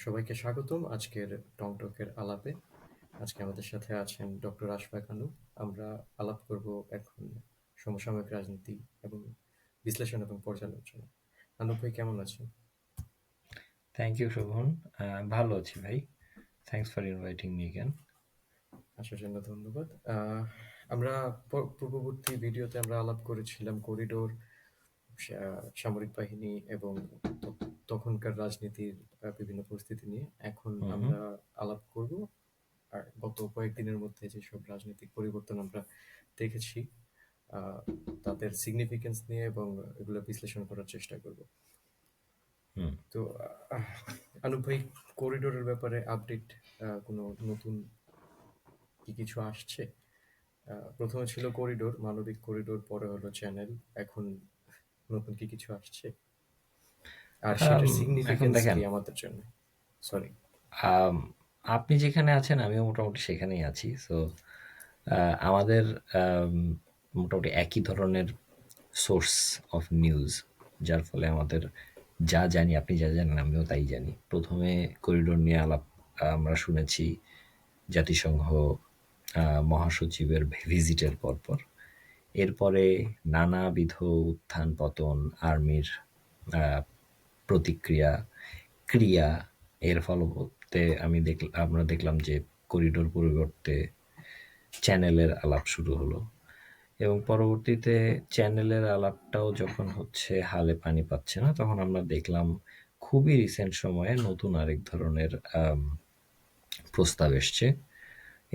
সবাইকে স্বাগতম আজকের টংটকের আলাপে। আজকে আমাদের সাথে আছেন ডক্টর আশফাক আনুক। আমরা আলাপ করব এখন সমসাময়িক রাজনীতি এবং বিশ্লেষণ এবং পর্যালোচনা। আনুক ভাই কেমন আছেন? Thank you Shovan. ভালো আছি ভাই। Thanks for inviting me again. আসার জন্য ধন্যবাদ। আমরা পূর্ববর্তী ভিডিওতে আমরা আলাপ করেছিলাম করিডোর, সামরিক বাহিনী এবং তখনকার রাজনীতির বিভিন্ন পরিস্থিতি নিয়ে। এখন হুম হুম আমরা আলাপ করব আর গত কয়েকদিনের মধ্যে যেসব রাজনৈতিক পরিবর্তন আমরা দেখেছি আহ, তাদের সিগনিফিকেন্স নিয়ে এবং এগুলো বিশ্লেষণ করার চেষ্টা করব। হুম। তো আনুপ ভাই, করিডোরের ব্যাপারে আপডেট, কোনো নতুন কি কিছু আসছে? প্রথমে ছিল করিডোর, মানবিক করিডোর, পরে হলো চ্যানেল, এখন নতুন কি কিছু আসছে? আর সেটার এখন সিগনিফিকেন্স দেখেন, কি আমাদের জন্য? সরি। আম, আপনি যেখানে আছেন আমিও মোটামুটি সেখানেই আছি। সো আমাদের আম, মোটামুটি একই ধরনের সোর্স অফ নিউজ, যার ফলে আমাদের যা জানি, আপনি যা জানেন আমিও তাই জানি। প্রথমে করিডোর নিয়ে আলাপ আমরা শুনেছি জাতিসংঘ মহাসচিবের ভিজিটের পরপর। এরপরে নানাবিধ উত্থান পতন, আর্মির আহ, প্রতিক্রিয়া, ক্রিয়া, এর ফলতে আমরা দেখলাম যে করিডোর পরিবর্তে চ্যানেলের আলাপ শুরু হলো। এবং পরবর্তীতে চ্যানেলের আলাপটাও যখন হচ্ছে হালে পানি পাচ্ছে না, তখন আমরা দেখলাম খুবই রিসেন্ট সময়ে নতুন আরেক ধরনের প্রস্তাব এসছে।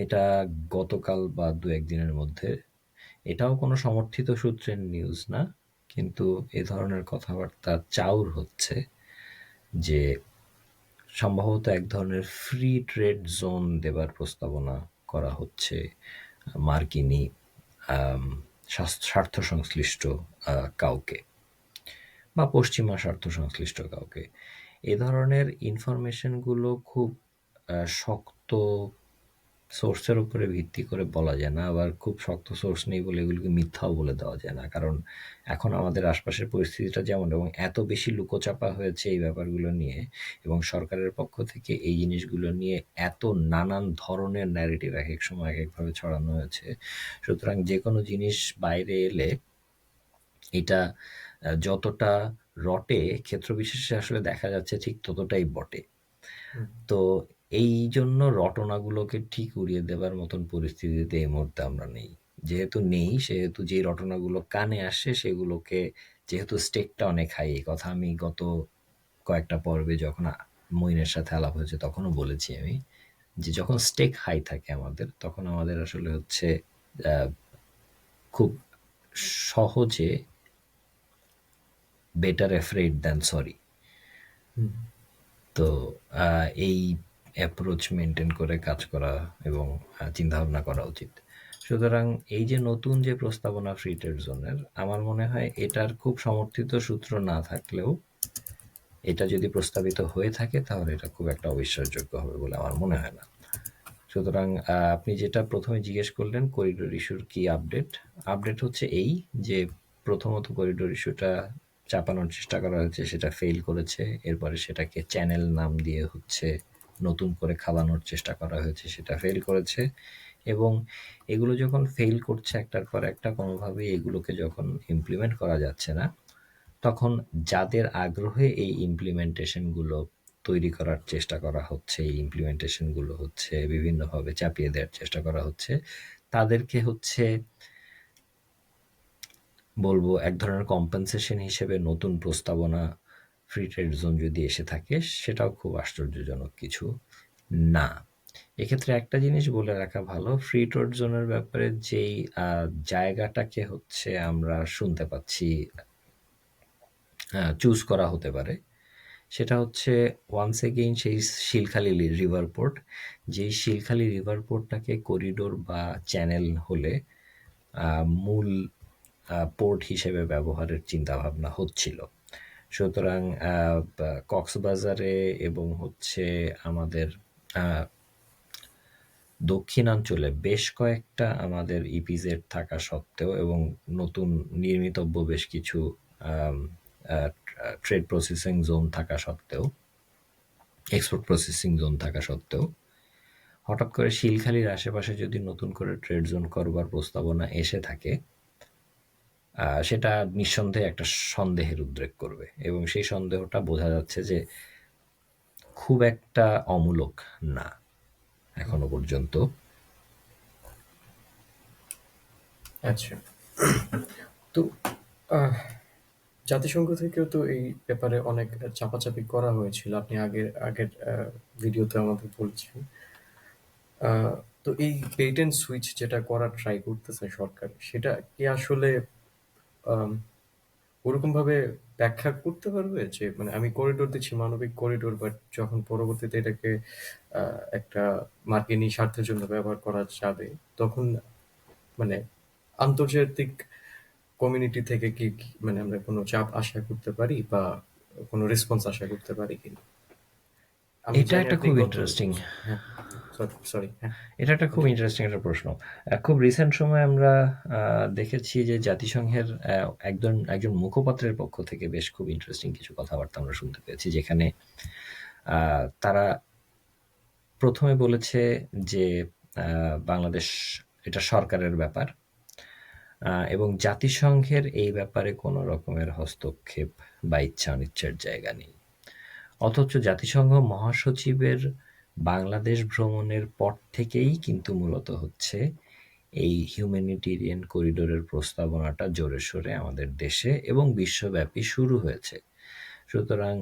এটা গতকাল বা দু একদিনের মধ্যে। এটাও কোনো সমর্থিত সূত্রের নিউজ না, কিন্তু এ ধরনের কথাবার্তা চাউর হচ্ছে যে সম্ভবত এক ধরনের ফ্রি ট্রেড জোন দেবার প্রস্তাবনা করা হচ্ছে মার্কিনী আম, স্বার্থ সংশ্লিষ্ট কাউকে, বা পশ্চিমা স্বার্থ সংশ্লিষ্ট কাউকে। এ ধরনের ইনফরমেশনগুলো খুব শক্ত সোর্সের উপরে ভিত্তি করে বলা যায় না, আবার খুব শক্ত সোর্স নেই বলে এগুলোকে মিথ্যাও বলে দেওয়া যায় না। কারণ এখন আমাদের আশপাশের পরিস্থিতিটা যেমন, এবং এত বেশি লুকোচাপা হয়েছে এই ব্যাপারগুলো নিয়ে, এবং সরকারের পক্ষ থেকে এই জিনিসগুলো নিয়ে এত নানান ধরনের ন্যারেটিভ এক এক সময় এক একভাবে ছড়ানো হয়েছে। সুতরাং যে কোনো জিনিস বাইরে এলে এটা যতটা রটে, ক্ষেত্র বিশেষে আসলে দেখা যাচ্ছে ঠিক ততটাই বটে। হুম। তো এই জন্য রটনাগুলোকে ঠিক উড়িয়ে দেবার মতন পরিস্থিতিতে এই মুহূর্তে আমরা নেই। যেহেতু নেই, সেহেতু যে রটনাগুলো কানে আসে সেগুলোকে, যেহেতু স্টেকটা অনেক হাই, এই কথা আমি গত কয়েকটা পর্বে যখন মইনের সাথে আলাপ হয়েছে তখনও বলেছি আমি, যে যখন স্টেক হাই থাকে আমাদের, তখন আমাদের আসলে হচ্ছে আহ, খুব সহজে বেটার অ্যাফ্রেড দ্যান সরি। হুম। তো এই অ্যাপ্রোচ মেনটেন করে কাজ করা এবং চিন্তাভাবনা করা উচিত। সুতরাং এই যে নতুন যে প্রস্তাবনা ফ্রি ট্রেড জোনের, আমার মনে হয় এটার খুব সমর্থিত সূত্র না থাকলেও, এটা যদি প্রস্তাবিত হয়ে থাকে তাহলে এটা খুব একটা অবিশ্বাসযোগ্য হবে বলে আমার মনে হয় না। সুতরাং আপনি যেটা প্রথমে জিজ্ঞেস করলেন করিডোর ইস্যুর কি আপডেট, আপডেট হচ্ছে এই যে প্রথমত করিডোর ইস্যুটা চাপানোর চেষ্টা করা হয়েছে, সেটা ফেল করেছে। এরপরে সেটাকে চ্যানেল নাম দিয়ে হচ্ছে নতুন করে খাওয়ানোর চেষ্টা করা হয়েছে, সেটা ফেল করেছে। এবং এগুলো যখন ফেল করছে একটার পর একটা, কোনোভাবেই এগুলোকে যখন ইমপ্লিমেন্ট করা যাচ্ছে না, তখন যাদের আগ্রহে এই ইমপ্লিমেন্টেশনগুলো তৈরি করার চেষ্টা করা হচ্ছে, এই ইমপ্লিমেন্টেশনগুলো হচ্ছে বিভিন্নভাবে চাপিয়ে দেওয়ার চেষ্টা করা হচ্ছে, তাদেরকে হচ্ছে বলবো এক ধরনের কম্পেনসেশন হিসেবে নতুন প্রস্তাবনা ফ্রি ট্রেড জোন যদি এসে থাকে, সেটাও খুব আশ্চর্যজনক কিছু না। এক্ষেত্রে একটা জিনিস বলে রাখা ভালো, ফ্রি ট্রেড জোনের ব্যাপারে যেই জায়গাটাকে হচ্ছে আমরা শুনতে পাচ্ছি চুজ করা হতে পারে, সেটা হচ্ছে ওয়ান্স এগেইন সেই শিলখালী রিভার পোর্ট। যেই শিলখালী রিভার পোর্টটাকে করিডোর বা চ্যানেল হলে মূল পোর্ট হিসেবে ব্যবহারের চিন্তাভাবনা হচ্ছিল। সুতরাং কক্সবাজারে এবং হচ্ছে আমাদের আহ, দক্ষিণাঞ্চলে বেশ কয়েকটা আমাদের ইপিজেড থাকা সত্ত্বেও, এবং নতুন নির্মিতব্য বেশ কিছু ট্রেড প্রসেসিং জোন থাকা সত্ত্বেও, এক্সপোর্ট প্রসেসিং জোন থাকা সত্ত্বেও হঠাৎ করে শিলখালির আশেপাশে যদি নতুন করে ট্রেড জোন করবার প্রস্তাবনা এসে থাকে, সেটা নিঃসন্দেহে একটা সন্দেহের উদ্রেক করবে এবং সেই সন্দেহটা বোঝা যাচ্ছে যে খুব একটা অমূলক না এখনো পর্যন্ত। আচ্ছা। তো আহ, জাতিসংঘ থেকেও তো এই ব্যাপারে অনেক চাপাচাপি করা হয়েছিল, আপনি আগের আগের ভিডিওতে আমাদের বলছেন। আহ, তো এই বেট এন্ড সুইচ যেটা করার ট্রাই করতেছে সরকার, সেটা কি আসলে আম, ওরকম ভাবে ব্যাখ্যা করতে পারবে যে মানে আমি করিডোর দিচ্ছি, মানবিক করিডোর, বাট যখন পরবর্তীতে এটাকে একটা মার্কিনী স্বার্থের জন্য ব্যবহার করা যাবে, তখন মানে আন্তর্জাতিক কমিউনিটি থেকে মানে আমরা কোনো চাপ আশা করতে পারি বা কোনো রেসপন্স আশা করতে পারি কিনা? আমি এটা জানি একটা আপনি খুব গত ইন্টারেস্টিং হ্যাঁ, সরি সরি, হ্যাঁ, এটা একটা খুব কন্টিনিউ। ইন্টারেস্টিং একটা প্রশ্ন। খুব রিসেন্ট সময়ে আমরা দেখেছি যে জাতিসংঘের একজন মুখপাত্রের পক্ষ থেকে বেশ খুব ইন্টারেস্টিং কিছু কথাবার্তা আমরা শুনতে পেয়েছি, যেখানে তারা প্রথমে বলেছে যে বাংলাদেশ এটা সরকারের ব্যাপার এবং জাতিসংঘের এই ব্যাপারে কোনো রকমের হস্তক্ষেপ বা ইচ্ছা অনিচ্ছার জায়গা নেই। অথচ জাতিসংঘ মহাসচিবের বাংলাদেশ ভ্রমণের পর থেকেই কিন্তু মূলত হচ্ছে এই হিউম্যানিটেরিয়ান করিডোরের প্রস্তাবনাটা জোরে সোরে আমাদের দেশে এবং বিশ্বব্যাপী শুরু হয়েছে। সুতরাং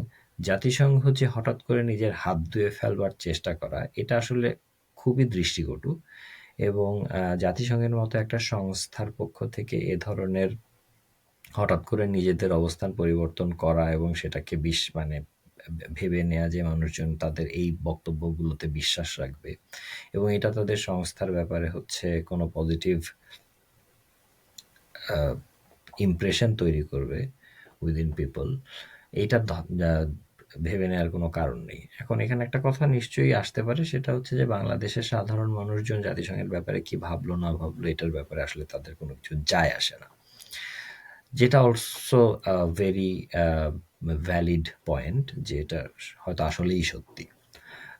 জাতিসংঘ যে হঠাৎ করে নিজের হাত ধুয়ে ফেলবার চেষ্টা করা, এটা আসলে খুবই দৃষ্টিকটু এবং জাতিসংঘের মতো একটা সংস্থার পক্ষ থেকে এ ধরনের হঠাৎ করে নিজেদের অবস্থান পরিবর্তন করা এবং সেটাকে মানে ভেবে নেয়া যে মানুষজন তাদের এই বক্তব্যগুলোতে বিশ্বাস রাখবে এবং এটা তাদের সংস্থার ব্যাপারে হচ্ছে কোনো পজিটিভ ইমপ্রেশন তৈরি করবে উইদিন পিপল, এইটা ভেবে নেওয়ার কোনো কারণ নেই। এখন এখানে একটা কথা নিশ্চয়ই আসতে পারে, সেটা হচ্ছে যে বাংলাদেশের সাধারণ মানুষজন জাতিসংঘের ব্যাপারে কি ভাবলো না ভাবলো এটার ব্যাপারে আসলে তাদের কোনো কিছু যায় আসে না, যেটা অলসো ভেরি ভ্যালিড পয়েন্ট, যে এটা হয়তো আসলেই সত্যি।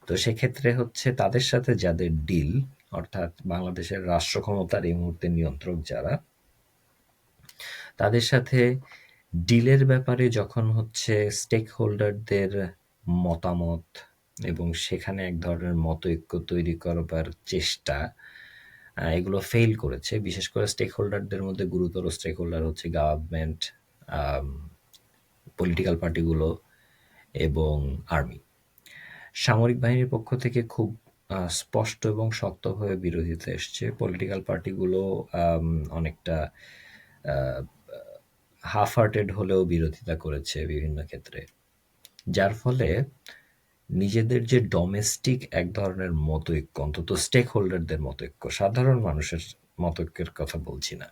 তো সেক্ষেত্রে হচ্ছে তাদের সাথে যাদের ডিল, অর্থাৎ বাংলাদেশের রাষ্ট্র ক্ষমতার এই মুহূর্তে নিয়ন্ত্রক যারা, তাদের সাথে ডিলের ব্যাপারে যখন হচ্ছে স্টেক হোল্ডারদের মতামত এবং সেখানে এক ধরনের মতৈক্য তৈরি করবার চেষ্টা, এগুলো ফেইল করেছে। বিশেষ করে স্টেক হোল্ডারদের মধ্যে গুরুতর স্টেক হোল্ডার হচ্ছে গভর্নমেন্ট, পলিটিক্যাল পার্টিগুলো এবং আর্মি। সামরিক বাহিনীর পক্ষ থেকে খুব স্পষ্ট এবং শক্তভাবে বিরোধিতা এসছে। পলিটিক্যাল পার্টিগুলো অনেকটা হাফ হার্টেড হলেও বিরোধিতা করেছে বিভিন্ন ক্ষেত্রে, যার ফলে নিজেদের যে ডোমেস্টিক এক ধরনের মতৈক্য, অন্তত স্টেক হোল্ডারদের মতৈক্য, সাধারণ মানুষের মতৈক্যের কথা বলছি না,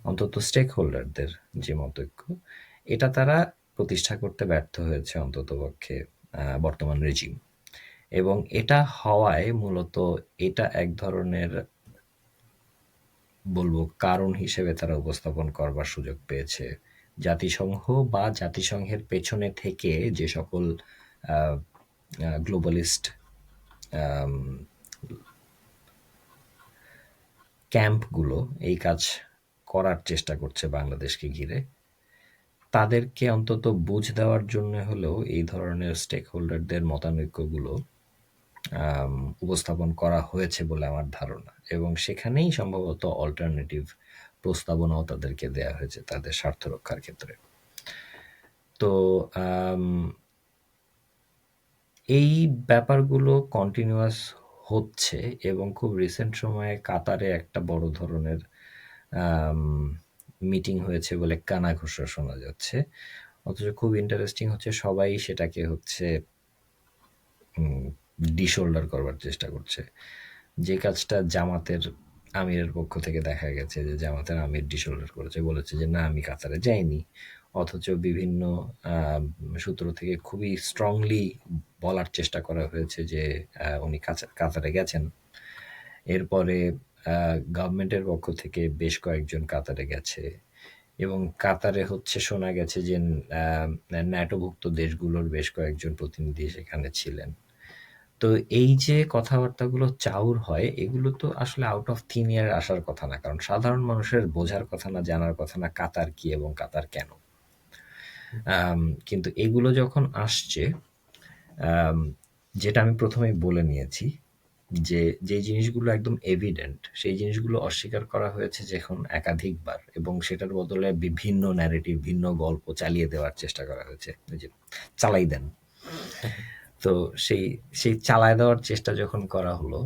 অন্তত স্টেক হোল্ডারদের যে মতৈক্য, এটা তারা প্রতিষ্ঠা করতে ব্যর্থ হয়েছে অন্ততপক্ষে বর্তমান রেজিম। এবং এটা হওয়ায় মূলত এটা এক ধরনের বলবো কারণ হিসেবে তারা উপস্থাপন করবার সুযোগ পেয়েছে জাতিসংঘ বা জাতিসংঘের পেছনে থেকে যে সকল গ্লোবালিস্ট ক্যাম্পগুলো এই কাজ করার চেষ্টা করছে বাংলাদেশকে ঘিরে, তাদেরকে অন্তত বুঝ দেওয়ার জন্য হলেও এই ধরনের স্টেক হোল্ডারদের মতানৈক্যগুলো উপস্থাপন করা হয়েছে বলে আমার ধারণা এবং সেখানেই সম্ভবত অল্টারনেটিভ প্রস্তাবনাও তাদেরকে দেয়া হয়েছে তাদের স্বার্থ রক্ষার ক্ষেত্রে। তো এই ব্যাপারগুলো কন্টিনিউয়াস হচ্ছে এবং খুব রিসেন্ট সময়ে কাতারে একটা বড় ধরনের মিটিং হয়েছে বলে কানাঘুষা শোনা যাচ্ছে। অথচ খুব ইন্টারেস্টিং হচ্ছে সবাই সেটাকে হচ্ছে ডিশোল্ডার করবার চেষ্টা করছে। যে কাজটা জামাতের আমিরের পক্ষ থেকে দেখা গেছে যে জামাতের আমির ডিশোল্ডার করেছে, বলেছে যে না আমি কাতারে যাইনি। অথচ বিভিন্ন সূত্র থেকে খুবই স্ট্রংলি বলার চেষ্টা করা হয়েছে যে উনি কাতারে গেছেন। এরপরে গভর্নমেন্টের পক্ষ থেকে বেশ কয়েকজন কাতারে গেছে এবং কাতারে হচ্ছে শোনা গেছে যে ন্যাটোভুক্ত দেশগুলোর বেশ কয়েকজন প্রতিনিধি সেখানে ছিলেন। তো এই যে কথাবার্তাগুলো চাউর হয়, এগুলো তো আসলে আউট অফ থিন এয়ার আসার কথা না, কারণ সাধারণ মানুষের বোঝার কথা না, জানার কথা না কাতার কি এবং কাতার কেন। কিন্তু এগুলো যখন আসছে, আম, যেটা আমি প্রথমেই বলে নিয়েছি, যে যে জিনিসগুলো একদম এভিডেন্ট সেই জিনিসগুলো অস্বীকার করা হয়েছে যখন একাধিকবার, এবং সেটার বদলে বিভিন্ন ন্যারেটিভ, ভিন্ন গল্প চালিয়ে দেওয়ার চেষ্টা করা হয়েছে, ওই যে চালাই দেন। তো সেই সেই চালায় দেওয়ার চেষ্টা যখন করা হলো,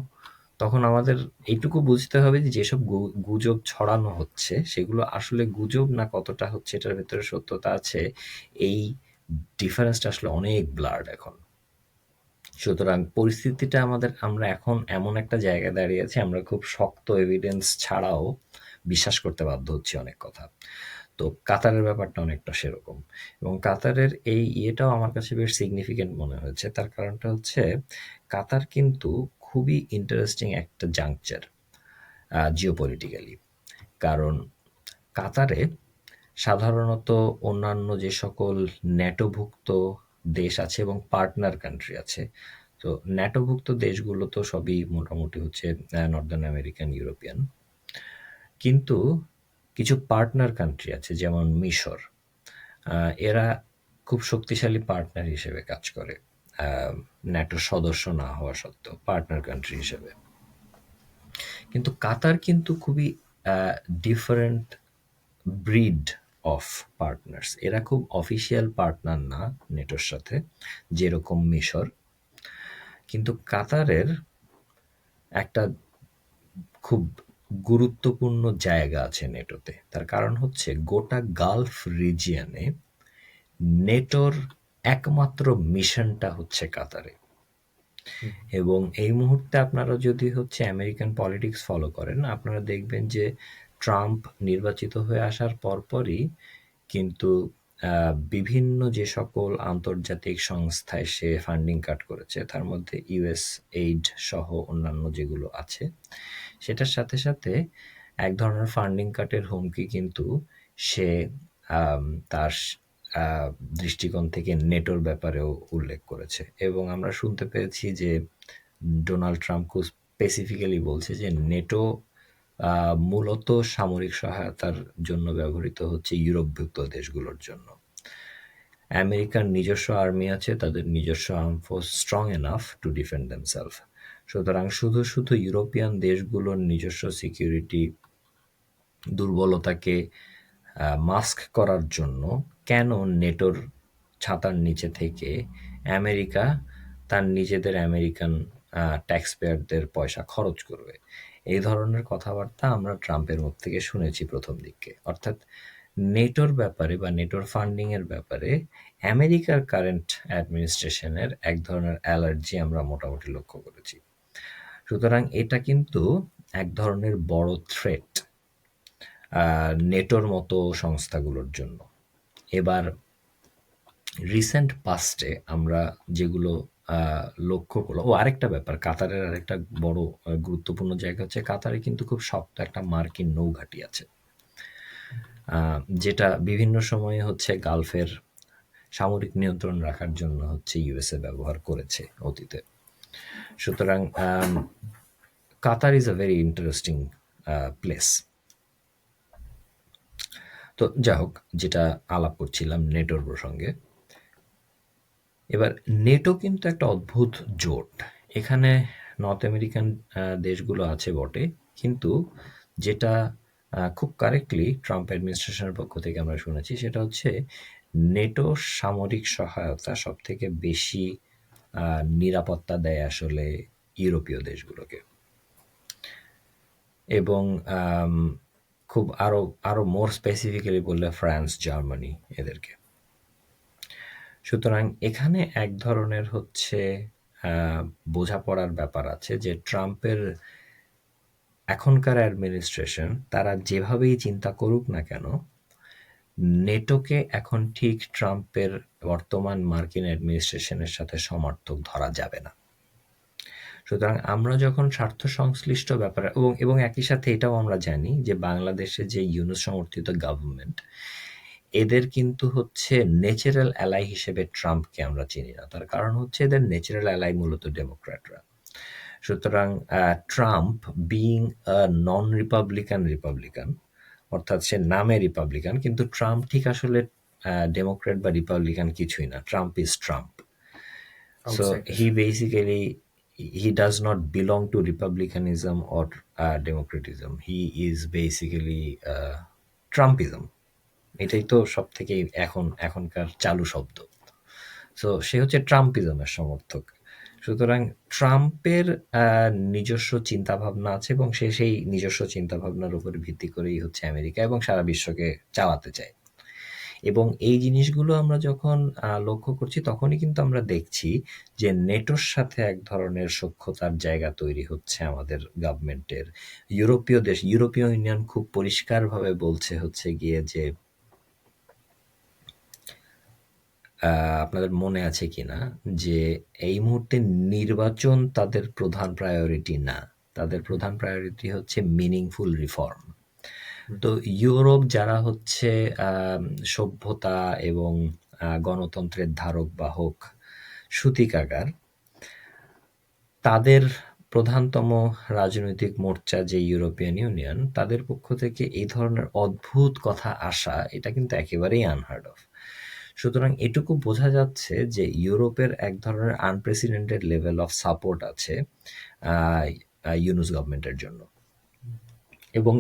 তখন আমাদের এইটুকু বুঝতে হবে যে যেসব গুজব ছড়ানো হচ্ছে সেগুলো আসলে গুজব না কতটা হচ্ছে এটার ভেতরে সত্যতা আছে, এই ডিফারেন্সটা আসলে অনেক ব্লার্ড এখন। সুতরাং পরিস্থিতিটা আমরা এখন এমন একটা জায়গায় দাঁড়িয়ে আছি, আমরা খুব শক্ত এভিডেন্স ছাড়াও বিশ্বাস করতে বাধ্য হচ্ছি অনেক কথা। তো কাতারের ব্যাপারটা অনেকটা সেরকম, এবং কাতারের এই ইয়েটাও আমার কাছে বেশ সিগনিফিকেন্ট মনে হয়েছে। তার কারণটা হচ্ছে কাতার কিন্তু খুবই ইন্টারেস্টিং একটা জাংচার জিওপলিটিক্যালি। কারণ কাতারে সাধারণত অন্যান্য যে সকল ন্যাটোভুক্ত দেশ আছে এবং পার্টনার কান্ট্রি আছে, তো ন্যাটোভুক্ত দেশগুলো তো সবই মোটামুটি হচ্ছে নর্দার্ন আমেরিকান, ইউরোপিয়ান। কিন্তু কিছু পার্টনার কান্ট্রি আছে যেমন মিশর, এরা খুব শক্তিশালী পার্টনার হিসেবে কাজ করে, ন্যাটোর সদস্য না হওয়া সত্ত্বেও পার্টনার কান্ট্রি হিসেবে। কিন্তু কাতার কিন্তু খুবই ডিফারেন্ট ব্রিড অফ পার্টনার্স। এরা খুব অফিসিয়াল পার্টনার না নেটোর সাথে, যেরকম মিশর। কিন্তু কাতারের একটা খুব গুরুত্বপূর্ণ জায়গা আছে নেটোতে। তার কারণ হচ্ছে গোটা গালফ রিজিয়নে নেটোর একমাত্র মিশনটা হচ্ছে কাতারে। এবং এই মুহূর্তে আপনারা যদি হচ্ছে আমেরিকান পলিটিক্স ফলো করেন, আপনারা দেখবেন যে ট্রাম্প নির্বাচিত হয়ে আসার পরপরই কিন্তু বিভিন্ন যে সকল আন্তর্জাতিক সংস্থায় সে ফান্ডিং কাট করেছে, তার মধ্যে ইউএস এইড সহ অন্যান্য যেগুলো আছে, সেটার সাথে সাথে এক ধরনের ফান্ডিং কাটের হুমকি কিন্তু সে আম, তার আহ, দৃষ্টিকোণ থেকে নেটোর ব্যাপারেও উল্লেখ করেছে। এবং আমরা শুনতে পেয়েছি যে ডোনাল্ড ট্রাম্প খুব স্পেসিফিক্যালি বলছে যে নেটো মূলত সামরিক সহায়তার জন্য ব্যবহৃত হচ্ছে ইউরোপভুক্ত দেশগুলোর জন্য। আমেরিকার নিজস্ব আর্মি আছে, তাদের নিজস্ব arm force strong enough to defend themselves. সুতরাং শুধু শুধু ইউরোপিয়ান দেশগুলোর নিজস্ব সিকিউরিটি দুর্বলতাকে মাস্ক করার জন্য কেন নেটোর ছাতার নিচে থেকে আমেরিকা তার নিজেদের আমেরিকান ট্যাক্স পেয়ারদের পয়সা খরচ করবে? এই ধরনের কথাবার্তা আমরা ট্রাম্পের মুখ থেকে শুনেছি প্রথম দিকে। অর্থাৎ নেটোর ব্যাপারে বা নেটোর ফান্ডিং এর ব্যাপারে আমেরিকার কারেন্ট অ্যাডমিনিস্ট্রেশনের এক ধরনের অ্যালার্জি আমরা মোটামুটি লক্ষ্য করেছি। সুতরাং এটা কিন্তু এক ধরনের বড় থ্রেট নেটোর মতো সংস্থাগুলোর জন্য। এবার রিসেন্ট পাস্টে আমরা যেগুলো লক্ষ্য করলাম, আরেকটা ব্যাপার, কাতারের আরেকটা বড় গুরুত্বপূর্ণ জায়গা হচ্ছে কাতারে কিন্তু খুব শক্ত একটা মার্কিন নৌঘাঁটি আছে, যেটা বিভিন্ন সময়ে হচ্ছে গালফের সামরিক নিয়ন্ত্রণ রাখার জন্য হচ্ছে ইউএসএ ব্যবহার করেছে অতীতে। সুতরাং Qatar is a very interesting place. তো যাই হোক, যেটা আলাপ করছিলাম নেটোর প্রসঙ্গে, এবার নেটো কিন্তু একটা অদ্ভুত জোট। এখানে নর্থ আমেরিকান দেশগুলো আছে বটে, কিন্তু যেটা খুব কারেক্টলি ট্রাম্প অ্যাডমিনিস্ট্রেশনের পক্ষ থেকে আমরা শুনেছি সেটা হচ্ছে নেটো সামরিক সহায়তা সব থেকে বেশি নিরাপত্তা দেয় আসলে ইউরোপীয় দেশগুলোকে, এবং খুব আরো আরো মোর স্পেসিফিক্যালি বললে ফ্রান্স, জার্মানি, এদেরকে। সুতরাং এখানে এক ধরনের হচ্ছে বোঝাপড়ার ব্যাপার আছে যে ট্রাম্পের এখনকার অ্যাডমিনিস্ট্রেশন তারা যেভাবেই চিন্তা করুক না কেন, নেটোকে এখন ঠিক ট্রাম্পের বর্তমান মার্কিন অ্যাডমিনিস্ট্রেশনের সাথে সমার্থক ধরা যাবে না। সুতরাং আমরা যখন স্বার্থ সংশ্লিষ্ট ব্যাপারে এবং একই সাথে এটাও আমরা জানি যে বাংলাদেশে যে ইউনূস সমর্থিত গভর্নমেন্ট, এদের কিন্তু হচ্ছে ন্যাচারাল অ্যালাই হিসেবে ট্রাম্পকে আমরা চিনি না। তার কারণ হচ্ছে এদের ন্যাচারাল অ্যালাই মূলত ডেমোক্র্যাটরা। সুতরাং ট্রাম্প বিইং আ নন রিপাবলিকান রিপাবলিকান, অর্থাৎ সে নামে রিপাবলিকান, কিন্তু ট্রাম্প ঠিক আসলে ডেমোক্র্যাট বা রিপাবলিকান কিছুই না। Trump is Trump. So outsider. he basically he does not belong to republicanism or democratism. He is basically Trumpism. এটাই তো সব থেকে এখনকার চালু শব্দ। সো সে হচ্ছে ট্রাম্পিজমের সমর্থক। সুতরাং ট্রাম্পের নিজস্ব চিন্তাভাবনা আছে এবং সে সেই নিজস্ব চিন্তাভাবনার উপর ভিত্তি করেই হচ্ছে আমেরিকা এবং সারা বিশ্বকে চালাতে চায়। এবং এই জিনিসগুলো আমরা যখন লক্ষ্য করছি তখনই কিন্তু আমরা দেখছি যে নেটোর সাথে এক ধরনের সখ্যতার জায়গা তৈরি হচ্ছে আমাদের গভর্নমেন্টের। ইউরোপীয় ইউনিয়ন খুব পরিষ্কারভাবে বলছে হচ্ছে গিয়ে যে আপনাদের মনে আছে কিনা যে এই মুহূর্তে নির্বাচন তাদের প্রধান প্রায়োরিটি না। তাদের প্রধান প্রায়োরিটি হচ্ছে মিনিংফুল রিফর্ম। হুম। তো ইউরোপ যারা হচ্ছে সভ্যতা এবং গণতন্ত্রের ধারক বাহক সূতিকাগার, তাদের প্রধানতম রাজনৈতিক মোর্চা যে ইউরোপিয়ান ইউনিয়ন, তাদের পক্ষ থেকে এই ধরনের অদ্ভুত কথা আসা এটা কিন্তু একেবারেই আনহার্ড অফ। সুতরাং এটুকু বোঝা যাচ্ছে যে ইউরোপের এক ধরনের আনপ্রেসিডেন্টেড লেভেল অফ সাপোর্ট আছে ইউনুস গভর্নমেন্টের জন্য। এবং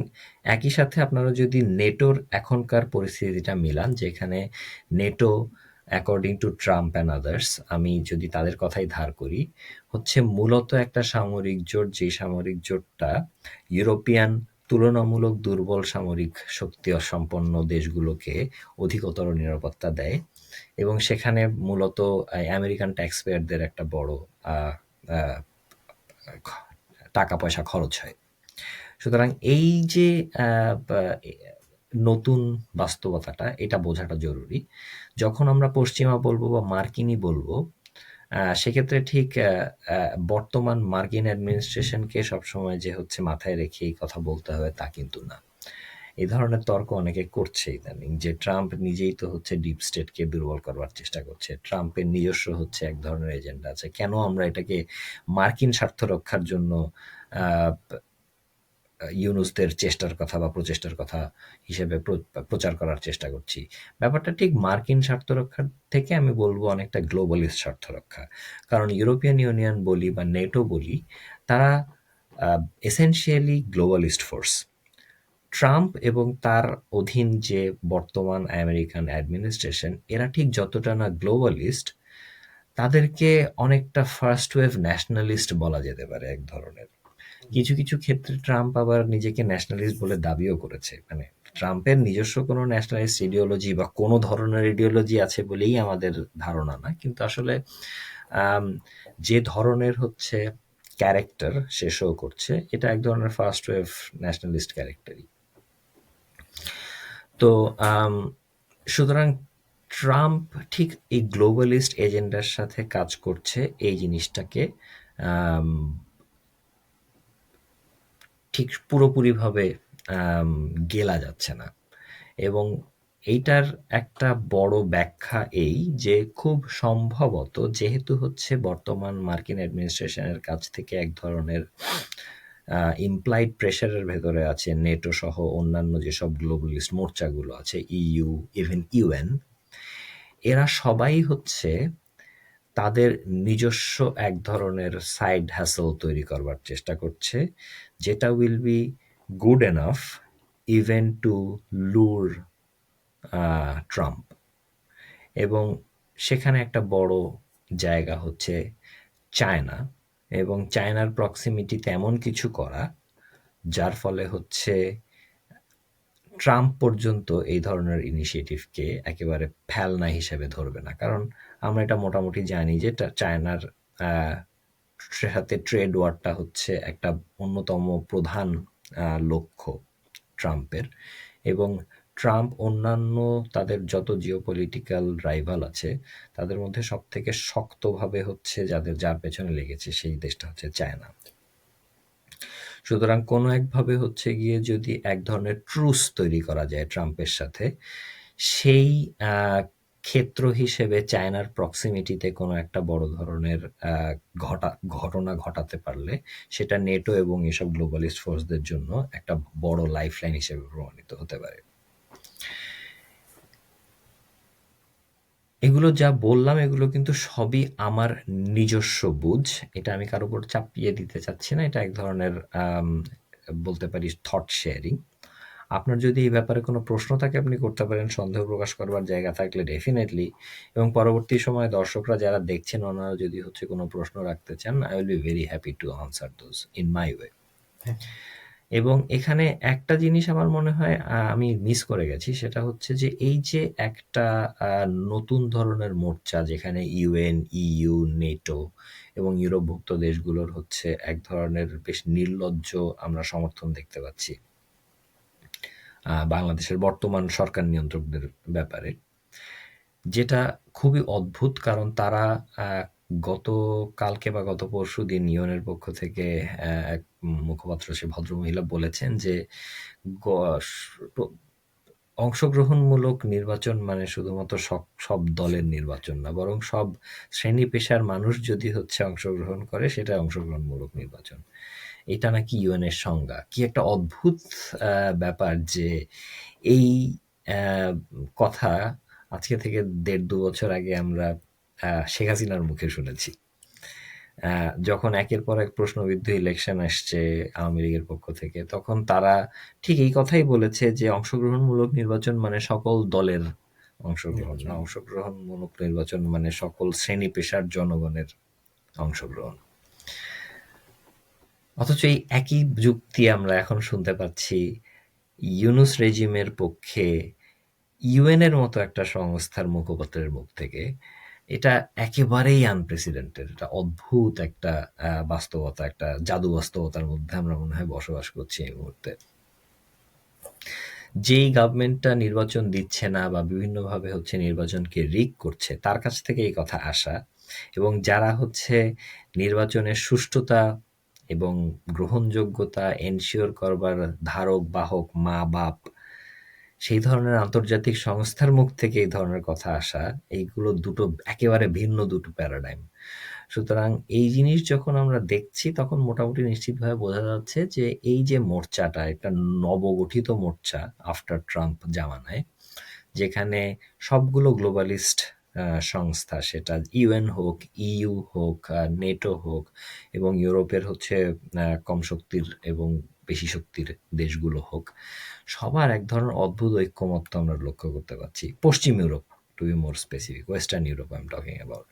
একই সাথে আপনারা যদি নেটোর এখনকার পরিস্থিতিটা মিলান, যেখানে NATO according to Trump and others, আমি যদি তাদের কথাই ধার করি, হচ্ছে মূলত একটা সামরিক জোট, যে সামরিক জোটটা ইউরোপিয়ান তুলনামূলক দুর্বল সামরিক শক্তি সম্পন্ন দেশগুলোকে অধিকতর নিরাপত্তা দেয় এবং সেখানে মূলত আমেরিকান ট্যাক্স পেয়ারদের একটা বড় আহ, আহ, টাকা পয়সা খরচ হয়। সুতরাং এই যে নতুন বাস্তবতাটা, এটা বোঝাটা জরুরি। যখন আমরা পশ্চিমা বলবো বা মার্কিনী বলবো, সেক্ষেত্রে ঠিক বর্তমান মার্কিন অ্যাডমিনিস্ট্রেশনকে সবসময় যে হচ্ছে মাথায় রেখে এই কথা বলতে হবে তা কিন্তু না। এই ধরনের তর্ক অনেকে করছে ইদানিং, যে ট্রাম্প নিজেই তো হচ্ছে ডিপ স্টেটকে দুর্বল করবার চেষ্টা করছে। ট্রাম্পের নিজস্ব হচ্ছে এক ধরনের এজেন্ডা আছে। কেন আমরা এটাকে মার্কিন স্বার্থ রক্ষার জন্য আহ, ইউনুসদের চেষ্টার কথা বা প্রচেষ্টার কথা হিসেবে প্রচার করার চেষ্টা করছি? ব্যাপারটা ঠিক মার্কিন স্বার্থ রক্ষার থেকে আমি বলবো অনেকটা গ্লোবালিস্ট স্বার্থ রক্ষা। কারণ ইউরোপিয়ান ইউনিয়ন বলি বা নেটো বলি, তারা এসেনশিয়ালি গ্লোবালিস্ট ফোর্স। ট্রাম্প এবং তার অধীন যে বর্তমান আমেরিকান অ্যাডমিনিস্ট্রেশন, এরা ঠিক যতটা না গ্লোবালিস্ট, তাদেরকে অনেকটা ফার্স্ট ওয়েভ ন্যাশনালিস্ট বলা যেতে পারে এক ধরনের। কিছু কিছু ক্ষেত্রে ট্রাম্প আবার নিজেকে ন্যাশনালিস্ট বলে দাবিও করেছে। মানে ট্রাম্পের নিজস্ব কোনো ন্যাশনালিস্ট ইডিওলজি বা কোনো ধরনের ইডিওলজি আছে বলেই আমাদের ধারণা না, কিন্তু আসলে আম, যে ধরনের হচ্ছে ক্যারেক্টার সে শো করছে, এটা এক ধরনের ফার্স্ট ওয়েভ ন্যাশনালিস্ট ক্যারেক্টারই। তো সুতরাং ট্রাম্প ঠিক এই গ্লোবালিস্ট এজেন্ডার সাথে কাজ করছে, এই জিনিসটাকে আম, ঠিক পুরোপুরিভাবে গেলা যাচ্ছে না। এবং এইটার একটা বড় ব্যাখ্যা এই যে খুব সম্ভবত যেহেতু হচ্ছে বর্তমান মার্কিন অ্যাডমিনিস্ট্রেশনের কাছ থেকে এক ধরনের ইমপ্লাইড প্রেশারের ভেতরে আছে নেটো সহ অন্যান্য যেসব গ্লোবালিস্ট মোর্চাগুলো আছে, ইইউ, ইভেন ইউএন, এরা সবাই হচ্ছে তাদের নিজস্ব এক ধরনের সাইড হ্যাসেল তৈরি করবার চেষ্টা করছে, যেটা will be good enough even to lure Trump. এবং সেখানে একটা বড় জায়গা হচ্ছে চায়না, এবং চায়নার প্রক্সিমিটিতে এমন কিছু করা যার ফলে হচ্ছে ট্রাম্প পর্যন্ত এই ধরনের ইনিশিয়েটিভকে একেবারে ফেলনা হিসেবে ধরবে না। কারণ আমরা এটা মোটামুটি জানি যে চায়নার আহ, সাথে ট্রেড ওয়ারটা হচ্ছে একটা অন্যতম প্রধান লক্ষ্য ট্রাম্পের। এবং ট্রাম্প অন্যান্য তাদের যত জিওপলিটিক্যাল রাইভাল আছে তাদের মধ্যে সবথেকে শক্তভাবে হচ্ছে যার পেছনে লেগেছে সেই দেশটা হচ্ছে চায়না। সুতরাং কোনো একভাবে হচ্ছে গিয়ে যদি এক ধরনের ট্রুস তৈরি করা যায় ট্রাম্পের সাথে, সেই ক্ষেত্র হিসেবে চায়নার প্রক্সিমিটিতে কোনো একটা বড় ধরনের ঘটনা ঘটাতে পারলে সেটা নেটো এবং এসব গ্লোবালিস্ট ফোর্সদের জন্য একটা বড় লাইফলাইন হিসেবে প্রমাণিত হতে পারে। এগুলো যা বললাম এগুলো কিন্তু সবই আমার নিজস্ব বুঝ। এটা আমি কারো উপর চাপিয়ে দিতে চাচ্ছি না। এটা এক ধরনের বলতে পারি থট শেয়ারিং। আপনার যদি এই ব্যাপারে কোনো প্রশ্ন থাকে আপনি করতে পারেন, সন্দেহ প্রকাশ করবার জায়গা থাকলে ডেফিনেটলি। এবং পরবর্তী সময়ে দর্শকরা যারা দেখছেন ওনারা যদি হচ্ছে কোনো প্রশ্ন রাখতে চান, I will be very happy to answer those in my way. হ্যাঁ। এবং এখানে একটা জিনিস আমার মনে হয় আমি মিস করে গেছি, সেটা হচ্ছে যে এই যে একটা নতুন ধরনের মোর্চা যেখানে ইউএন, ইইউ, নেটো এবং ইউরোপভুক্ত দেশগুলোর হচ্ছে এক ধরনের বেশ নির্লজ্জ আমরা সমর্থন দেখতে পাচ্ছি বাংলাদেশের বর্তমান সরকার নিয়ন্ত্রকদের ব্যাপারে, যেটা খুবই অদ্ভুত। কারণ তারা গতকালকে বা গত পরশুদিন ইউএনের পক্ষ থেকে এক মুখপাত্র সে ভদ্রমহিলা বলেছেন যে গ- স- অংশগ্রহণমূলক নির্বাচন মানে শুধুমাত্র সব দলের নির্বাচন না, বরং সব শ্রেণী পেশার মানুষ যদি হচ্ছে অংশগ্রহণ করে সেটা অংশগ্রহণমূলক নির্বাচন। এটা নাকি ইউএনের সংজ্ঞা। কি একটা অদ্ভুত ব্যাপার যে এই আহ, কথা আজকে থেকে ১.৫-২ বছর আগে আমরা শেখ হাসিনার মুখে শুনেছি। যখন একের পর এক প্রশ্নবিদ্ধ ইলেকশন আসছে আওয়ামী লীগের পক্ষ থেকে, তখন তারা ঠিক এই কথাই বলেছে যে অংশগ্রহণমূলক নির্বাচন মানে সকল দলের অংশগ্রহণ না, নির্বাচন। অংশগ্রহণমূলক নির্বাচন মানে সকল শ্রেণী পেশার জনগণের অংশগ্রহণ। অথচ এই একই যুক্তি আমরা এখন শুনতে পাচ্ছি ইউনুস রেজিমের পক্ষে ইউএনের মতো একটা সংস্থার মুখপাত্রের মুখ থেকে। এটা একেবারেই আনপ্রেসিডেন্টেড। এটা অদ্ভুত একটা বাস্তবতা, একটা জাদু বাস্তবতার মধ্যে আমরা মনে হয় বসবাস করছি এই মুহূর্তে। যেই গভর্নমেন্টটা নির্বাচন দিচ্ছে না বা বিভিন্নভাবে হচ্ছে নির্বাচনকে রিগ করছে তার কাছ থেকে এই কথা আসা, এবং যারা হচ্ছে নির্বাচনের সুষ্ঠুতা এবং গ্রহণযোগ্যতা এনশিওর করবার ধারক বাহক মা বাপ, সেই ধরনের আন্তর্জাতিক সংস্থার মুখ থেকে এই ধরনের কথা আসা, এইগুলো দুটো একেবারে ভিন্ন দুটো প্যারাডাইম। সুতরাং এই জিনিস যখন আমরা দেখছি তখন মোটামুটি নিশ্চিতভাবে বোঝা যাচ্ছে যে এই যে মোর্চাটা একটা নবগঠিত মোর্চা আফটার ট্রাম্প জামানায়, যেখানে সবগুলো গ্লোবালিস্ট সংস্থা, সেটা ইউএন হোক, ইইউ হোক, নেটো হোক এবং ইউরোপের হচ্ছে কম শক্তির এবং বেশি শক্তির দেশগুলো হোক, সবার এক ধরনের অদ্ভুত ঐক্যমত্য আমরা লক্ষ্য করতে পারছি। পশ্চিম Europe, to be more specific, western Europe I am talking about.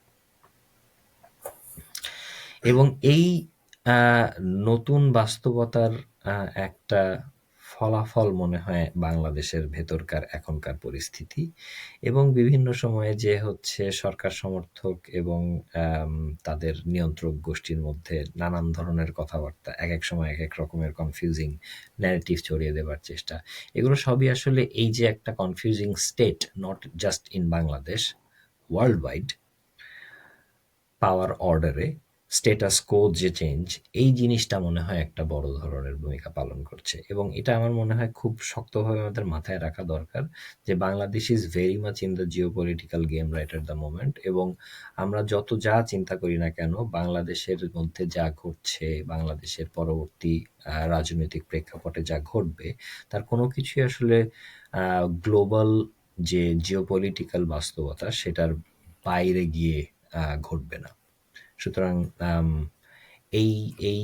এবং এই নতুন বাস্তবতার একটা ফলাফল মনে হয় বাংলাদেশের ভেতরকার এখনকার পরিস্থিতি, এবং বিভিন্ন সময়ে যে হচ্ছে সরকার সমর্থক এবং তাদের নিয়ন্ত্রক গোষ্ঠীর মধ্যে নানান ধরনের কথাবার্তা, এক এক সময় এক এক রকমের কনফিউজিং ন্যারেটিভ ছড়িয়ে দেবার চেষ্টা, এগুলো সবই আসলে এই যে একটা confusing state, not just in Bangladesh, world wide power অর্ডারে স্টেটাস কো যে চেঞ্জ, এই জিনিসটা মনে হয় একটা বড় ধরনের ভূমিকা পালন করছে। এবং এটা আমার মনে হয় খুব শক্তভাবে আমাদের মাথায় রাখা দরকার যে Bangladesh is very much in the Jio political game right at the moment. এবং আমরা যত যা চিন্তা করি না কেন বাংলাদেশের মধ্যে যা ঘটছে, বাংলাদেশের পরবর্তী রাজনৈতিক প্রেক্ষাপটে যা ঘটবে, তার কোনো কিছুই আসলে গ্লোবাল যে জিও পলিটিক্যাল বাস্তবতা সেটার বাইরে গিয়ে ঘটবে না। সুতরাং আম, এই এই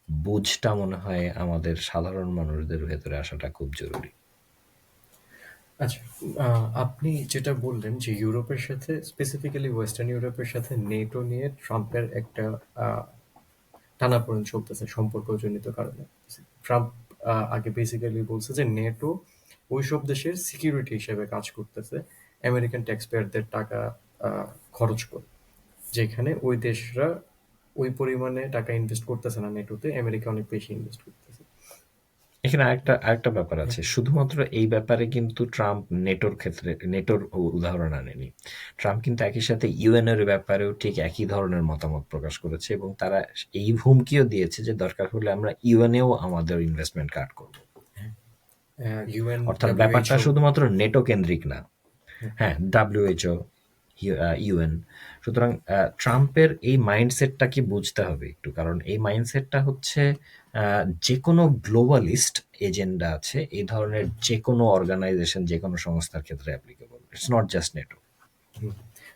বুঝটা মনে হয় আমাদের সাধারণ মানুষদের ভেতরে আসাটা খুব জরুরি। আচ্ছা, আপনি যেটা বললেন যে ইউরোপের সাথে, স্পেসিফিক্যালি ওয়েস্টার্ন ইউরোপের সাথে নেটো নিয়ে ট্রাম্পের একটা আহ, টানাপোড়েন চলতেছে সম্পর্কজনিত কারণে। ট্রাম্প আগে বেসিক্যালি বলছে যে নেটো ওইসব দেশের সিকিউরিটি হিসেবে কাজ করতেছে, আমেরিকান ট্যাক্স পেয়ারদের টাকা খরচ করে, যেখানে ওই দেশরা ওই পরিমাণে টাকা ইনভেস্ট করতেছে না নেটোতে, আমেরিকা অনেক বেশি ইনভেস্ট করতেছে। এখানে আরেকটা ব্যাপার আছে। শুধুমাত্র এই ব্যাপারে কিন্তু ট্রাম্প নেটোর উদাহরণ আনেনি। ট্রাম্প কিন্তু একই সাথে ইউএন এর ব্যাপারেও ঠিক একই ধরনের মতামত প্রকাশ করেছে এবং তারা এই হুমকিও দিয়েছে যে দরকার হলে আমরা ইউএনেও আমাদের ইনভেস্টমেন্ট কাট করব। ইউএন, অর্থাৎ ব্যাপারটা ডব্লিউএইচও। শুধুমাত্র নেটো কেন্দ্রিক না। হ্যাঁ, ডাব্লিউএইচও, ইউএন। সুতরাং ট্রাম্পের এই মাইন্ডসেটটাকে বুঝতে হবে একটু, কারণ এই মাইন্ডসেটটা হচ্ছে যে কোনো গ্লোবালিস্ট এজেন্ডা আছে এই ধরনের যে কোনো অর্গানাইজেশন, যে কোনো সংস্থার ক্ষেত্রে applicable. It's not just NATO.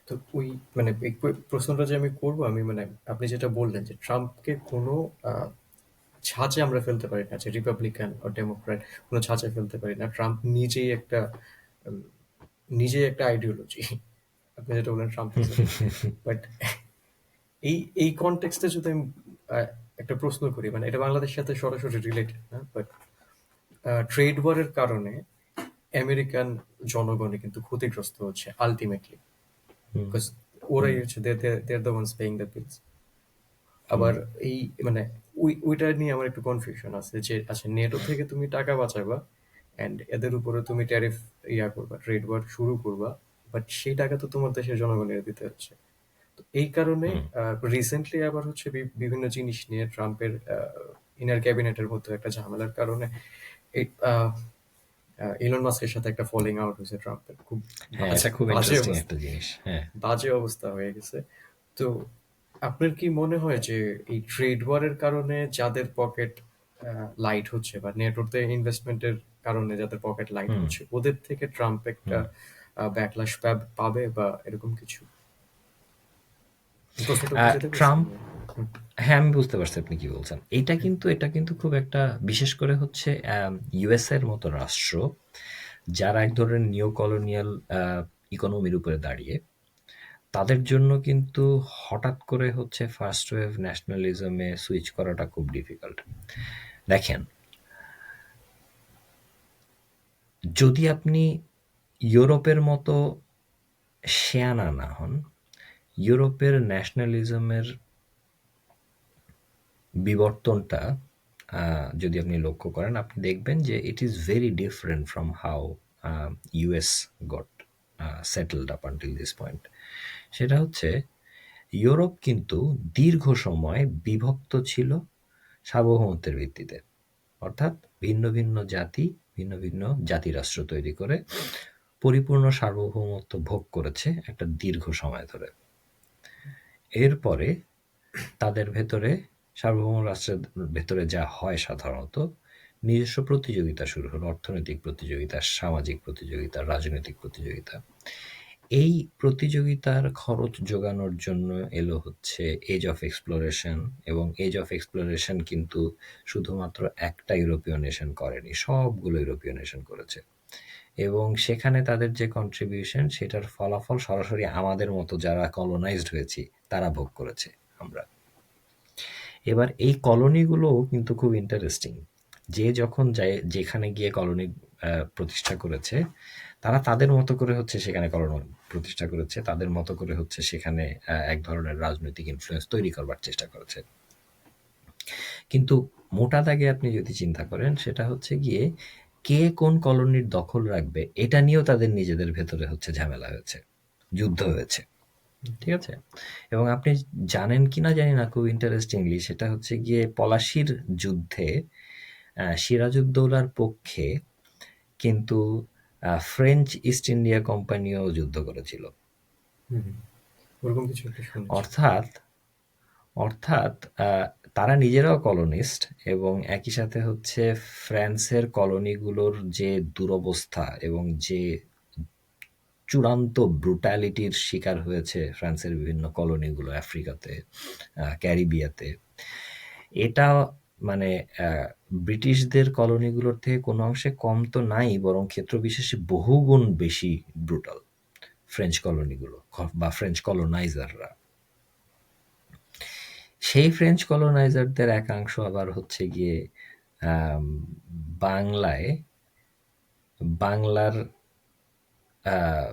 তো ওই মানে এই প্রশ্নটা যে আমি করবো, আমি মানে আপনি যেটা বললেন যে ট্রাম্পকে কোনো আহ, ছাঁচে আমরা ফেলতে পারি না, যে রিপাবলিকান ও ডেমোক্র্যাট কোনো ছাঁচে ফেলতে পারি না। ট্রাম্প উম, নিজেই একটা আইডিওলজি। আপনি যেটা বললেন ট্রাম্পিজম। বাট এই কনটেক্সটে যদি আমি আহ, একটা প্রশ্ন করি, মানে এটা বাংলাদেশের সাথে সরাসরি রিলেটেড না, বাট ট্রেড ওয়ারের কারণে আমেরিকান জনগণই কিন্তু ক্ষতিগ্রস্ত হচ্ছে আলটিমেটলি, বিকজ ওরাই হচ্ছে দেয়ার দ্য ওয়ান্স পেইং দ্য বিলস। আবার এই মানে ওইটা নিয়ে আমার একটু কনফিউশন আছে যে আচ্ছা, নেটো থেকে তুমি টাকা বাঁচাবা অ্যান্ড এদের উপরে তুমি ট্যারিফ করবা, ট্রেড ওয়ার শুরু করবা, বাট সেই টাকা তো তোমার দেশের জনগণের দিতে হচ্ছে। তো এই কারণে রিসেন্টলি আবার হচ্ছে বিভিন্ন জিনিস নিয়ে ট্রাম্পের ইনার ক্যাবিনেটের মধ্যে একটা ঝামেলার কারণে এই ইলন মাস্কের সাথে একটা ফলিং আউট হয়েছে ট্রাম্পের। খুব হ্যাঁ, বাজে এটা খুব বাজে ইন্টারেস্টিং অবস্থা, একটা জিনিস। হ্যাঁ। বাজে অবস্থা হয়ে গেছে। তো আপনার কি মনে হয় যে এই ট্রেড ওয়ারের কারণে যাদের পকেট লাইট হচ্ছে, বা নেটোতে ইনভেস্টমেন্টের কারণে যাদের পকেট লাইট হুম। হচ্ছে, ওদের থেকে ট্রাম্প একটা ব্যাকলাশ পাবে বা এরকম কিছু? প্রশ্নটা বুঝতে পারছেন? ট্রাম্প, হুম, হ্যাঁ, আমি বুঝতে পারছি আপনি কি বলছেন। এটা কিন্তু খুব একটা, বিশেষ করে হচ্ছে ইউএস এর মতো রাষ্ট্র যারা এক ধরনের নিও কলোনিয়াল ইকোনমির উপরে দাঁড়িয়ে, তাদের জন্য কিন্তু হঠাৎ করে হচ্ছে ফার্স্ট ওয়েভ ন্যাশনালিজমে সুইচ করাটা খুব ডিফিকাল্ট। দেখেন, যদি আপনি ইউরোপের মতো শেয়ানা না হন, ইউরোপের ন্যাশনালিজমের বিবর্তনটা যদি আপনি লক্ষ্য করেন, আপনি দেখবেন যে it is very different from how US goat settled up until this point. সেটা হচ্ছে ইউরোপ কিন্তু দীর্ঘ সময় বিভক্ত ছিল সার্বভৌমত্বের ভিত্তিতে। অর্থাৎ ভিন্ন ভিন্ন জাতি, ভিন্ন ভিন্ন জাতিরাষ্ট্র তৈরি করে পরিপূর্ণ সার্বভৌমত্ব ভোগ করেছে একটা দীর্ঘ সময় ধরে। এরপরে তাদের ভেতরে, সার্বভৌম রাষ্ট্রের ভেতরে যা হয় সাধারণত, নিজস্ব প্রতিযোগিতা শুরু হলো, অর্থনৈতিক প্রতিযোগিতা, সামাজিক প্রতিযোগিতা, রাজনৈতিক প্রতিযোগিতা। এই প্রতিযোগিতার খরচ যোগানোর জন্য এলো হচ্ছে এজ অফ এক্সপ্লোরেশন, এবং এজ অফ এক্সপ্লোরেশন কিন্তু শুধুমাত্র একটা ইউরোপীয় নেশন করেনি, সবগুলো ইউরোপীয় নেশন করেছে। এবং সেখানে তাদের যে কন্ট্রিবিউশন, সেটার ফলাফল সরাসরি আমাদের মতো যারা কলোনাইজড হয়েছি তারা ভোগ করেছে আমরা। এবার এই কলোনিগুলোও কিন্তু খুব ইন্টারেস্টিং। যে যখন যায় যেখানে গিয়ে কলোনি প্রতিষ্ঠা করেছে, তারা তাদের মতো করে হচ্ছে সেখানে কলোনি প্রতিষ্ঠা করেছে, তাদের মতো করে হচ্ছে সেখানে এক ধরনের রাজনৈতিক ইনফ্লুয়েন্স তৈরি করবার চেষ্টা করেছে। কিন্তু মোটা দাগে আপনি যদি চিন্তা করেন, সেটা হচ্ছে গিয়ে কে কোন কলোনির দখল রাখবে এটা নিয়েও তাদের নিজেদের ভেতরে হচ্ছে ঝামেলা হয়েছে, যুদ্ধ হয়েছে। ঠিক আছে? এবং আপনি জানেন কিনা জানি না, খুব ইন্টারেস্টিংলি সেটা হচ্ছে গিয়ে পলাশির যুদ্ধে সিরাজউদ্দৌলার পক্ষে কিন্তু ফ্রেঞ্চ ইস্ট ইন্ডিয়া কোম্পানিও যুদ্ধ করেছিল। হুম, হুম। ওরকম কিছু একটা শুনেছি। অর্থাৎ অর্থাৎ তারা নিজেরাও কলোনিস্ট, এবং একই সাথে হচ্ছে ফ্রান্সের কলোনিগুলোর যে দুরবস্থা এবং যে চূড়ান্ত ব্রুটালিটির শিকার হয়েছে ফ্রান্সের বিভিন্ন কলোনিগুলো আফ্রিকাতে, ক্যারিবিয়াতে, এটা মানে ব্রিটিশদের কলোনিগুলোর থেকে কোনো অংশে কম তো নাই, বরং ক্ষেত্রবিশেষে বহুগুণ বেশি ব্রুটাল ফ্রেঞ্চ কলোনিগুলো বা ফ্রেঞ্চ কলোনাইজাররা। সেই ফ্রেঞ্চ কলোনাইজারদের একাংশ আবার হচ্ছে গিয়ে আম, বাংলায়, বাংলার আহ,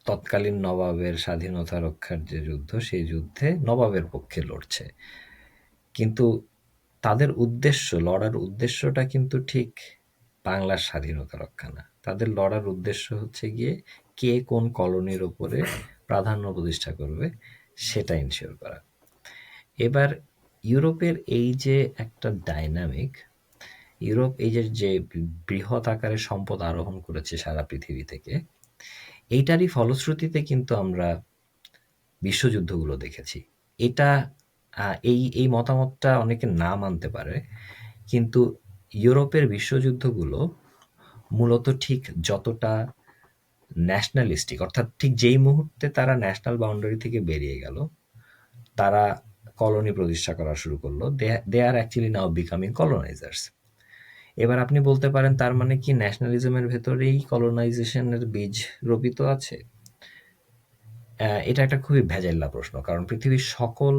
তৎকালীন নবাবের স্বাধীনতা রক্ষার যে যুদ্ধ, সেই যুদ্ধে নবাবের পক্ষে লড়ছে। কিন্তু তাদের উদ্দেশ্য, লড়ার উদ্দেশ্যটা কিন্তু ঠিক বাংলার স্বাধীনতা রক্ষা না। তাদের লড়ার উদ্দেশ্য হচ্ছে গিয়ে কে কোন কলোনির ওপরে প্রাধান্য প্রতিষ্ঠা করবে সেটা এনশিওর করা। এবার ইউরোপের এই যে একটা ডাইনামিক, ইউরোপ এই যে বৃহৎ আকারে সম্পদ আরোহণ করেছে সারা পৃথিবী থেকে, এইটারই ফলশ্রুতিতে কিন্তু আমরা বিশ্বযুদ্ধগুলো দেখেছি। এটা এই মতামতটা অনেকে না মানতে পারে, কিন্তু ইউরোপের বিশ্বযুদ্ধগুলো মূলত ঠিক যতটা ন্যাশনালিস্টিক, অর্থাৎ ঠিক যেই মুহূর্তে তারা ন্যাশনাল বাউন্ডারি থেকে বেরিয়ে গেল, তারা কলোনি প্রতিষ্ঠা করা শুরু করলো, দে আর অ্যাকচুয়ালি নাও বিকামিং কলোনাইজার্স। এবার আপনি বলতে পারেন তার মানে কি ন্যাশনালিজমের ভেতরেই কলোনাইজেশনের বীজ রোপিত আছে? এটা একটা খুবই ভেজাল্লা প্রশ্ন, কারণ পৃথিবীর সকল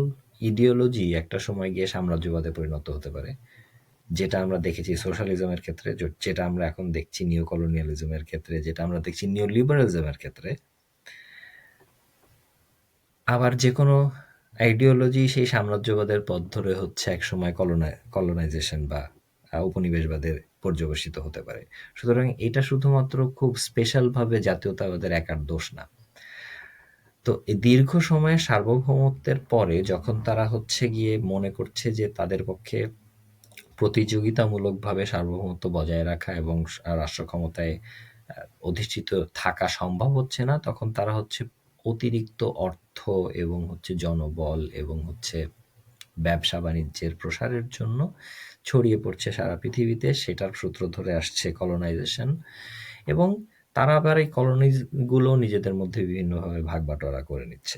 ইডিওলজি একটা সময় গিয়ে সাম্রাজ্যবাদে পরিণত হতে পারে, যেটা আমরা দেখেছি সোশ্যালিজমের ক্ষেত্রে, যেটা আমরা এখন দেখছি নিও কলোনিয়ালিজমের ক্ষেত্রে, যেটা আমরা দেখছি নিও লিবারালিজমের ক্ষেত্রে। আবার যে কোনো আইডিওলজি সেই সাম্রাজ্যবাদের পথ ধরে হচ্ছে একসময় কলোনাইজেশন বা উপনিবেশবাদের পর্যবসিত হতে পারে। সুতরাং এটা শুধুমাত্র খুব স্পেশালভাবে জাতীয়তাবাদের একার দোষ না। তো এই দীর্ঘ সময়ে সার্বভৌমত্বের পরে যখন তারা হচ্ছে গিয়ে মনে করছে যে তাদের পক্ষে প্রতিযোগিতামূলকভাবে সার্বভৌমত্ব বজায় রাখা এবং রাষ্ট্র ক্ষমতায় অধিষ্ঠিত থাকা সম্ভব হচ্ছে না, তখন তারা হচ্ছে অতিরিক্ত অর্থ এবং হচ্ছে জনবল এবং হচ্ছে ব্যবসা বাণিজ্যের প্রসারের জন্য ছড়িয়ে পড়ছে সারা পৃথিবীতে। সেটার সূত্র ধরে আসছে কলোনাইজেশন, এবং তারা আবার এই কলোনিগুলো নিজেদের মধ্যে বিভিন্নভাবে ভাগ বাটোয়ারা করে নিচ্ছে।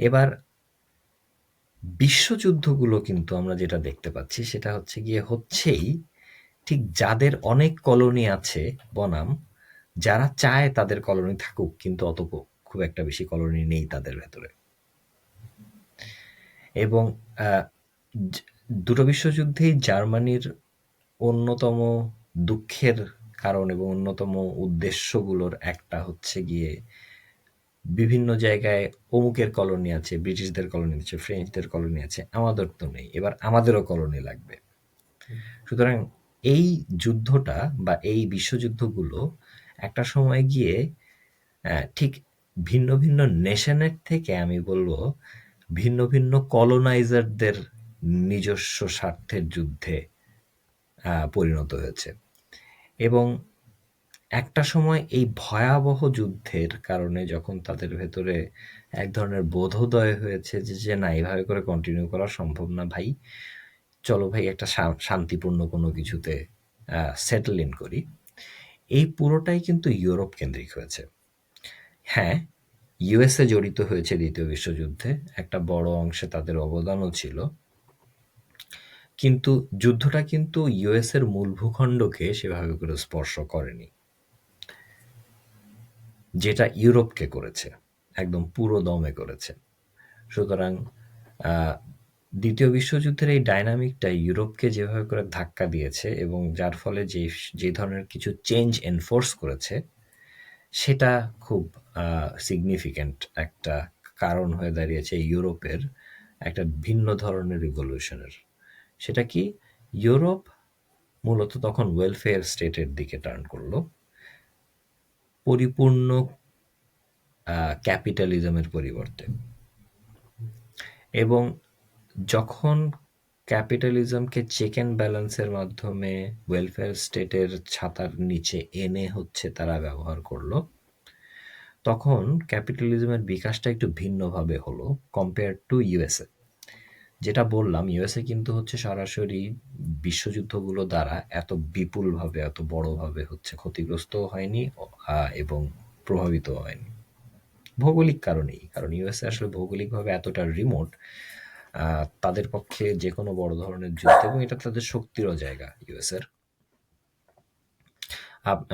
এবার বিশ্বযুদ্ধগুলো কিন্তু আমরা যেটা দেখতে পাচ্ছি সেটা হচ্ছে গিয়ে হচ্ছেই ঠিক যাদের অনেক কলোনি আছে বনাম যারা চায় তাদের কলোনি থাকুক কিন্তু অত খুব একটা বেশি কলোনি নেই তাদের ভেতরে। এবং দুটো বিশ্বযুদ্ধেই জার্মানির অন্যতম দুঃখের কারণ এবং অন্যতম উদ্দেশ্যগুলোর একটা হচ্ছে গিয়ে বিভিন্ন জায়গায় অমুকের কলোনি আছে, ব্রিটিশদের কলোনি আছে, ফ্রেঞ্চদের কলোনি আছে, আমাদের তো নেই, এবার আমাদেরও কলোনি লাগবে। সুতরাং এই যুদ্ধটা বা এই বিশ্বযুদ্ধগুলো একটা সময় গিয়ে ঠিক ভিন্ন ভিন্ন নেশনের থেকে আমি বলবো ভিন্ন ভিন্ন কলোনাইজারদের নিজস্ব স্বার্থের যুদ্ধে পরিণত হয়েছে। এবং একটা সময় এই ভয়াবহ যুদ্ধের কারণে যখন তাদের ভেতরে এক ধরনের বোধোদয় হয়েছে যে না, এইভাবে করে কন্টিনিউ করা সম্ভব না ভাই, চলো ভাই একটা শান্তিপূর্ণ কোনো কিছুতে সেটেল ইন করি, এই পুরোটাই কিন্তু ইউরোপ কেন্দ্রিক হয়েছে। হ্যাঁ, ইউএসএ জড়িত হয়েছে দ্বিতীয় বিশ্বযুদ্ধে, একটা বড় অংশে তাদের অবদানও ছিল, কিন্তু যুদ্ধটা কিন্তু ইউএসএর মূল ভূখণ্ডকে সেভাবে করে স্পর্শ করেনি, যেটা ইউরোপকে করেছে, একদম পুরো দমে করেছে। সুতরাং দ্বিতীয় বিশ্বযুদ্ধের এই ডাইনামিকটা ইউরোপকে যেভাবে করে ধাক্কা দিয়েছে এবং যার ফলে যে ধরনের কিছু চেঞ্জ এনফোর্স করেছে, সেটা খুব সিগনিফিক্যান্ট একটা কারণ হয়ে দাঁড়িয়েছে ইউরোপের একটা ভিন্ন ধরনের রিভলিউশনের। সেটা কি, ইউরোপ মূলত তখন ওয়েলফেয়ার স্টেটের দিকে টার্ন করলো, পরিপূর্ণ ক্যাপিটালিজমের পরিবর্তে। এবং যখন ক্যাপিটালিজমকে চেক অ্যান্ড ব্যালেন্সের মাধ্যমে ওয়েলফেয়ার স্টেটের ছাতার নিচে এনে হচ্ছে তারা ব্যবহার করলো, তখন ক্যাপিটালিজমের বিকাশটা একটু ভিন্নভাবে হলো কম্পেয়ার টু ইউএসএ। যেটা বললাম, ইউএসএ কিন্তু হচ্ছে সরাসরি বিশ্বযুদ্ধগুলো দ্বারা এত বিপুলভাবে এত বড়ভাবে হচ্ছে ক্ষতিগ্রস্তও হয়নি এবং প্রভাবিতও হয়নি ভৌগোলিক কারণেই। কারণ ইউএসএ আসলে ভৌগোলিকভাবে এতটা রিমোট, তাদের পক্ষে যে কোনো বড় ধরনের যুদ্ধ, এবং এটা তাদের শক্তিরও জায়গা ইউএসএর।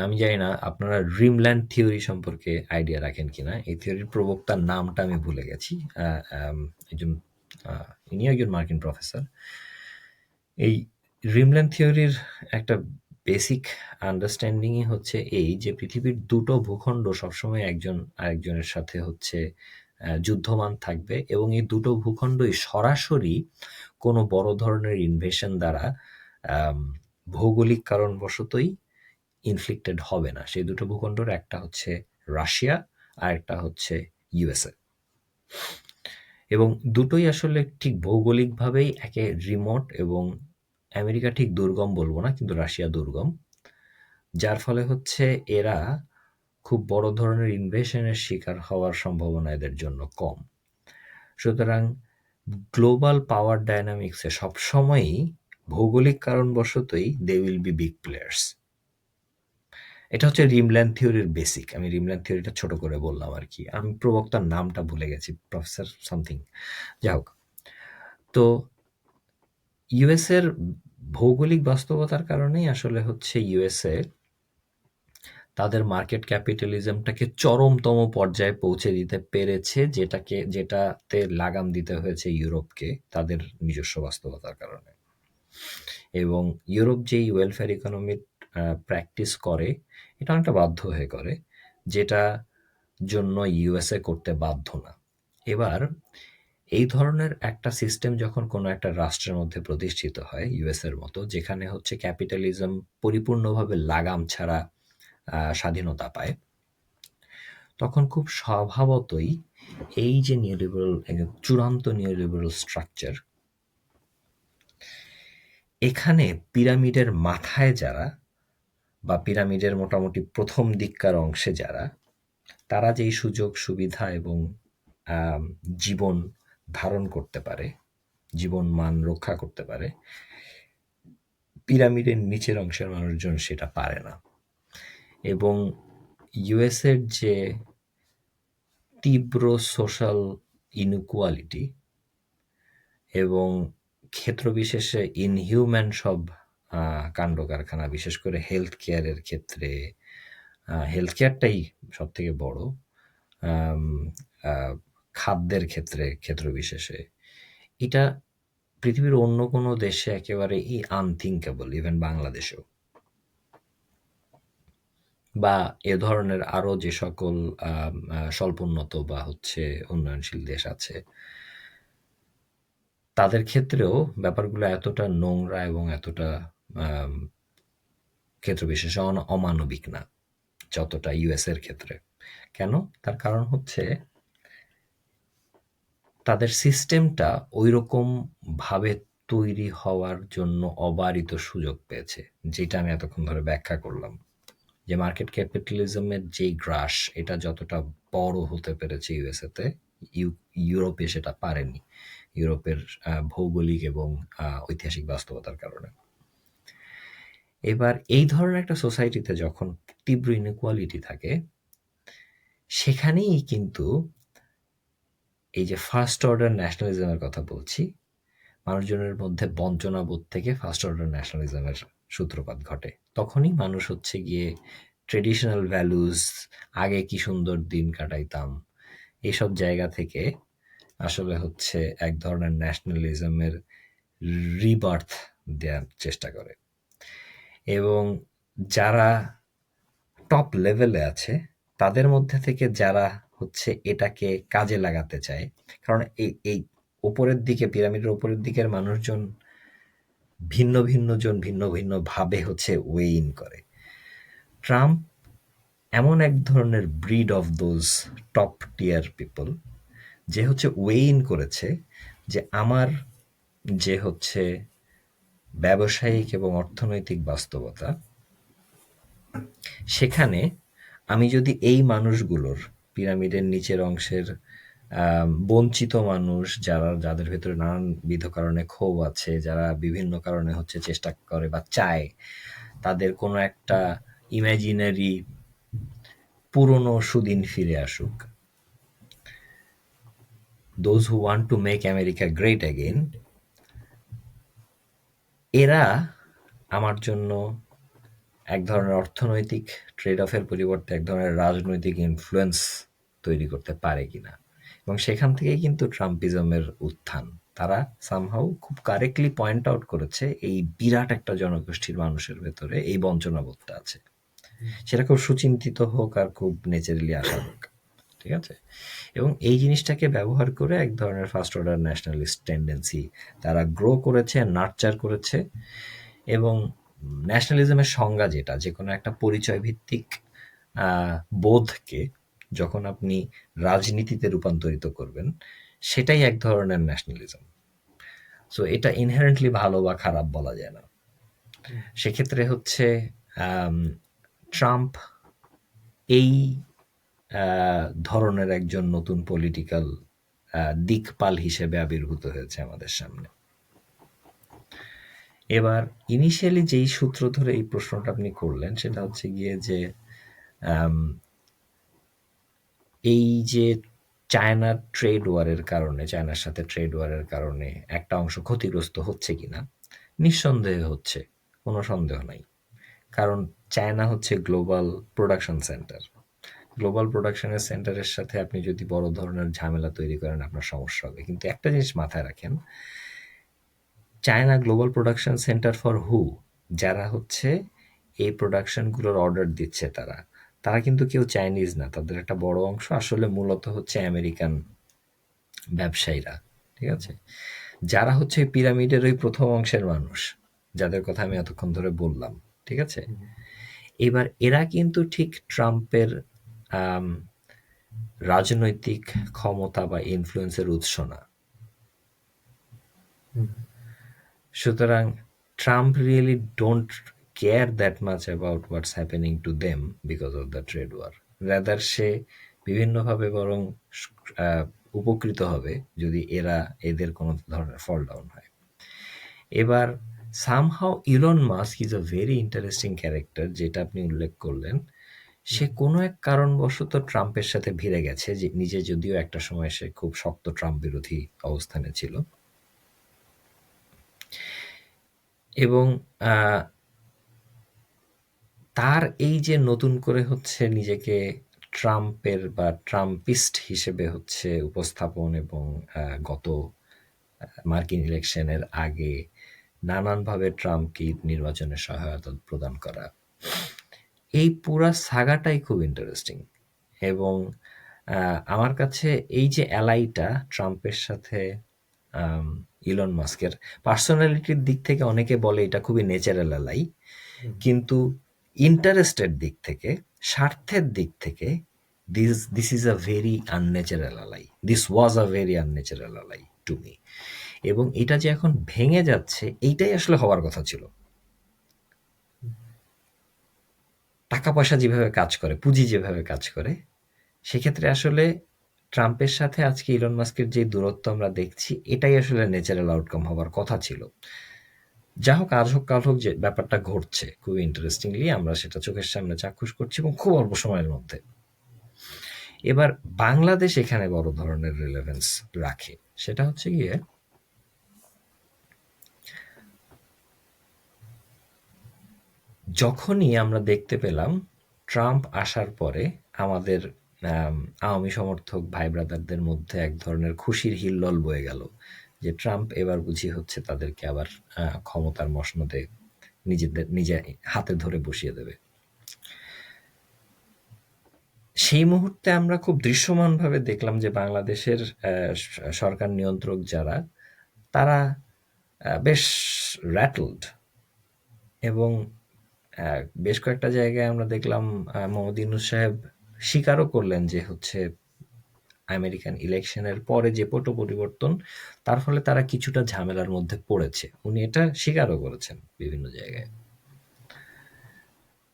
আমি জানি না আপনারা ড্রিমল্যান্ড থিওরি সম্পর্কে আইডিয়া রাখেন কিনা। এই থিওরির প্রবক্তার নামটা আমি ভুলে গেছি, একজন ইনি একজন মার্কিন প্রফেসর। এই ড্রিমল্যান্ড থিওরির একটা বেসিক আন্ডারস্ট্যান্ডিংই হচ্ছে এই যে পৃথিবীর দুটো ভূখণ্ড সবসময় একজন আরেকজনের সাথে হচ্ছে যুদ্ধমান থাকবে, এবং এই দুটো ভূখণ্ডই সরাসরি কোনো বড় ধরনের ইনভেশন দ্বারা ভৌগোলিক কারণবশতই ইনফ্লিক্টেড হবে না। সেই দুটো ভূখণ্ডর একটা হচ্ছে রাশিয়া আর একটা হচ্ছে ইউএসএ, এবং দুটোই আসলে ঠিক ভৌগোলিকভাবেই একে রিমোট, এবং আমেরিকা ঠিক দুর্গম বলবো না, কিন্তু রাশিয়া দুর্গম, যার ফলে হচ্ছে এরা খুব বড় ধরনের ইনভেশনের শিকার হওয়ার সম্ভাবনা এদের জন্য কম। সুতরাং গ্লোবাল পাওয়ার ডায়নামিক্সে সবসময়ই ভৌগোলিক কারণবশতই they will be big players. এটা হচ্ছে রিমল্যান্ড থিওরির বেসিক। আমি রিমল্যান্ড থিওরিটা ছোট করে বললাম আর কি, আমি প্রবক্তার নামটা ভুলে গেছি, প্রফেসর সামথিং, যাই হোক। তো ইউএসের ভৌগোলিক বাস্তবতার কারণেই আসলে হচ্ছে ইউএসএ তাদের মার্কেট ক্যাপিটালিজমটাকে চরমতম পর্যায়ে পৌঁছে দিতে পেরেছে, যেটাতে লাগাম দিতে হয়েছে ইউরোপকে তাদের নিজস্ব বাস্তবতার কারণে। এবং ইউরোপ যেই ওয়েলফেয়ার ইকোনমির প্র্যাকটিস করে, এটা অনেকটা বাধ্য হয়ে করে, যেটা জন্য ইউএসএ করতে বাধ্য না। এবার এই ধরনের একটা সিস্টেম যখন কোনো একটা রাষ্ট্রের মধ্যে প্রতিষ্ঠিত হয়, ইউএসএর মতো, যেখানে হচ্ছে ক্যাপিটালিজম পরিপূর্ণভাবে লাগাম ছাড়া স্বাধীনতা পায়, তখন খুব স্বভাবতই এই যে নিউলিবারাল, চূড়ান্ত নিউলিবারাল স্ট্রাকচার, এখানে পিরামিডের মাথায় যারা, বা পিরামিডের মোটামুটি প্রথম দিককার অংশে যারা, তারা যেই সুযোগ সুবিধা এবং জীবন ধারণ করতে পারে, জীবন মান রক্ষা করতে পারে, পিরামিডের নিচের অংশের মানুষজন সেটা পারে না। এবং ইউএসের যে তীব্র সোশ্যাল ইনইকুয়ালিটি এবং ক্ষেত্রবিশেষে ইনহিউম্যান সব কাণ্ড কারখানা, বিশেষ করে হেলথ কেয়ারের ক্ষেত্রে, হেলথ কেয়ারটাই সব থেকে বড়, আম, আহ, খাদ্যের ক্ষেত্রে ক্ষেত্রবিশেষে, এটা পৃথিবীর অন্য কোনো দেশে একেবারে আনথিঙ্কেবল, ইভেন বাংলাদেশেও, বা এ ধরনের আরো যে সকল স্বল্পোন্নত বা হচ্ছে উন্নয়নশীল দেশ আছে, তাদের ক্ষেত্রেও ব্যাপারগুলো এতটা নোংরা এবং এতটা আম, ক্ষেত্রবিশেষে অমানবিক না যতটা ইউএস এর ক্ষেত্রে। কেন? তার কারণ হচ্ছে তাদের সিস্টেমটা ওইরকম ভাবে তৈরি হওয়ার জন্য অবারিত সুযোগ পেয়েছে, যেটা আমি এতক্ষণ ধরে ব্যাখ্যা করলাম, যে মার্কেট ক্যাপিটালিজমের যেই গ্রাস, এটা যতটা বড় হতে পেরেছে ইউএসএতে, ইউরোপে সেটা পারেনি, ইউরোপের ভৌগোলিক এবং ঐতিহাসিক বাস্তবতার কারণে। এবার এই ধরনের একটা সোসাইটিতে যখন তীব্র ইনইকুয়ালিটি থাকে, সেখানেই কিন্তু এই যে ফার্স্ট অর্ডার ন্যাশনালিজমের কথা বলছি, মানুষজনের মধ্যে বঞ্চনাবোধ থেকে ফার্স্ট অর্ডার ন্যাশনালিজমের সূত্রপাত ঘটে। তখনই মানুষ হচ্ছে গিয়ে ট্রেডিশনাল ভ্যালুজ, আগে কি সুন্দর দিন কাটাইতাম, এইসব জায়গা থেকে আসলে হচ্ছে এক ধরনের ন্যাশনালিজমের রিবার্থ দেওয়ার চেষ্টা করে। এবং যারা টপ লেভেলে আছে, তাদের মধ্যে থেকে যারা হচ্ছে এটাকে কাজে লাগাতে চায়, কারণ এই ওপরের দিকে, পিরামিডের ওপরের দিকের মানুষজন ভিন্ন ভিন্ন জন ভিন্ন ভিন্ন ভাবে হচ্ছে ওয়ে ইন করে। ট্রাম্প এমন এক ধরনের breed of those top tear people, যে হচ্ছে ওয়ে ইন করেছে যে আমার যে হচ্ছে ব্যবসায়িক এবং অর্থনৈতিক বাস্তবতা, সেখানে আমি যদি এই মানুষগুলোর, পিরামিডের নিচের অংশের বঞ্চিত মানুষ, যাদের ভেতরে নানানবিধ কারণে ক্ষোভ আছে, যারা বিভিন্ন কারণে হচ্ছে চেষ্টা করে বা চায় তাদের কোনো একটা ইমাজিনারি পুরনো সুদিন ফিরে আসুক, those who want to make America great again, এরা আমার জন্য এক ধরনের অর্থনৈতিক ট্রেড অফের পরিবর্তে এক ধরনের রাজনৈতিক ইনফ্লুয়েন্স তৈরি করতে পারে কিনা। এবং সেখান থেকেই কিন্তু ট্রাম্পিজমের উত্থান। তারা সামহাউ খুব কারেক্টলি পয়েন্ট আউট করেছে এই বিরাট একটা জনগোষ্ঠীর মানুষের ভেতরে এই বঞ্চনাবোধটা আছে, সেটা খুব সুচিন্তিত হোক আর খুব নেচারালি আসা হোক, ঠিক আছে। এবং এই জিনিসটাকে ব্যবহার করে এক ধরনের ফার্স্ট অর্ডার ন্যাশনালিস্ট টেন্ডেন্সি তারা গ্রো করেছে, নার্চার করেছে। এবং ন্যাশনালিজমের সংজ্ঞা যেটা, যে কোনো একটা পরিচয় ভিত্তিক বোধকে যখন আপনি রাজনীতিতে রূপান্তরিত করবেন, সেটাই এক ধরনের ন্যাশনালিজম। সো এটা ইনহেরেন্টলি ভালো বা খারাপ বলা যায় না। হুম, সেক্ষেত্রে হচ্ছে আম, ট্রাম্প এই ধরনের একজন নতুন পলিটিক্যাল দিকপাল হিসেবে আবির্ভূত হয়েছে আমাদের সামনে। এবার ইনিশিয়ালি যেই সূত্র ধরে এই প্রশ্নটা আপনি করলেন সেটা হচ্ছে গিয়ে যে আম, এই যে চায়নার ট্রেড ওয়ারের কারণে, চায়নার সাথে ট্রেড ওয়ারের কারণে একটা অংশ ক্ষতিগ্রস্ত হচ্ছে কিনা, নিঃসন্দেহে হচ্ছে, কোনো সন্দেহ নাই। কারণ চায়না হচ্ছে গ্লোবাল প্রোডাকশন সেন্টার। গ্লোবাল প্রোডাকশনের সেন্টারের সাথে আপনি যদি বড় ধরনের ঝামেলা তৈরি করেন, আপনার সমস্যা হবে। কিন্তু একটা জিনিস মাথায় রাখেন, China global production centre for who, যারা হচ্ছে এই প্রোডাকশনগুলোর অর্ডার দিচ্ছে, তারা তারা কিন্তু কেউ চাইনিজ না। তাদের একটা বড় অংশ আসলে মূলত হচ্ছে আমেরিকান ব্যবসায়ীরা। ঠিক আছে? যারা হচ্ছে পিরামিডের ওই প্রথম অংশের মানুষ, যাদের কথা আমি এতক্ষণ ধরে বললাম। ঠিক আছে? হুম, এবার এরা কিন্তু ঠিক ট্রাম্পের আম, রাজনৈতিক ক্ষমতা বা ইনফ্লুয়েন্সের উৎস না। হুম, সুতরাং Trump really don't care that much about what's happening to them because of the trade war. Rather সে বিভিন্নভাবে বরং আহ, উপকৃত হবে যদি এরা, এদের কোনো ধরনের ফল ডাউন হয়। এবার somehow Elon Musk is a very interesting character, যেটা আপনি উল্লেখ করলেন। হুম, সে কোনো এক কারণবশত ট্রাম্পের সাথে ভিড়ে গেছে, যে নিজে যদিও একটা সময় সে খুব শক্ত ট্রাম্প বিরোধী অবস্থানে ছিল। এবং আহ, তার এই যে নতুন করে হচ্ছে নিজেকে ট্রাম্পের বা ট্রাম্পিস্ট হিসেবে হচ্ছে উপস্থাপন, এবং গত মার্কিন ইলেকশনের আগে নানানভাবে ট্রাম্পকে নির্বাচনে সহায়তা প্রদান করা, এই পুরা সাগাটাই খুব ইন্টারেস্টিং। এবং আমার কাছে এই যে অ্যালাইটা ট্রাম্পের সাথে আম, ইলন মাস্কের, পার্সোনালিটির দিক থেকে অনেকে বলে এটা খুবই ন্যাচারাল অ্যালাই, হুম, কিন্তু ইন্টারেস্টের দিক থেকে, স্বার্থের দিক থেকে, this is a very unnatural ally, this was a very unnatural ally to me. এবং এটা যে এখন ভেঙে যাচ্ছে, এইটাই আসলে হওয়ার কথা ছিল। টাকা পয়সা যেভাবে কাজ করে, পুঁজি যেভাবে কাজ করে, সেক্ষেত্রে আসলে ট্রাম্পের সাথে আজকে ইলন মাস্কের যে দূরত্ব আমরা দেখছি, এটাই আসলে ন্যাচারাল আউটকাম হবার কথা ছিল। যা হোক, আজ হোক কাল হোক, যে ব্যাপারটা ঘটছে খুবই ইন্টারেস্টিংলি, আমরা সেটা চোখের সামনে চাক্ষুষ করছি এবং খুব অল্প সময়ের মধ্যে। এবার বাংলাদেশ এখানে বড় ধরনের রিলেভেন্স রাখে। সেটা হচ্ছে গিয়ে, যখনই আমরা দেখতে পেলাম ট্রাম্প আসার পরে আমাদের আওয়ামী সমর্থক ভাই ব্রাদারদের মধ্যে এক ধরনের খুশির হিল্লোল বয়ে গেল, যে ট্রাম্প এবার বুঝি হচ্ছে তাদেরকে আবার ক্ষমতার মসনদে নিজে হাতে ধরে বসিয়ে দেবে। সেই মুহূর্তে আমরা খুব দৃশ্যমানভাবে দেখলাম যে বাংলাদেশের সরকার নিয়ন্ত্রক যারা, তারা বেশ র্যাটলড। এবং বেশ কয়েকটা জায়গায় আমরা দেখলাম মোহাম্মদ ইউনূস সাহেব স্বীকারও করলেন যে হচ্ছে আমেরিকান ইলেকশনের পরে যে পট পরিবর্তন, তার ফলে তারা কিছুটা ঝামেলার মধ্যে পড়েছে। উনি এটা স্বীকারও করেছেন বিভিন্ন জায়গায়।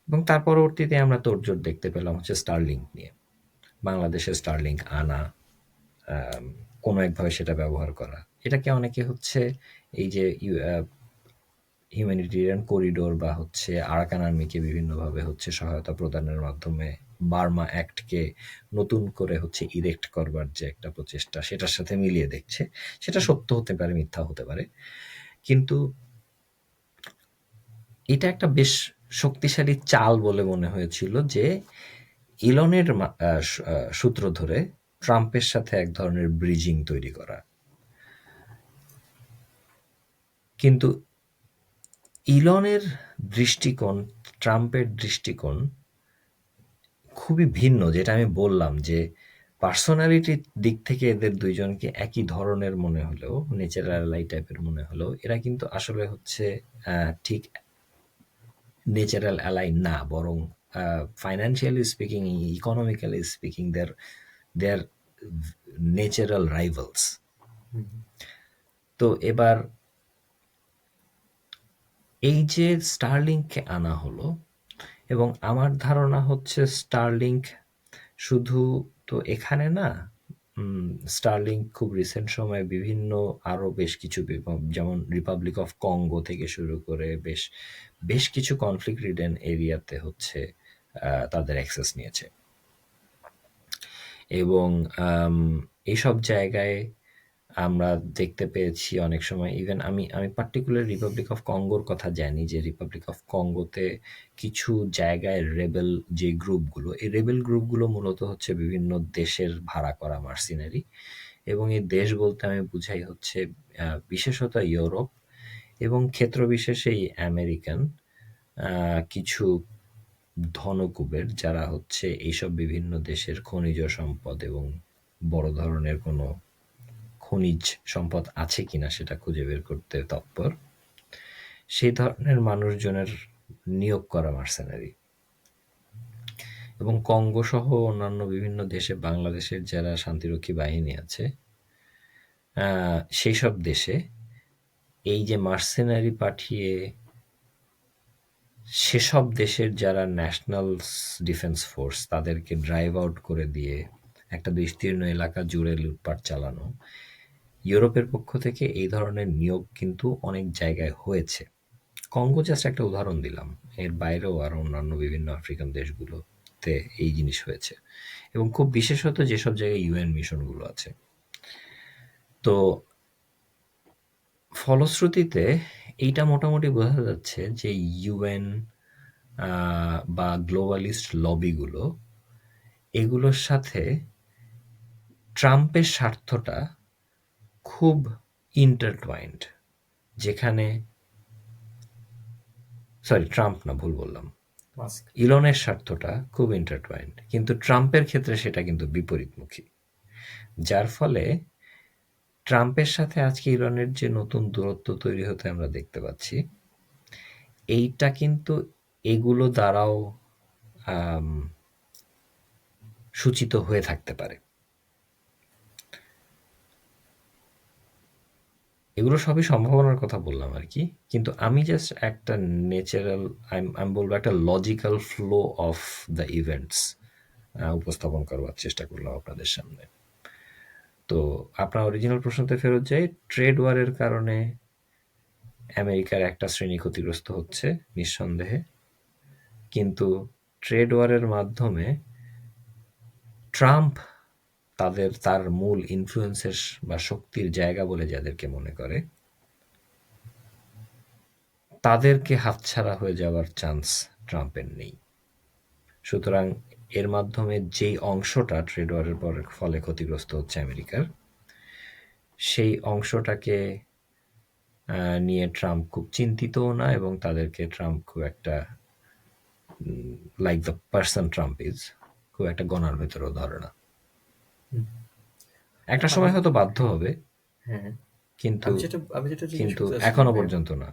এবং তার পরবর্তীতে আমরা তোড়জোড় দেখতে পেলাম হচ্ছে স্টারলিংক নিয়ে। বাংলাদেশে স্টারলিংক আনা, আম, কোনো একভাবে সেটা ব্যবহার করা, এটাকে অনেকে হচ্ছে এই যে হিউম্যানিটেরিয়ান করিডোর বা হচ্ছে আরাকান আর্মিকে বিভিন্নভাবে হচ্ছে সহায়তা প্রদানের মাধ্যমে বার্মা অ্যাক্টকে নতুন করে হচ্ছে ইরেক্ট করবার যে একটা প্রচেষ্টা, সেটার সাথে মিলিয়ে দেখছে। সেটা হুম, সত্য হতে পারে, মিথ্যা হতে পারে, কিন্তু এটা একটা বেশ শক্তিশালী চাল বলে মনে হয়েছিল, যে ইলনের সূত্র ধরে ট্রাম্পের সাথে এক ধরনের ব্রিজিং তৈরি করা। কিন্তু ইলনের দৃষ্টিকোণ, ট্রাম্পের দৃষ্টিকোণ খুবই ভিন্ন। যেটা আমি বললাম যে পার্সোনালিটির দিক থেকে এদের দুইজনকে একই ধরনের মনে হলেও, ন্যাচারাল টাইপের মনে হলেও, এরা কিন্তু আসলে হচ্ছে ঠিক ন্যাচারাল অ্যালাই না, বরং financially speaking, economically speaking, they're natural rivals. Hmm, তো এবার এই যে স্টারলিংককে আনা হলো, এবং আমার ধারণা হচ্ছে স্টারলিংক শুধু তো এখানে না, স্টারলিংক খুব রিসেন্ট সময়ে বিভিন্ন আরও বেশ কিছু যেমন রিপাবলিক অফ কঙ্গো থেকে শুরু করে বেশ বেশ কিছু কনফ্লিক্ট রিডেন এরিয়াতে হচ্ছে তাদের অ্যাক্সেস নিয়েছে। এবং এইসব জায়গায় আমরা দেখতে পেয়েছি অনেক সময়, ইভেন আমি আমি পার্টিকুলার রিপাবলিক অফ কঙ্গোর কথা জানি, যে রিপাবলিক অফ কঙ্গোতে কিছু জায়গায় রেবেল যে গ্রুপগুলো, এই রেবেল গ্রুপগুলো মূলত হচ্ছে বিভিন্ন দেশের ভাড়া করা মার্সিনারি। এবং এই দেশ বলতে আমি বুঝাই হচ্ছে বিশেষত ইউরোপ এবং ক্ষেত্র বিশেষেই আমেরিকান কিছু ধনকুবের, যারা হচ্ছে এইসব বিভিন্ন দেশের খনিজ সম্পদ এবং বড় ধরনের কোনো খনিজ সম্পদ আছে কিনা সেটা খুঁজে বের করতে তৎপর, সেই ধরনের মানুষজনের নিয়োগ করা মার্সেনারি। এবং কঙ্গো সহ অন্যান্য বিভিন্ন দেশে বাংলাদেশের যারা শান্তিরক্ষী বাহিনী আছে, সেই সব দেশে এই যে মার্সেনারি পাঠিয়ে সেসব দেশের যারা ন্যাশনাল ডিফেন্স ফোর্স তাদেরকে ড্রাইভ আউট করে দিয়ে একটা বিস্তীর্ণ এলাকা জুড়ে লুটপাট চালানো, ইউরোপের পক্ষ থেকে এই ধরনের নিয়োগ কিন্তু অনেক জায়গায় হয়েছে। কঙ্গো জাস্ট একটা উদাহরণ দিলাম, এর বাইরেও আর অন্যান্য বিভিন্ন আফ্রিকান দেশগুলোতে এই জিনিস হয়েছে, এবং খুব বিশেষত যেসব জায়গায় ইউএন মিশনগুলো আছে। তো ফলশ্রুতিতে এইটা মোটামুটি বোঝা যাচ্ছে যে ইউএন বা গ্লোবালিস্ট লবিগুলো, এগুলোর সাথে ট্রাম্পের স্বার্থটা খুব ইন্টারটুয়াইন্ড। যেখানে, সরি ট্রাম্প না, ভুল বললাম, মাস্ক। ইলনের স্বার্থটা খুব ইন্টারটুয়াইন্ড, কিন্তু ট্রাম্পের ক্ষেত্রে সেটা কিন্তু বিপরীতমুখী। যার ফলে ট্রাম্পের সাথে আজকে ইলনের যে নতুন দূরত্ব তৈরি হতে আমরা দেখতে পাচ্ছি, এইটা কিন্তু এগুলো দ্বারাও আম, সূচিত হয়ে থাকতে পারে। এগুলো সবই সম্ভাবনার কথা বললাম আর কি, কিন্তু আমি জাস্ট একটা ন্যাচারাল, আমি বলবো একটা logical flow of the events উপস্থাপন করবার চেষ্টা করলাম আপনাদের সামনে। তো আপনার অরিজিনাল প্রশ্নতে ফেরত যাই, ট্রেড ওয়ারের কারণে আমেরিকার একটা শ্রেণী ক্ষতিগ্রস্ত হচ্ছে নিঃসন্দেহে, কিন্তু ট্রেড ওয়ারের মাধ্যমে ট্রাম্প তার মূল ইনফ্লুয়েন্সের বা শক্তির জায়গা বলে যাদেরকে মনে করে, তাদেরকে হাতছাড়া হয়ে যাওয়ার চান্স ট্রাম্পের নেই। সুতরাং এর মাধ্যমে যেই অংশটা ট্রেড ওয়ারের ফলে ক্ষতিগ্রস্ত হচ্ছে আমেরিকার, সেই অংশটাকে নিয়ে ট্রাম্প খুব চিন্তিতও না, এবং তাদেরকে ট্রাম্প খুব একটা, like the person Trump is, খুব একটা গণার ভেতরেও ধরে না। হুম। একটা সময় আম- হয়তো বাধ্য হবে, হ্যাঁ, কিন্তু আমি যেটা জিজ্ঞেস কিন্তু করতে চাচ্ছিলাম এখনো যে, পর্যন্ত না।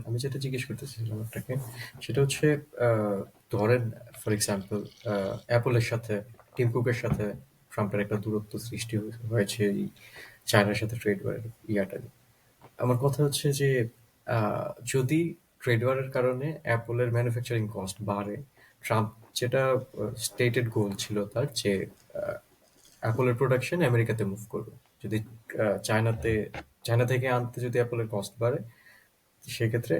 আমি যেটা জিজ্ঞেস করতেছিলাম আপনাকে, সেটা হচ্ছে ধরেন ফর এক্সাম্পল অ্যাপলের সাথে, টিম কুকের সাথে ট্রাম্পের একটা দূরত্ব সৃষ্টি হয়েছে এই চায়নার সাথে ট্রেড ওয়ারের ইয়াটা নিয়ে। আমার কথা হচ্ছে যে যদি ট্রেড ওয়ারের কারণে অ্যাপলের ম্যানুফ্যাকচারিং কস্ট বাড়ে, ট্রাম্প যেটা স্টেটেড গোল ছিল তার, যে অ্যাপলের প্রোডাকশন আমেরিকাতে মুভ করবে, যদি চায়নাতে, চায়না থেকে আনতে যদি অ্যাপলের কস্ট বাড়ে, সেক্ষেত্রে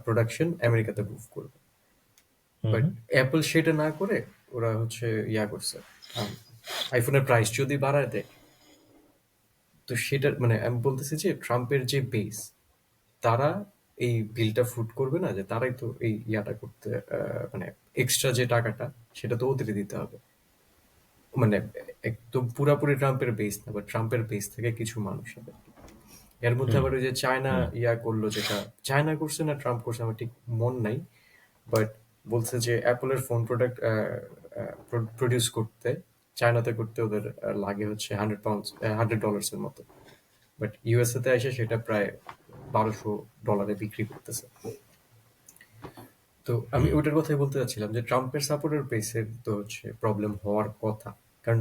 প্রোডাকশন আমেরিকাতে মুভ করবে। হুম বাট হুম অ্যাপল সেটা না করে ওরা হচ্ছে ইয়া করছে, আইফোনের প্রাইস যদি বাড়ায় দেয়, তো সেটা মানে আমি বলতেছি যে ট্রাম্পের যে বেস, তারা এই বিলটা ফুট করবে না, যে তারাই তো এই ইয়াটা করতে, মানে এক্সট্রা যে টাকাটা, সেটা তো ওদের দিতে হবে। মানে একদম পুরাপুরি ট্রাম্পের বেস না, বাট ট্রাম্পের বেস থেকে কিছু মানুষ হবে। এর মধ্যে হুম আবার ওই যে চায়না হুম ইয়া করলো, যেটা চায়না করছে না ট্রাম্প করছে আমার ঠিক মন নাই, বাট বলছে যে অ্যাপলের ফোন প্রোডাক্ট প্রডিউস করতে, চায়নাতে করতে ওদের লাগে হচ্ছে £100, $100 এর মতো, বাট ইউএসএ তে এসে সেটা প্রায় $1200 বিক্রি করতেছে। তো আমি হুম। ওইটার কথাই বলতে চাচ্ছিলাম যে ট্রাম্পের সাপোর্টার বেসের তো হচ্ছে প্রবলেম হওয়ার কথা, কারণ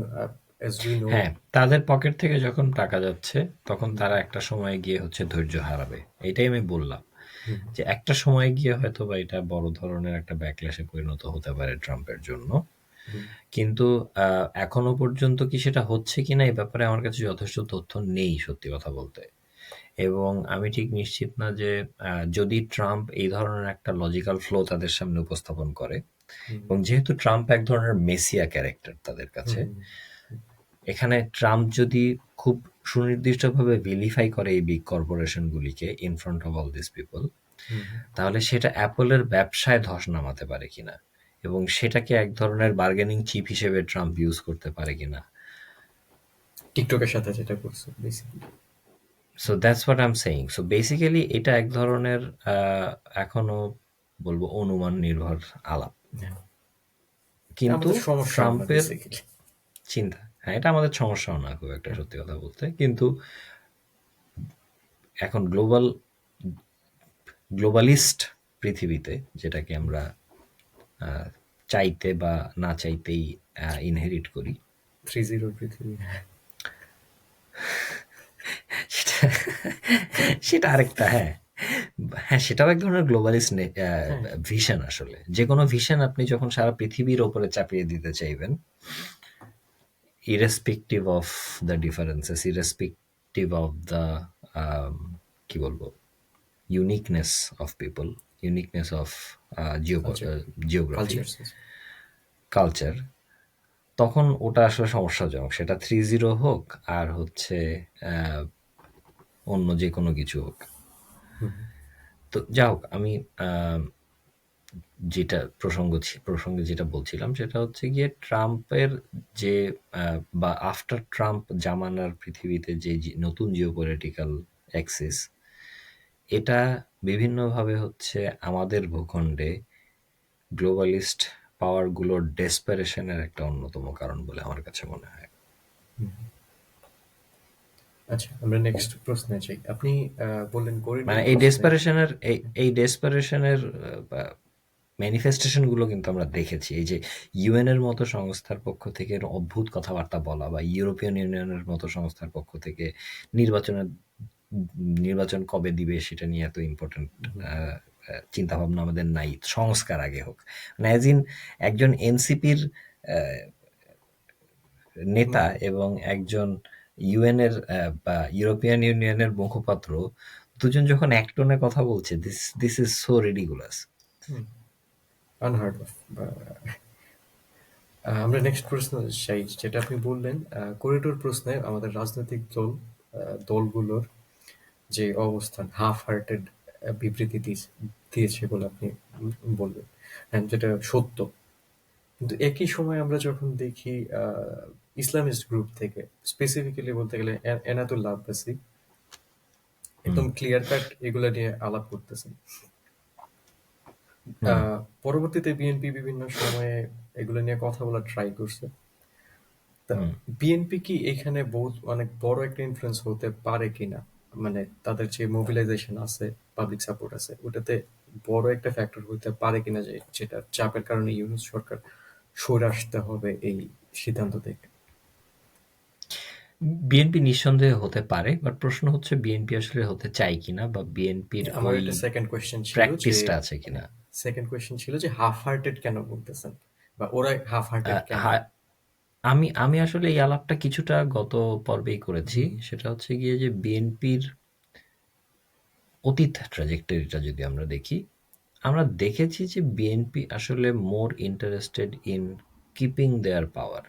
অ্যাজ উই নো। হ্যাঁ, তাদের পকেট থেকে যখন টাকা যাচ্ছে, তখন তারা একটা সময় গিয়ে হচ্ছে ধৈর্য হারাবে। এটাই আমি বললাম। যে একটা সময় গিয়ে হয়তোবা এটা বড় ধরনের একটা ব্যাকল্যাশে পরিণত হতে পারে ট্রাম্পের জন্য। কিন্তু এখনো পর্যন্ত কি সেটা হচ্ছে কিনা এই ব্যাপারে আমার কাছে যথেষ্ট তথ্য নেই সত্যি কথা বলতে। এবং আমি ঠিক নিশ্চিত না যে যদি ট্রাম্প এই ধরনের একটা লজিক্যাল ফ্লো তাদের সামনে উপস্থাপন করে, এবং যেহেতু ট্রাম্প এক ধরনের মেসিয়া ক্যারেক্টার তাদের কাছে, এখানে ট্রাম্প যদি খুব সুনির্দিষ্টভাবে ভিলিফাই করে এই বিগ কর্পোরেশনগুলিকে in front of all this people, তাহলে সেটা অ্যাপলের ব্যবসায় ধস নামাতে পারে কিনা, এবং সেটাকে এক ধরনের বার্গেনিং চিপ হিসেবে ট্রাম্প ইউজ করতে পারে কিনা। টিকটকের সাথে যেটা করছে basically. So that's what I am saying. So basically এটা এক ধরনের এখনো বলবো অনুমান নির্ভর আলাপ। কিন্তু আমাদের সমস্যাও না ট্রাম্পের বেসিক্যালি। চিন্তা, হ্যাঁ, এটা আমাদের সমস্যাও না খুব একটা সত্যি কথা বলতে। কিন্তু এখন গ্লোবালিস্ট পৃথিবীতে, যেটাকে আমরা আহ, চাইতে বা না চাইতেই ইনহেরিট করি, 3-0 পৃথিবী। সেটা সেটা আরেকটা, হ্যাঁ। হ্যাঁ, সেটাও এক ধরনের গ্লোবালিস্ট হ্যাঁ। ভিশন। আসলে যে কোনো ভিশন আপনি যখন সারা পৃথিবীর ওপরে চাপিয়ে দিতে চাইবেন, irrespective of the differences, irrespective of the কি বলবো, uniqueness of people, uniqueness of culture. Geography, culture. Culture, তখন ওটা আসলে সমস্যাজনক। সেটা 3-0 হোক আর হচ্ছে আহ, অন্য যে কোনো কিছু হোক। তো যা হোক, আমি আহ, যেটা প্রসঙ্গে যেটা বলছিলাম সেটা হচ্ছে গিয়ে ট্রাম্পের যে বা আফটার ট্রাম্প জামানার পৃথিবীতে যে নতুন জিওপলিটিক্যাল অ্যাক্সিস, এটা বিভিন্নভাবে হচ্ছে আমাদের ভূখণ্ডে গ্লোবালিস্ট পাওয়ারগুলোর ডেসপারেশনের একটা অন্যতম কারণ বলে আমার কাছে মনে হয়। আচ্ছা, আমরা নেক্সট প্রশ্নে যাই। আপনি বললেন করিডোর মানে প্রশ্নে। এই ডেসপারেশনের ম্যানিফেস্টেশন গুলো কিন্তু আমরা দেখেছি। এই যে ইউএন এর মতো সংস্থার পক্ষ থেকে অদ্ভুত কথাবার্তা বলা, বা ইউরোপিয়ান ইউনিয়নের মতো সংস্থার পক্ষ থেকে নির্বাচনের নির্বাচন কবে দিবে সেটা নিয়ে এত ইম্পর্টেন্ট চিন্তা ভাবনা আমাদের নাই, সংস্কার আগে হোক। মানে অ্যাজ ইন একজন এনসিপির নেতা এবং একজন ইউএন এর বা ইউরোপিয়ান ইউনিয়নের মুখপাত্র, দুজন যখন এক টোনে কথা বলছে, this this is so ridiculous. Unheard of. আমরা নেক্সট প্রশ্ন চাই, যেটা আপনি বললেন করিডোর প্রশ্নে আমাদের রাজনৈতিক দলগুলোর যে অবস্থান হাফ হার্টেড বিবৃতি দিয়েছে বলে আপনি বললেন। হ্যাঁ, যেটা সত্য। কিন্তু একই সময় আমরা যখন দেখি ইসলামিস্ট গ্রুপ থেকে, স্পেসিফিক্যালি বলতে গেলে এনাতুল্লাহ আব্বাসী, হুম। একদম ক্লিয়ার কাট এগুলা নিয়ে আলাপ করতেছেন। হুম। পরবর্তীতে বিএনপি বিভিন্ন সময়ে এগুলো নিয়ে কথা বলার ট্রাই করছে। তা হুম। বিএনপি কি এখানে অনেক বড় একটা ইনফ্লুয়েন্স হতে পারে কিনা? মানে তাদের যে মোবিলাইজেশন আছে, পাবলিক সাপোর্ট আছে, ওটাতে বড় একটা ফ্যাক্টর হতে পারে কিনা, যে যেটা চাপের কারণে ইউনূস সরকার সরে আসতে হবে এই সিদ্ধান্ত থেকে? বিএনপি নিঃসন্দেহে হতে পারে, বাট প্রশ্ন হচ্ছে বিএনপি আসলে হতে চায় কিনা, বা বিএনপির আমার ওই এটা সেকেন্ড কোয়েশ্চেন ছিল যে, প্র্যাকটিসটা আছে কিনা। সেকেন্ড কোয়েশ্চেন ছিল যে হাফ হার্টেড কেন বলতেছেন, বা ওরা হাফ হার্টেড কেন? হা- আমি আমি আসলে এই আলাপটা কিছুটা গত পর্বেই করেছি। হুম। সেটা হচ্ছে গিয়ে যে বিএনপির অতীত ট্র্যাজেক্টরিটা যদি আমরা দেখি, আমরা দেখেছি যে বিএনপি আসলে more interested in keeping their power.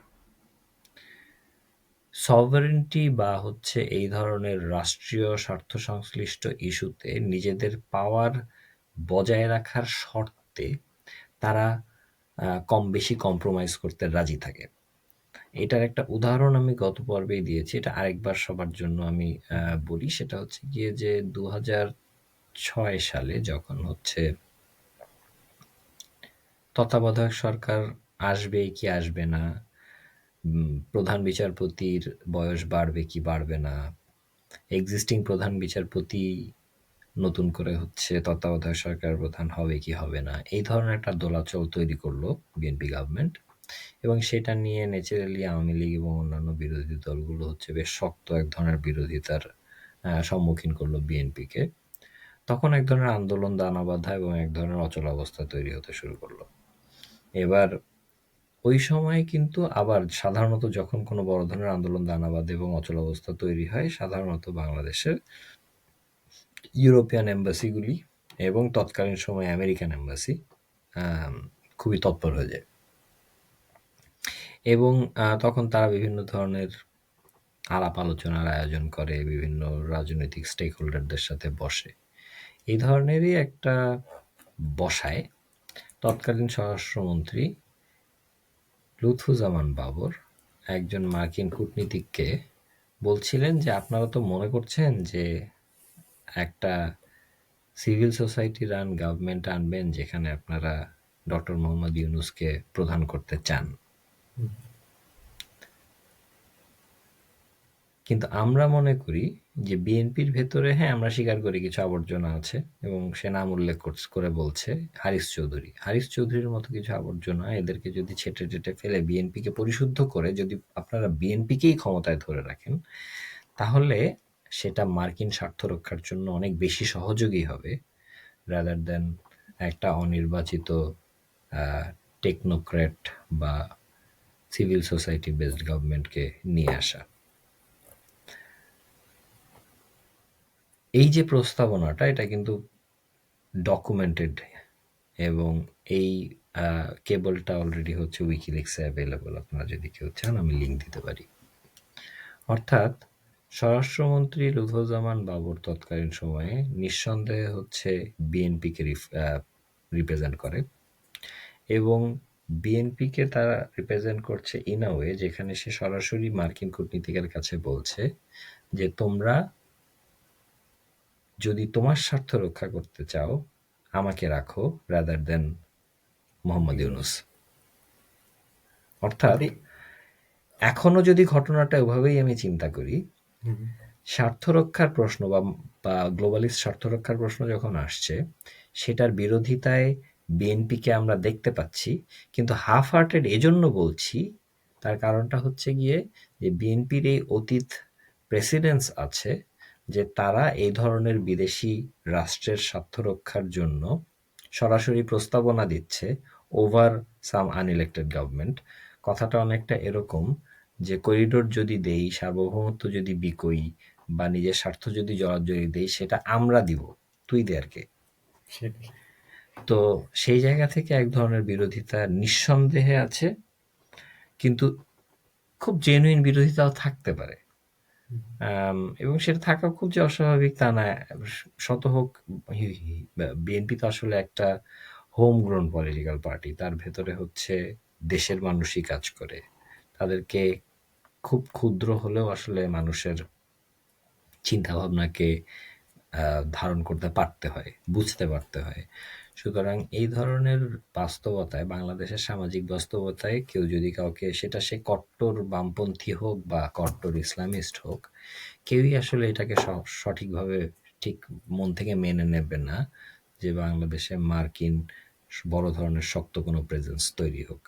Sovereignty বা হচ্ছে এই ধরনের রাষ্ট্রীয় স্বার্থ সংশ্লিষ্ট ইস্যুতে নিজেদের পাওয়ার বজায় রাখার শর্তে তারা কম বেশি কম্প্রোমাইজ করতে রাজি থাকে। এটার একটা উদাহরণ আমি গত পর্বেই দিয়েছি, এটা আরেকবার সবার জন্য আমি বলি। সেটা হচ্ছে গিয়ে যে 2006 সালে যখন হচ্ছে তত্ত্বাবধায়ক সরকার আসবে কি আসবে না, প্রধান বিচারপতির বয়স বাড়বে কি বাড়বে না, এক্সিস্টিং প্রধান বিচারপতি নতুন করে হচ্ছে তত্ত্বাবধায়ক সরকার প্রধান হবে কি হবে না, এই ধরনের একটা দোলাচল তৈরি করলো বিএনপি গভর্নমেন্ট। এবং সেটা নিয়ে ন্যাচারালি আওয়ামী লীগ এবং অন্যান্য বিরোধী দলগুলো হচ্ছে বেশ শক্ত এক ধরনের বিরোধিতার সম্মুখীন করলো বিএনপিকে। তখন এক ধরনের আন্দোলন দানা বাঁধা এবং এক ধরনের অচলাবস্থা তৈরি হতে শুরু করলো। এবার ওই সময় কিন্তু আবার সাধারণত যখন কোনো বড় ধরনের আন্দোলন দানা বাঁধে এবং অচলাবস্থা তৈরি হয়, সাধারণত বাংলাদেশের ইউরোপিয়ান এম্বাসিগুলি এবং তৎকালীন সময়ে আমেরিকান এম্বাসি খুবই তৎপর হয়ে যায়। এবং তখন তারা বিভিন্ন ধরনের আলাপ আলোচনার আয়োজন করে, বিভিন্ন রাজনৈতিক স্টেক হোল্ডারদের সাথে বসে। এই ধরনেরই একটা বসায় তৎকালীন স্বরাষ্ট্রমন্ত্রী লুৎফুজ্জামান বাবর একজন মার্কিন কূটনীতিককে বলছিলেন যে আপনারা তো মনে করছেন যে একটা সিভিল সোসাইটি রান গভর্নমেন্ট আনবেন যেখানে আপনারা ডক্টর মোহাম্মদ ইউনুসকে প্রধান করতে চান, কিন্তু আমরা মনে করি যে বিএনপির ভেতরে, হ্যাঁ আমরা স্বীকার করি কিছু আবর্জনা আছে, এবং সে নাম উল্লেখ করে বলছে হারিস চৌধুরীর মতো কিছু আবর্জনা, এদেরকে যদি ছেটে টেটে ফেলে বিএনপিকে পরিশুদ্ধ করে যদি আপনারা বিএনপিকেই ক্ষমতায় ধরে রাখেন, তাহলে সেটা মার্কিন স্বার্থ রক্ষার জন্য অনেক বেশি সহযোগী হবে রাদার দেন একটা অনির্বাচিত টেকনোক্র্যাট বা সিভিল সোসাইটি বেসড গভর্নমেন্টকে নিয়ে আসা। এই যে প্রস্তাবনাটা, এটা কিন্তু ডকুমেন্টেড, এবং এই কেবলটা অলরেডি হচ্ছে উইকিলিক্সে অ্যাভেলেবল, আপনারা যদি কেউ চান আমি লিঙ্ক দিতে পারি। অর্থাৎ স্বরাষ্ট্রমন্ত্রী লুৎফুজ্জামান বাবর তৎকালীন সময়ে নিঃসন্দেহে হচ্ছে বিএনপিকে রিপ্রেজেন্ট করে, এবং বিএনপিকে তারা রিপ্রেজেন্ট করছে ইন আ ওয়ে যেখানে সে সরাসরি মার্কিন কূটনীতিকের কাছে বলছে যে তোমরা যদি তোমার স্বার্থ রক্ষা করতে চাও আমাকে রাখো রাদার দেন মোহাম্মদ ইউনুস। অর্থাৎ আপনি এখনো যদি ঘটনাটা ওভাবেই আমি চিন্তা করি, স্বার্থ রক্ষার প্রশ্ন বা গ্লোবালিস্ট স্বার্থ রক্ষার প্রশ্ন যখন আসছে, সেটার বিরোধিতায় বিএনপিকে আমরা দেখতে পাচ্ছি, কিন্তু হাফ হার্টেড এজন্য বলছি, তার কারণটা হচ্ছে গিয়ে যে বিএনপির এই অতীত প্রেসিডেন্স আছে যে তারা এই ধরনের বিদেশি রাষ্ট্রের স্বার্থ রক্ষার জন্য সরাসরি প্রস্তাবনা দিচ্ছে ওভার সাম আনইলেক্টেড গভর্নমেন্ট। কথাটা অনেকটা এরকম যে করিডোর যদি দেই, সার্বভৌমত্ব যদি বিকই, বা নিজের স্বার্থ যদি জড়াজড়ি দেই, সেটা আমরা দিব, তুই দে আর কে। সেটাই। তো সেই জায়গা থেকে এক ধরনের বিরোধিতা নিঃসন্দেহে আছে, কিন্তু খুব জেনুইন বিরোধিতাও থাকতে পারে। এবং সেটা থাকা খুব যে অস্বাভাবিক তা না। শত হোক, বিএনপি তো আসলে একটা হোম গ্রোন পলিটিক্যাল পার্টি, তার ভেতরে হচ্ছে দেশের মানুষই কাজ করে, তাদেরকে খুব ক্ষুদ্র হলেও আসলে মানুষের চিন্তাভাবনাকে ধারণ করতে পারতে হয়, বুঝতে পারতে হয়। সুতরাং এই ধরনের বাস্তবতায়, বাংলাদেশের সামাজিক বাস্তবতায় কেউ যদি কাউকে, সেটা সে কট্টর বামপন্থী হোক বা কট্টর ইসলামিস্ট হোক, কেউই আসলে এটাকে সঠিকভাবে ঠিক মন থেকে মেনে নেবে না যে বাংলাদেশে মার্কিন বড় ধরনের শক্ত কোনো প্রেজেন্স তৈরি হোক।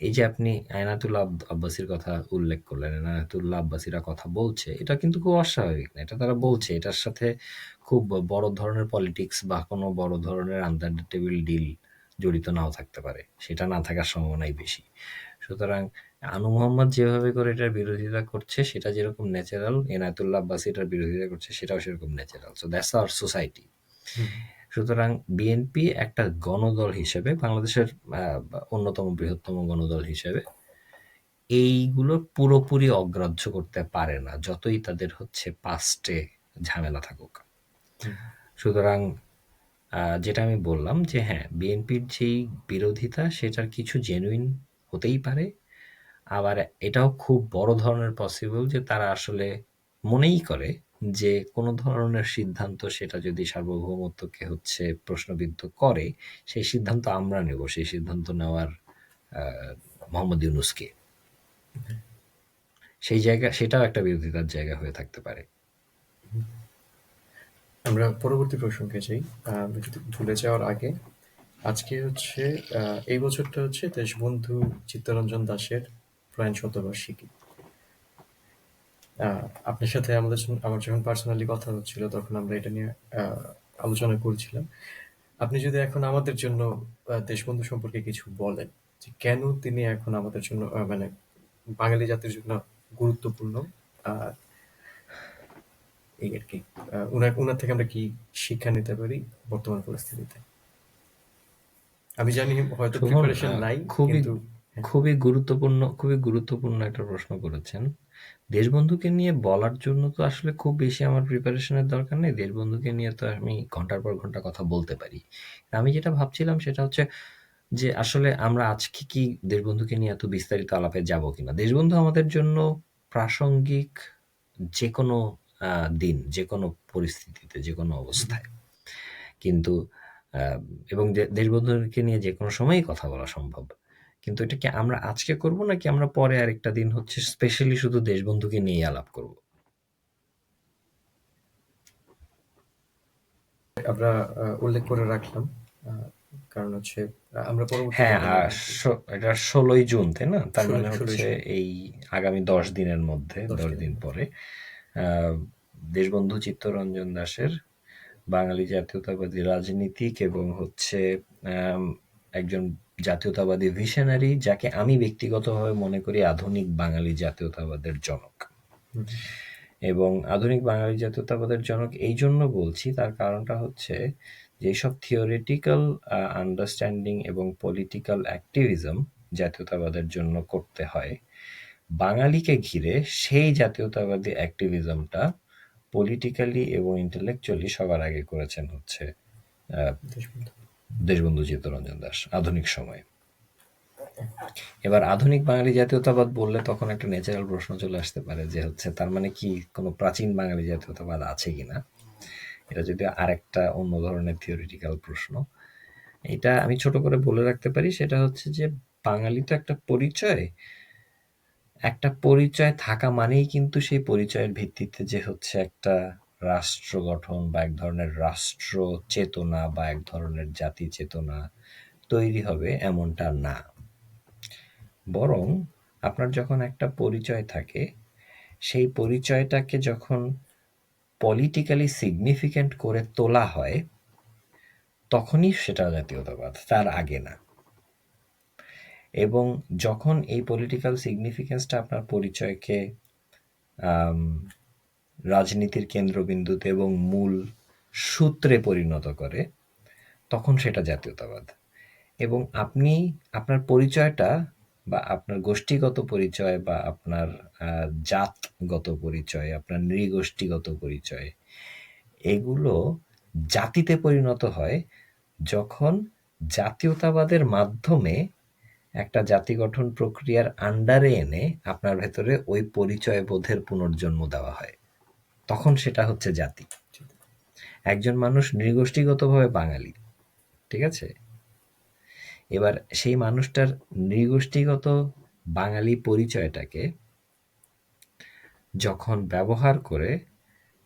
এই যে আপনি আয়নাতুল্লাহ আব্বাসীর কথা উল্লেখ করলেন, আয়নাতুল্লাহ আব্বাসীরা কথা বলছে, এটা কিন্তু খুব অস্বাভাবিক না, এটা তারা বলছে, এটার সাথে খুব বড় ধরনের পলিটিক্স বা কোনো বড় ধরনের আন্ডার দ্য টেবিল ডিল জড়িত নাও থাকতে পারে, সেটা না থাকার সম্ভাবনাই বেশি। সুতরাং আনু মোহাম্মদ যেভাবে করে এটার বিরোধিতা করছে সেটা যেরকম ন্যাচারাল, এনায়েতুল্লাহ আব্বাসী এটার বিরোধিতা করছে সেটাও সেরকম natural. So that's our society. সুতরাং বিএনপি একটা গণদল হিসেবে, বাংলাদেশের অন্যতম বৃহত্তম গণদল হিসেবে এইগুলো পুরোপুরি অগ্রাহ্য করতে পারে না, যতই তাদের হচ্ছে পাস্টে ঝামেলা থাকুক। সুতরাং যেটা আমি বললাম যে হ্যাঁ, বিএনপির যেই বিরোধিতা সেটার কিছু জেনুইন হতেই পারে, আবার এটাও খুব বড় ধরনের পসিবল যে তারা আসলে মনেই করে যে কোনো ধরনের সিদ্ধান্ত, সেটা যদি সার্বভৌমত্বকে হচ্ছে প্রশ্নবিদ্ধ করে, সেই সিদ্ধান্ত আমরা নেব, সেই সিদ্ধান্ত নেওয়ার মোহাম্মদ ইউনুসকে। সেই জায়গা, সেটাও একটা বিরোধিতার জায়গা হয়ে থাকতে পারে। আমরা পরবর্তী প্রসঙ্গে যাই। যদি ভুলে যাওয়ার আগে, আজকে হচ্ছে এই বছরটা হচ্ছে দেশবন্ধু চিত্তরঞ্জন দাশের প্রয়াণ শতবার্ষিকী। আপনার সাথে আমার যখন পার্সোনালি কথা হচ্ছিল তখন আমরা এটা নিয়ে আলোচনা করছিলাম। আপনি যদি এখন আমাদের জন্য দেশবন্ধু সম্পর্কে কিছু বলেন, যে কেন তিনি এখন আমাদের জন্য মানে বাঙালি জাতির জন্য গুরুত্বপূর্ণ, আর এই আর কি উনার থেকে আমরা কি শিক্ষা নিতে পারি বর্তমান পরিস্থিতিতে। আমি জানি হয়তো শোভন, প্রিপারেশন নাই, খুবই কিন্তু হ্যাঁ, খুবই গুরুত্বপূর্ণ একটা প্রশ্ন করেছেন। দেশবন্ধুকে নিয়ে বলার জন্য তো আসলে খুব বেশি আমার প্রিপারেশনের দরকার নেই। দেশবন্ধুকে নিয়ে তো আমি ঘন্টার পর ঘন্টা কথা বলতে পারি। আমি যেটা ভাবছিলাম সেটা হচ্ছে যে আসলে আমরা আজকে কি দেশবন্ধুকে নিয়ে এত বিস্তারিত আলাপে যাব কিনা। দেশবন্ধু আমাদের জন্য প্রাসঙ্গিক যে কোনো দিন, যে কোনো পরিস্থিতিতে, যে কোনো অবস্থায়। কিন্তু আহ, এবং দেশবন্ধুকে নিয়ে যে কোনো সময়ই কথা বলা সম্ভব। কিন্তু এটা কি আমরা আজকে করব নাকি আমরা পরে আরেকটা দিন হচ্ছে স্পেশালি শুধু দেশবন্ধুকে নিয়ে আলাপ করব? আমরা উল্লেখ করে রাখলাম, আহ, কারণ হচ্ছে আমরা পরবর্তীতে হ্যাঁ, এটা নিয়ে কথা বলবো। এটা 16ই জুন, তাই না? তার মানে ষোলোই হচ্ছে জুন, এই আগামী 10 দিনের মধ্যে, 10 দিনের দিন মধ্যে। পরে আহ, দেশবন্ধু চিত্তরঞ্জন দাশের বাঙালি জাতীয়তাবাদী রাজনীতিক এবং হচ্ছে আম, একজন জাতীয়তাবাদী ভিশনারি, যাকে আমি ব্যক্তিগতভাবে মনে করি আধুনিক বাঙালি জাতীয়তাবাদের জনক। হুম, এবং আধুনিক বাঙালি জাতীয়তাবাদের জনক এই জন্য বলছি, তার কারণটা হচ্ছে যেসব থিওরিটিক্যাল আন্ডারস্ট্যান্ডিং এবং পলিটিক্যাল অ্যাক্টিভিজম জাতীয়তাবাদের জন্য করতে হয়, বাঙালিকে ঘিরে সেই জাতীয়তাবাদী অ্যাক্টিভিজমটা পলিটিক্যালি এবং ইন্টেলেকচুয়ালি সবার আগে করেছেন হচ্ছে আহ, দেশবন্ধু। দেশবন্ধু চিত্তরঞ্জন দাশ আধুনিক সময়ে। এবার আধুনিক বাঙালি জাতীয়তাবাদ বললে তখন একটা ন্যাচারাল প্রশ্ন চলে আসতে পারে যে হচ্ছে তার মানে কি কোনো প্রাচীন বাঙালি জাতীয়তাবাদ আছে কিনা। এটা যদি আরেকটা অন্য ধরনের থিওরিটিক্যাল প্রশ্ন। এটা আমি ছোট করে বলে রাখতে পারি, সেটা হচ্ছে যে বাঙালি তো একটা পরিচয়। একটা পরিচয় থাকা মানেই কিন্তু সেই পরিচয়ের ভিত্তিতে যে হচ্ছে একটা রাষ্ট্র গঠন বা এক ধরনের রাষ্ট্র চেতনা বা এক ধরনের জাতি চেতনা তৈরি হবে, এমনটা না। বরং আপনার যখন একটা পরিচয় থাকে, সেই পরিচয়টাকে যখন পলিটিক্যালি সিগনিফিক্যান্ট করে তোলা হয়, তখনই সেটা জাতীয়তাবাদ, তার আগে না। এবং যখন এই পলিটিক্যাল সিগনিফিক্যান্সটা আপনার পরিচয়কে আম, রাজনীতির কেন্দ্রবিন্দুতে এবং মূল সূত্রে পরিণত করে, তখন সেটা জাতীয়তাবাদ। এবং আপনি আপনার পরিচয়টা বা আপনার গোষ্ঠীগত পরিচয় বা আপনার জাতগত পরিচয়, আপনার নৃগোষ্ঠীগত পরিচয়, এগুলো জাতিতে পরিণত হয় যখন জাতীয়তাবাদের মাধ্যমে একটা জাতি গঠন প্রক্রিয়ার আন্ডারে এনে আপনার ভেতরে ওই পরিচয় বোধের পুনর্জন্ম দেওয়া হয়। তখন সেটা হচ্ছে জাতি। একজন মানুষ নৃগোষ্ঠীগতভাবে বাঙালি, ঠিক আছে? এবার সেই মানুষটার নৃগোষ্ঠীগত বাঙালি পরিচয়টাকে যখন ব্যবহার করে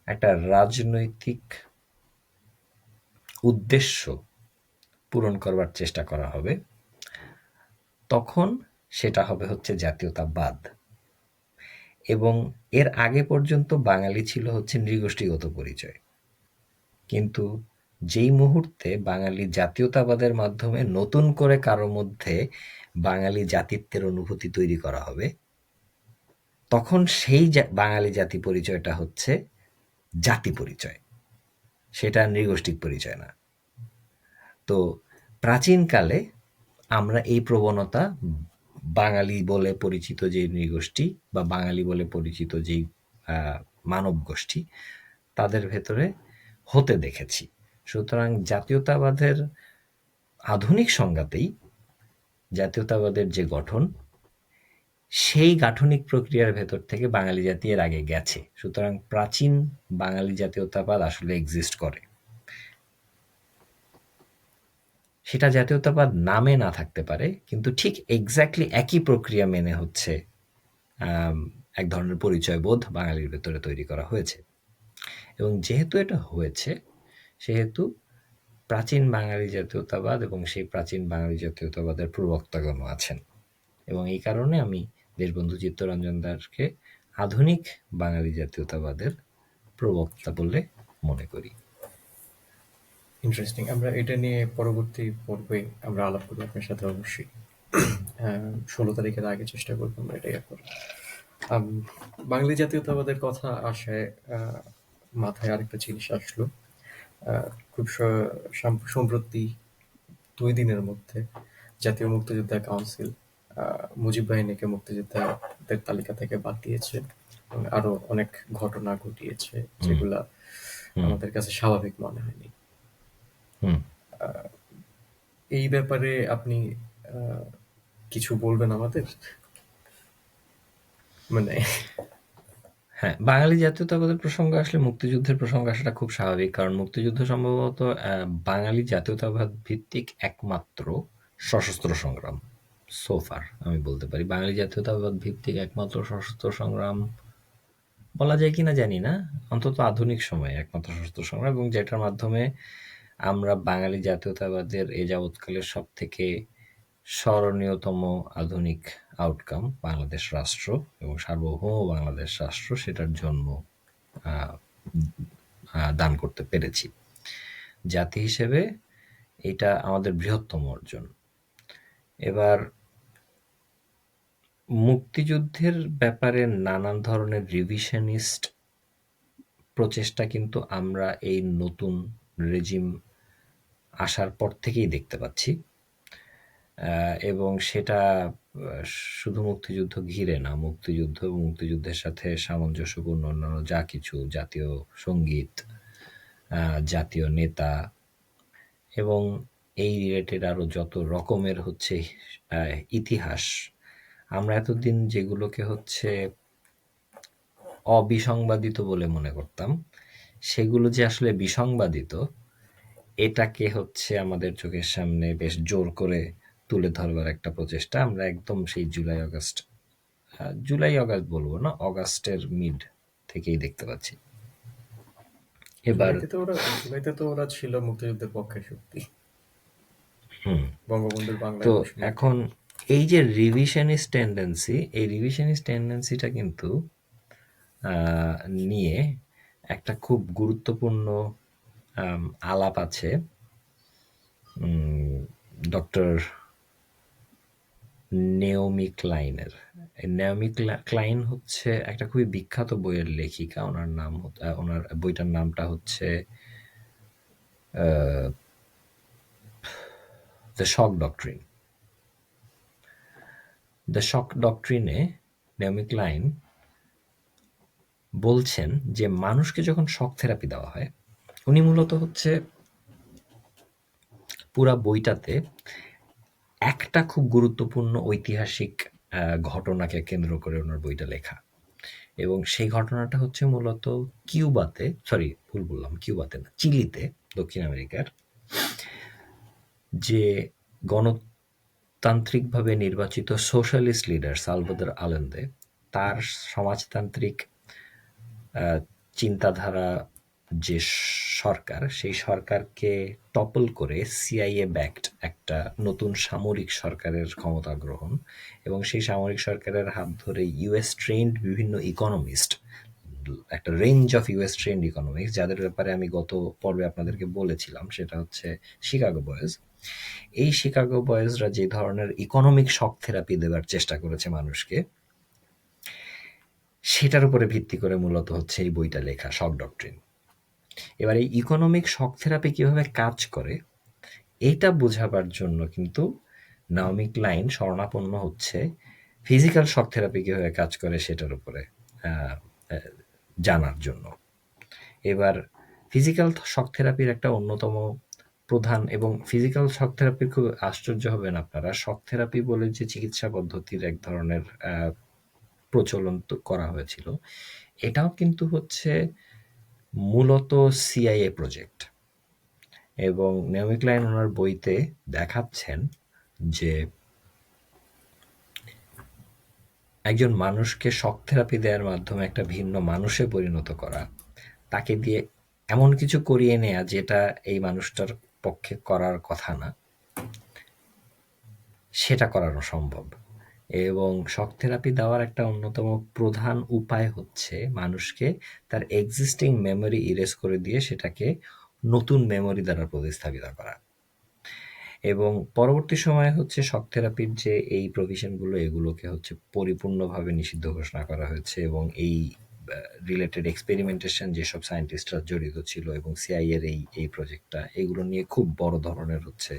একটা রাজনৈতিক উদ্দেশ্য পূরণ করবার চেষ্টা করা হবে, তখন সেটা হবে হচ্ছে জাতীয়তাবাদ। এবং এর আগে পর্যন্ত বাঙালি ছিল হচ্ছে নৃগোষ্ঠীগত পরিচয়। কিন্তু যেই মুহূর্তে বাঙালি জাতীয়তাবাদের মাধ্যমে নতুন করে কারো মধ্যে বাঙালি জাতিত্বের অনুভূতি তৈরি করা হবে, তখন সেই বাঙালি জাতি পরিচয়টা হচ্ছে জাতি পরিচয়, সেটা নৃগোষ্ঠিক পরিচয় না। তো প্রাচীনকালে আমরা এই প্রবণতা বাঙালি বলে পরিচিত যে নৃগোষ্ঠী বা বাঙালি বলে পরিচিত যেই মানব গোষ্ঠী, তাদের ভেতরে হতে দেখেছি। সুতরাং জাতীয়তাবাদের আধুনিক সংজ্ঞাতেই জাতীয়তাবাদের যে গঠন, সেই গাঠনিক প্রক্রিয়ার ভেতর থেকে বাঙালি জাতি এর আগে গেছে। সুতরাং প্রাচীন বাঙালি জাতীয়তাবাদ আসলে এক্সিস্ট করে। সেটা জাতীয়তাবাদ নামে না থাকতে পারে, কিন্তু ঠিক এক্স্যাক্টলি একই প্রক্রিয়া মেনে হচ্ছে আম, এক ধরনের পরিচয় বোধ বাঙালির ভেতরে তৈরি করা হয়েছে। এবং যেহেতু এটা হয়েছে, সেহেতু প্রাচীন বাঙালি জাতীয়তাবাদ এবং সেই প্রাচীন বাঙালি জাতীয়তাবাদের প্রবক্তাগণও আছেন, এবং এই কারণে আমি দেশবন্ধু চিত্তরঞ্জন দাশকে আধুনিক বাঙালি জাতীয়তাবাদের প্রবক্তা বলে মনে করি। ইন্টারেস্টিং। আমরা এটা নিয়ে পরবর্তী পর্বে আমরা আলাপ করবো আপনার সাথে অবশ্যই। 16 তারিখের আগে চেষ্টা করবো আমরা এটা ইয়ে করার। আম, বাঙালি জাতীয়তাবাদের কথা আসায় মাথায় আরেকটা জিনিস আসলো। খুব সম্প্রতি 2 দিনের মধ্যে জাতীয় মুক্তিযোদ্ধা কাউন্সিল মুজিব বাহিনীকে মুক্তিযোদ্ধাদের তালিকা থেকে বাদ দিয়েছে এবং আরো অনেক ঘটনা ঘটিয়েছে হুম, যেগুলা হুম, আমাদের কাছে স্বাভাবিক মনে হয়নি। হুম। এই ব্যাপারে আপনি আহ, কিছু বলবেন আমাদের? মানে হ্যাঁ, বাঙালি জাতীয়তাবাদের প্রসঙ্গ আসলে মুক্তিযুদ্ধের প্রসঙ্গ আসাটা খুব স্বাভাবিক। কারণ মুক্তিযুদ্ধ সম্ভবত বাঙালি জাতীয়তাবাদ ভিত্তিক একমাত্র সশস্ত্র সংগ্রাম। সো ফার আমি বলতে পারি বাঙালি জাতীয়তাবাদ ভিত্তিক একমাত্র সশস্ত্র সংগ্রাম বলা যায় কিনা জানি না, অন্তত আধুনিক সময়ে একমাত্র সশস্ত্র সংগ্রাম, এবং যেটার মাধ্যমে আমরা বাঙালি জাতীয়তাবাদের এ যাবৎকালের সব থেকে স্মরণীয়তম আধুনিক আউটকাম বাংলাদেশ রাষ্ট্র এবং সার্বভৌম বাংলাদেশ রাষ্ট্র সেটার জন্ম আহ, দান করতে পেরেছি। জাতি হিসেবে এটা আমাদের বৃহত্তম অর্জন। এবার মুক্তিযুদ্ধের ব্যাপারে নানান ধরনের রিভিশনিস্ট প্রচেষ্টা কিন্তু আমরা এই নতুন রেজিম আসার পর থেকেই দেখতে পাচ্ছি, এবং সেটা শুধু মুক্তিযুদ্ধ ঘিরে না, মুক্তিযুদ্ধ এবং মুক্তিযুদ্ধের সাথে সামঞ্জস্যপূর্ণ অন্যান্য যা কিছু জাতীয় সঙ্গীত, জাতীয় নেতা এবং এই রিলেটেড আরো যত রকমের হচ্ছে ইতিহাস, আমরা এতদিন যেগুলোকে হচ্ছে অবিসংবাদিত বলে মনে করতাম, সেগুলো যে আসলে বিসংবাদিত, এটাকে হচ্ছে আমাদের চোখের সামনে বেশ জোর করে তুলে ধরবার একটা প্রচেষ্টা আমরা একদম সেই জুলাই অগাস্ট বলবো না, অগাস্টের মিড থেকেই দেখতে পাচ্ছি। এবার জুলাইতে তো ওরা ছিল মুক্তিযুদ্ধের পক্ষের শক্তি, হুম, বঙ্গবন্ধুর তো বাংলায় বসুমতী। এখন এই যে রিভিশনিস্ট টেন্ডেন্সি, এই রিভিশনিস্ট টেন্ডেন্সিটা কিন্তু আহ, নিয়ে একটা খুব গুরুত্বপূর্ণ আলাপ আছে ডক্টর নেওমি ক্লাইনের। এই নেওমি ক্লাইন হচ্ছে একটা খুবই বিখ্যাত বইয়ের লেখিকা। ওনার বইটার নামটা হচ্ছে the shock doctrine. The shock ডক্ট্রিনে নেওমি ক্লাইন বলছেন যে মানুষকে যখন শক থেরাপি দেওয়া হয়, উনি মূলত হচ্ছে পুরা বইটাতে একটা খুব গুরুত্বপূর্ণ ঐতিহাসিক ঘটনাকে কেন্দ্র করে ওনার বইটা লেখা, এবং সেই ঘটনাটা হচ্ছে মূলত কিউবাতে, সরি ভুল বললাম, কিউবাতে না, চিলিতে, দক্ষিণ আমেরিকার যে গণতান্ত্রিকভাবে নির্বাচিত সোশ্যালিস্ট লিডার সালভাদর আলেন্দে, তার সমাজতান্ত্রিক চিন্তাধারা যে সরকার, সেই সরকারকে টপল করে সিআইএ ব্যাকড একটা নতুন সামরিক সরকারের ক্ষমতা গ্রহণ, এবং সেই সামরিক সরকারের হাত ধরে ইউএস ট্রেন্ড বিভিন্ন ইকোনমিস্ট, একটা range of US trend economics, যাদের ব্যাপারে আমি গত পর্বে আপনাদেরকে বলেছিলাম, সেটা হচ্ছে শিকাগো বয়েজ। এই শিকাগো বয়েজরা যে ধরনের ইকোনমিক শক থেরাপি দেওয়ার চেষ্টা করেছে মানুষকে, সেটার উপরে ভিত্তি করে মূলত হচ্ছে এই বইটা লেখা, শক ডক্ট্রিন। এবার এই ইকোনমিক শক থেরাপি কিভাবে কাজ করে এইটা বোঝাবার জন্য কিন্তু নাওমি ক্লাইন শরণাপন্ন হচ্ছে ফিজিক্যাল শক থেরাপি কিভাবে কাজ করে সেটার উপরে আহ, আহ, জানার জন্য। এবার ফিজিক্যাল শক থেরাপির একটা অন্যতম প্রধান, এবং ফিজিক্যাল শক থেরাপির খুব আশ্চর্য হবেন আপনারা, শক থেরাপি বলে যে চিকিৎসা পদ্ধতির এক ধরনের প্রচলন তো করা হয়েছিল, এটাও কিন্তু হচ্ছে মূলত সিআইএ প্রজেক্ট। এবং নেওমি ক্লাইন ওনার বইতে দেখাচ্ছেন যে একজন মানুষকে শক থেরাপি দেওয়ার মাধ্যমে একটা ভিন্ন মানুষে পরিণত করা, তাকে দিয়ে এমন কিছু করিয়ে নেয়া যেটা এই মানুষটার পক্ষে করার কথা না, সেটা করানো সম্ভব। এবং শক থেরাপি দেওয়ার একটা অন্যতম প্রধান উপায় হচ্ছে মানুষকে তার এক্সিস্টিং মেমোরি ইরেজ করে দিয়ে সেটাকে নতুন মেমোরি দ্বারা প্রতিস্থাপিত করা। এবং পরবর্তী সময়ে হচ্ছে শক থেরাপির যে এই প্রভিশনগুলো, এগুলোকে হচ্ছে পরিপূর্ণভাবে নিষিদ্ধ ঘোষণা করা হয়েছে এবং এই রিলেটেড এক্সপেরিমেন্টেশন যেসব সায়েন্টিস্টরা জড়িত ছিল এবং সিআই এর এই প্রজেক্টটা, এগুলো নিয়ে খুব বড় ধরনের হচ্ছে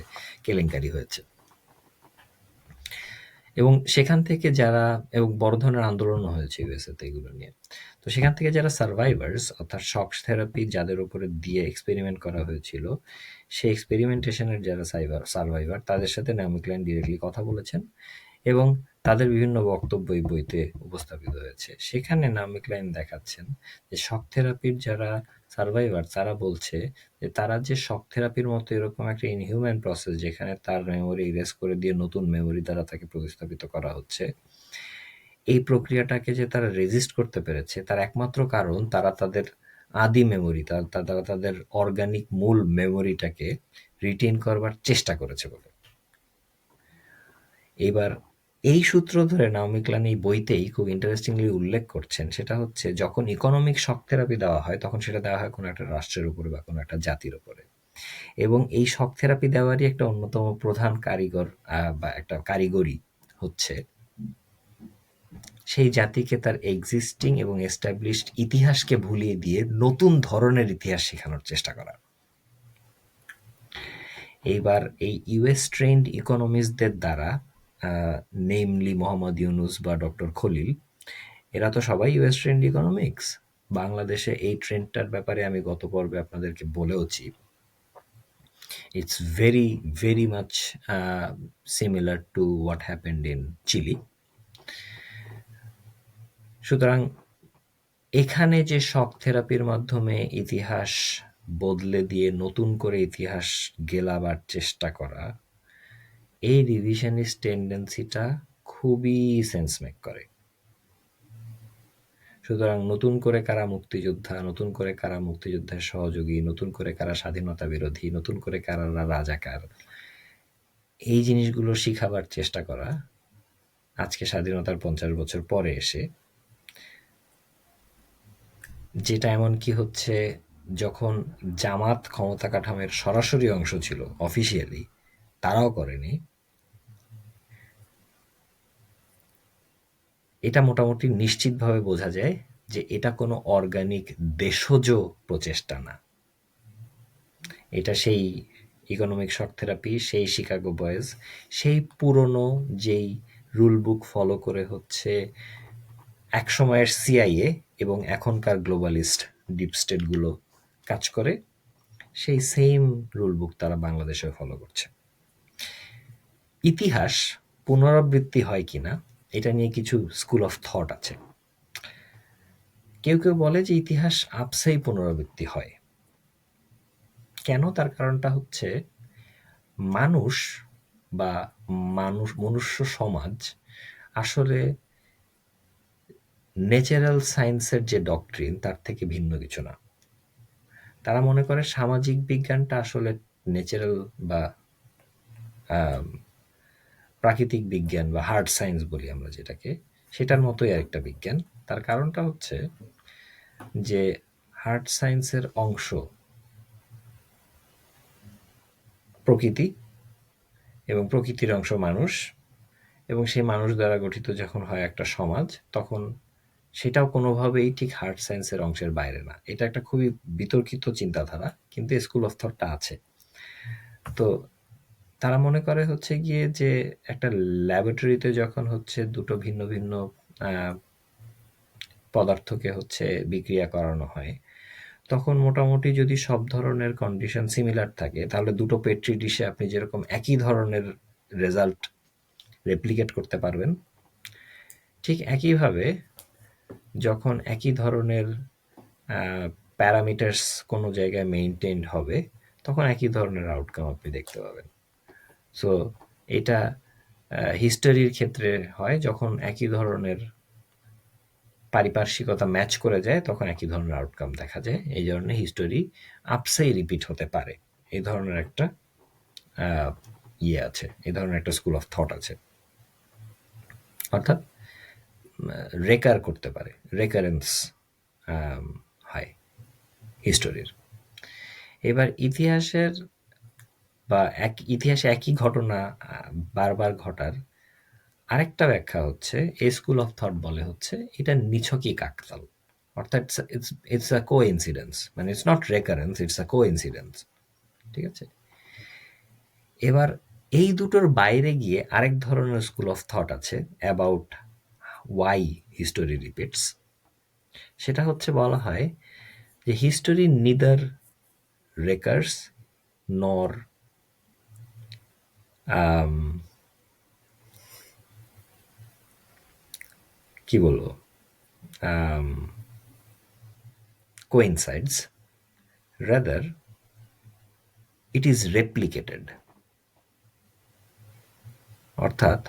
কেলেঙ্কারি হয়েছে। এবং সেখান থেকে যারা, এবং বড় ধরনের আন্দোলনও হয়েছে ইউএসএতে এগুলো নিয়ে। তো সেখান থেকে যারা সার্ভাইভার্স, অর্থাৎ শক থেরাপি যাদের উপরে দিয়ে এক্সপেরিমেন্ট করা হয়েছিল, সেই এক্সপেরিমেন্টেশনের যারা সার্ভাইভার, তাদের সাথে নাওমি ক্লাইন ডিরেক্টলি কথা বলেছেন এবং তাদের বিভিন্ন বক্তব্য এই বইতে উপস্থাপিত হয়েছে। সেখানে নাওমি ক্লাইন দেখাচ্ছেন যে শক থেরাপির যারা সার্ভাইভার, তারা বলছে যে তারা যে শক থেরাপির মতো এরকম একটা ইনহিউম্যান প্রসেস, যেখানে তার মেমোরি ইরেজ করে দিয়ে নতুন মেমোরি দ্বারা তাকে প্রতিস্থাপিত করা হচ্ছে, এই প্রক্রিয়াটাকে যে তারা রেজিস্ট করতে পেরেছে, তার একমাত্র কারণ তারা তাদের আদি মেমোরি, তারা তাদের অর্গানিক মূল মেমোরিটাকে রিটেইন করবার চেষ্টা করেছে বলে। এবার এই সূত্র ধরে নাওমি ক্লাইন এই বইতেই খুব ইন্টারেস্টিংলি উল্লেখ করছেন, সেটা হচ্ছে যখন ইকোনমিক শক থেরাপি দেওয়া হয়, তখন সেটা দেওয়া হয় কোনো একটা রাষ্ট্রের উপরে বা কোনো একটা জাতির উপরে। এবং এই শক থেরাপি দেওয়ারই একটা অন্যতম প্রধান কারিগর বা একটা কারিগরি হচ্ছে সেই জাতিকে তার এক্সিস্টিং এবং এস্টাবলিশড ইতিহাসকে ভুলিয়ে দিয়ে নতুন ধরনের ইতিহাস শেখানোর চেষ্টা করা। এইবার এই ইউএস ট্রেন্ড ইকোনমিস্টদের দ্বারা, নেমলি মোহাম্মদ ইউনুস বা ডক্টর খলিল, এরা তো সবাই ইউএস ট্রেন্ড ইকোনমিক্স। বাংলাদেশে এই ট্রেন্ডটার ব্যাপারে আমি গত পর্বে আপনাদেরকে বলেওছি। It's very very much similar to what happened in Chile. সুতরাং এখানে যে শক থেরাপির মাধ্যমে ইতিহাস বদলে দিয়ে নতুন করে ইতিহাস গেলাবার চেষ্টা করা, এই রিভিশনিস্ট টেন্ডেন্সিটা খুবই সেন্স মেক করে। সুতরাং নতুন করে কারা মুক্তিযোদ্ধা, নতুন করে কারা মুক্তিযুদ্ধের সহযোগী, নতুন করে কারা স্বাধীনতা বিরোধী, নতুন করে কারা রাজাকার, এই জিনিসগুলো শিখাবার চেষ্টা করা আজকে স্বাধীনতার 50 বছর পরে এসে, যেটা এমনকি হচ্ছে যখন জামাত ক্ষমতা কাঠামোর সরাসরি অংশ ছিল অফিসিয়ালি, তারাও করেনি। এটা মোটামুটি নিশ্চিতভাবে বোঝা যায় যে এটা কোনো অর্গানিক দেশজ প্রচেষ্টা না। এটা সেই ইকোনমিক শক থেরাপি, সেই শিকাগো বয়েজ, সেই পুরনো যেই রুল বুক ফলো করে হচ্ছে একসময়ের সিআইএ এবং এখনকার গ্লোবালিস্ট ডিপ স্টেটগুলো কাজ করে, সেই সেম রুল বুক তারা বাংলাদেশেও ফলো করছে। ইতিহাস পুনরাবৃত্তি হয় কিনা এটা নিয়ে কিছু স্কুল অফ থট আছে। কেউ কেউ বলে যে ইতিহাস আপসেই পুনরাবৃত্তি হয়। কেন? তার কারণটা হচ্ছে মানুষ বা মনুষ্য সমাজ আসলে ন্যাচারাল সায়েন্সের যে ডক্ট্রিন তার থেকে ভিন্ন কিছু না। তারা মনে করে সামাজিক বিজ্ঞানটা আসলে ন্যাচারাল বা প্রাকৃতিক বিজ্ঞান বা হার্ড সায়েন্স বলি আমরা যেটাকে, সেটার মতোই আরেকটা বিজ্ঞান। তার কারণটা হচ্ছে যে হার্ড সায়েন্সের অংশ প্রকৃতি এবং প্রকৃতির অংশ মানুষ, এবং সেই মানুষ দ্বারা গঠিত যখন হয় একটা সমাজ, তখন সেটাও কোনোভাবেই ঠিক হার্ড সায়েন্সের অংশের বাইরে না। এটা একটা খুবই বিতর্কিত চিন্তাধারা, কিন্তু স্কুল অফ থটটা আছে। তো তারা মনে করে হচ্ছে গিয়ে যে একটা ল্যাবরেটরিতে যখন হচ্ছে দুটো ভিন্ন ভিন্ন পদার্থকে হচ্ছে বিক্রিয়া করানো হয়, তখন মোটামুটি যদি সব ধরনের কন্ডিশন সিমিলার থাকে, তাহলে দুটো পেট্রি ডিশে আপনি যেরকম একই ধরনের রেজাল্ট রেপ্লিকেট করতে পারবেন, ঠিক একইভাবে যখন একই ধরনের প্যারামিটার্স কোনো জায়গায় মেইনটেইনড হবে, তখন একই ধরনের আউটকাম আপনি দেখতে পাবেন। সো এটা হিস্টোরির ক্ষেত্রে হয়, যখন একই ধরনের পারিপার্শ্বিকতা ম্যাচ করে যায় তখন একই ধরনের আউটকাম দেখা যায়। এই ধরনের হিস্টোরি আপসেই রিপিট হতে পারে। এই ধরনের একটা আছে, এই ধরনের একটা স্কুল অফ থট আছে। অর্থাৎ রেকার করতে পারে, রেকারেন্স হয় হিস্টোরির। এবার ইতিহাসের বা ইতিহাসে একই ঘটনা বারবার ঘটার আরেকটা ব্যাখ্যা হচ্ছে, এই স্কুল অফ থট বলে হচ্ছে এটা নিছকই কাকতাল। অর্থাৎ ইটস আ কো ইনসিডেন্স, মানে it's not recurrence, it's a co incidence. ঠিক আছে। এবার এই দুটোর বাইরে গিয়ে আরেক ধরনের স্কুল অফ থট আছে অ্যাবাউট ওয়াই হিস্টোরি রিপিটস। সেটা হচ্ছে বলা হয় যে হিস্টোরি নিদার রেকার্স নর কি বলবো coincides, rather it is replicated। অর্থাৎ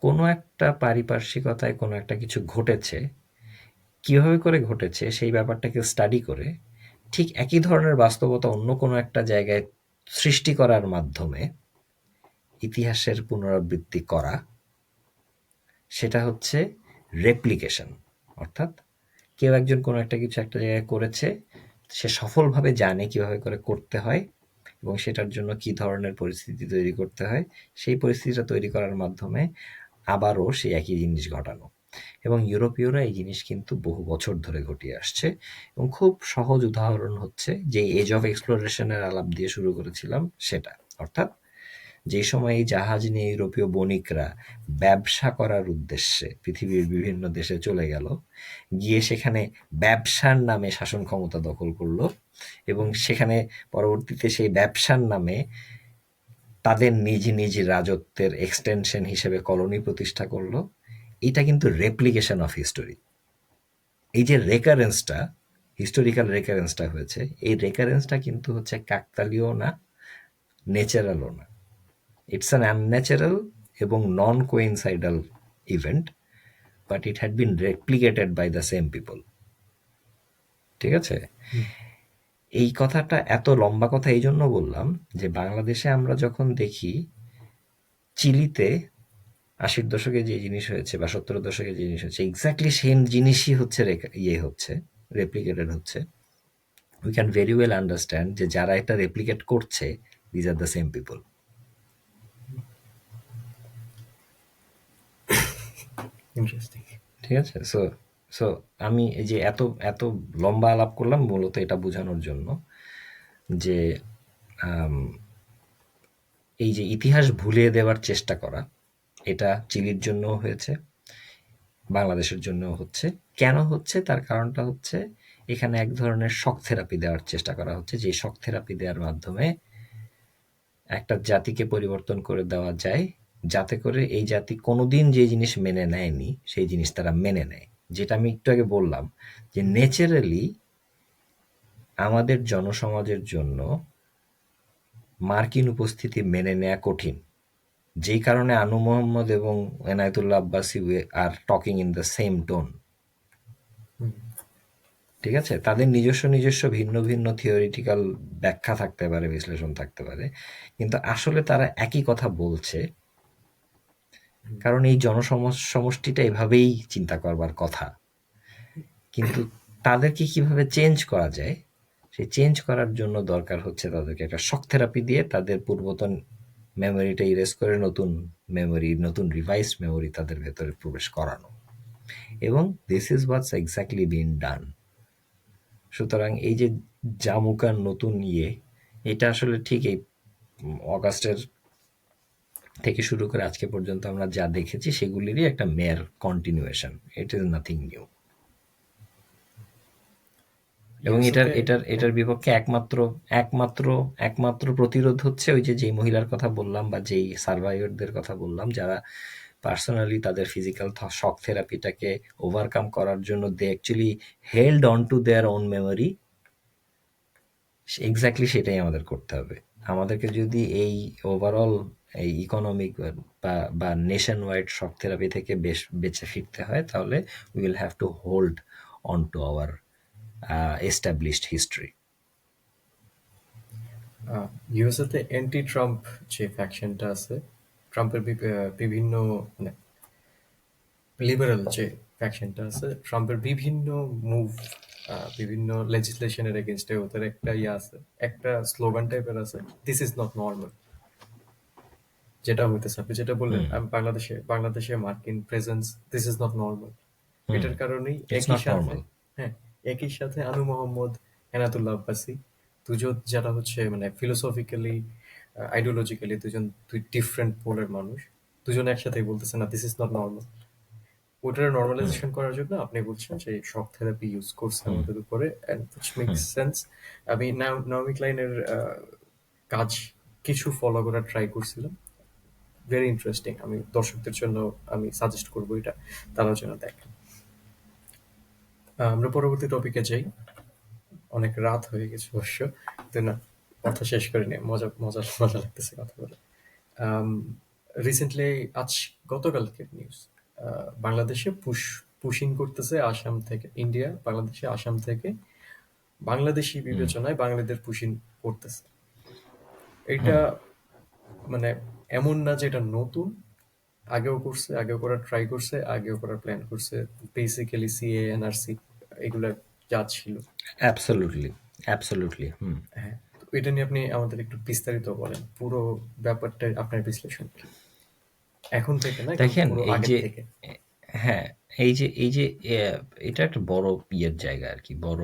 কোনো একটা পারিপার্শ্বিকতায় কোনো একটা কিছু ঘটেছে, কিভাবে করে ঘটেছে সেই ব্যাপারটাকে স্টাডি করে ঠিক একই ধরনের বাস্তবতা অন্য কোনো একটা জায়গায় সৃষ্টি করার মাধ্যমে ইতিহাসের পুনরাবৃত্তি করা, সেটা হচ্ছে রেপ্লিকেশন। অর্থাৎ কেউ একজন কোনো একটা কিছু একটা জায়গায় করেছে, সে সফলভাবে জানে কিভাবে করে করতে হয় এবং সেটার জন্য কি ধরনের পরিস্থিতি তৈরি করতে হয়, সেই পরিস্থিতিটা তৈরি করার মাধ্যমে আবারও সেই একই জিনিস ঘটানো। এবং ইউরোপীয়রা এই জিনিস কিন্তু বহু বছর ধরে ঘটিয়ে আসছে। এবং খুব সহজ উদাহরণ হচ্ছে যে এজ অফ এক্সপ্লোরেশনের আলাপ দিয়ে শুরু করেছিলাম সেটা। অর্থাৎ যে সময় এই জাহাজ নিয়ে ইউরোপীয় বণিকরা ব্যবসা করার উদ্দেশ্যে পৃথিবীর বিভিন্ন দেশে চলে গেল, গিয়ে সেখানে ব্যবসার নামে শাসন ক্ষমতা দখল করলো এবং সেখানে পরবর্তীতে সেই ব্যবসার নামে তাদের নিজ নিজ রাজত্বের এক্সটেনশন হিসেবে কলোনি প্রতিষ্ঠা করলো। এটা কিন্তু রেপ্লিকেশন অফ হিস্টোরি। এই যে রেকারেন্সটা, হিস্টোরিক্যাল রেকারেন্সটা হয়েছে, এই রেকারেন্সটা কিন্তু হচ্ছে কাকতালীয় না, ন্যাচারালও না। ইটস অ্যান আনন্যাচারাল এবং non coincidental event, but it had been replicated by the same people. ঠিক আছে। এই কথাটা এত লম্বা কথা এই জন্য বললাম যে বাংলাদেশে আমরা যখন দেখি চিলিতে ৮০ দশকে যে জিনিস হয়েছে বা ৭০ দশকে যে জিনিস হচ্ছে, এক্স্যাক্টলি সেম জিনিসই হচ্ছে হচ্ছে রেপ্লিকেটেড হচ্ছে। We can very well understand যে যারা এটা রেপ্লিকেট করছে, these are the same people. Interesting. ঠিক আছে। সো সো আমি এই যে এত এত লম্বা আলাপ করলাম মূলত এটা বোঝানোর জন্য যে এই যে ইতিহাস ভুলিয়ে দেওয়ার চেষ্টা করা, এটা চিলির জন্য হয়েছে, বাংলাদেশের জন্য হচ্ছে। কেন হচ্ছে তার কারণটা হচ্ছে এখানে এক ধরনের শক থেরাপি দেওয়ার চেষ্টা করা হচ্ছে, যে শক থেরাপি দেওয়ার মাধ্যমে একটা জাতিকে পরিবর্তন করে দেওয়া যায়, যাতে করে এই জাতি কোনোদিন যে জিনিস মেনে নেয়নি সেই জিনিস তারা মেনে নেয়। যেটা আমি একটু আগে বললাম যে ন্যাচারালি আমাদের জনসমাজের জন্য মার্কিন উপস্থিতি মেনে নেওয়া কঠিন, যেই কারণে আনু মোহাম্মদ এবং Enayetullah Abbasi are talking in the same tone. ঠিক আছে। তাদের নিজস্ব নিজস্ব ভিন্ন ভিন্ন থিওরিটিক্যাল ব্যাখ্যা থাকতে পারে, বিশ্লেষণ থাকতে পারে, কিন্তু আসলে তারা একই কথা বলছে, কারণ এই সমষ্টিটা এভাবেই চিন্তা করবার কথা। কিন্তু তাদেরকে কিভাবে চেঞ্জ করা যায়, সেই চেঞ্জ করার জন্য দরকার হচ্ছে তাদেরকে একটা শক থেরাপি দিয়ে তাদের পূর্বতন মেমোরিটা ইরেজ করে নতুন মেমোরি, নতুন রিভাইসড মেমোরি তাদের ভেতরে প্রবেশ করানো। এবং দিস ইজ হোয়াটস এক্স্যাক্টলি বিন ডান। সুতরাং এই যে জামুকার নতুন এটা আসলে ঠিক এই অগাস্টের থেকে শুরু করে আজকে পর্যন্ত আমরা যা দেখেছি সেগুলিরই একটা mere continuation. It is nothing new. এবং এটার ইউএসওকে এটার এটার বিপক্ষে একমাত্র একমাত্র একমাত্র প্রতিরোধ হচ্ছে ওই যে যেই মহিলার কথা বললাম বা যেই সার্ভাইভারদের কথা বললাম, যারা পার্সোনালি তাদের ফিজিক্যাল শক থেরাপিটাকে ওভারকাম করার জন্য they actually held on to their own memory. Exactly সেটাই আমাদের করতে হবে। আমাদেরকে যদি এই ওভারঅল এই ইকোনমিক বা নেশন ওয়াইড শক থেরাপি থেকে বেঁচে ফিরতে হয়, তাহলে we will have to hold on to our established history. ইউএসএতে অ্যান্টি ট্রাম্প যে ফ্যাকশনটা আছে, ট্রাম্পের বিভিন্ন মানে লিবারাল যে ফ্যাকশনটা আছে, ট্রাম্পের বিভিন্ন মুভ, বিভিন্ন লেজিসলেশনের এগেনস্টে ওদের একটা ইয়ে আছে, একটা স্লোগান টাইপের আছে, দিস ইজ নট নর্মাল। যেটা হইতেছে আপনি যেটা বললেন, হুম, আমি বাংলাদেশে মার্কিন presence, this is not normal. Hmm, এটার কারণেই ইটস একই নট সাথে, নর্মাল। হ্যাঁ, একই সাথে আনু মোহাম্মদ, এনাতুল্লাহ আব্বাসী, দুজন যারা হচ্ছে মানে ফিলোসফিক্যালি, আইডিওলজিক্যালি দুই ডিফারেন্ট পোলের মানুষ, দুজন একসাথেই বলতেছে না দিস ইজ নট নর্মাল। ওটার হুম, নর্মালাইজেশন করার জন্য আপনি বলছেন যে শক থেরাপি ইউজ করছে হুম, আমাদের উপরে, and which hmm. Makes sense. আমি নাওমি ক্লাইনের কাজ কিছু ফলো করার ট্রাই করছিলাম, ভেরি ইন্টারেস্টিং। আমি দর্শকদের জন্য আমি সাজেস্ট করবো এটা, তারা যেন দেখেন। আমরা পরবর্তী টপিকে যাই। অনেক রাত হয়ে গেছে অবশ্য, তো না, কথা শেষ করে নিয়ে মজা মজা মজা লাগতেছে কথা বলে। রিসেন্টলি, আজ গতকালকের নিউজ, বাংলাদেশে পুশিং করতেছে আসাম থেকে, ইন্ডিয়া বাংলাদেশে আসাম থেকে বাংলাদেশি হুম, বিবেচনায় বাঙালিদের পুশিং করতেছে। এটা হুম। মানে এমন না যে এটা নতুন, আগেও করছে, আগেও করার ট্রাই করছে, আগেও করার প্ল্যান করছে। বেসিক্যালি সিএ, এনআরসি, এগুলা যা ছিল। Absolutely, absolutely. হুম। হ্যাঁ, তো এটা নিয়ে আপনি আমাদের একটু বিস্তারিত বলেন, পুরো ব্যাপারটা আপনার বিশ্লেষণ কি, এখন থেকে না একদম দেখেন পুরো এই আগের যে, থেকে। হ্যাঁ, এই যে এটা একটা বড় ইয়ের জায়গা আর কি, বড়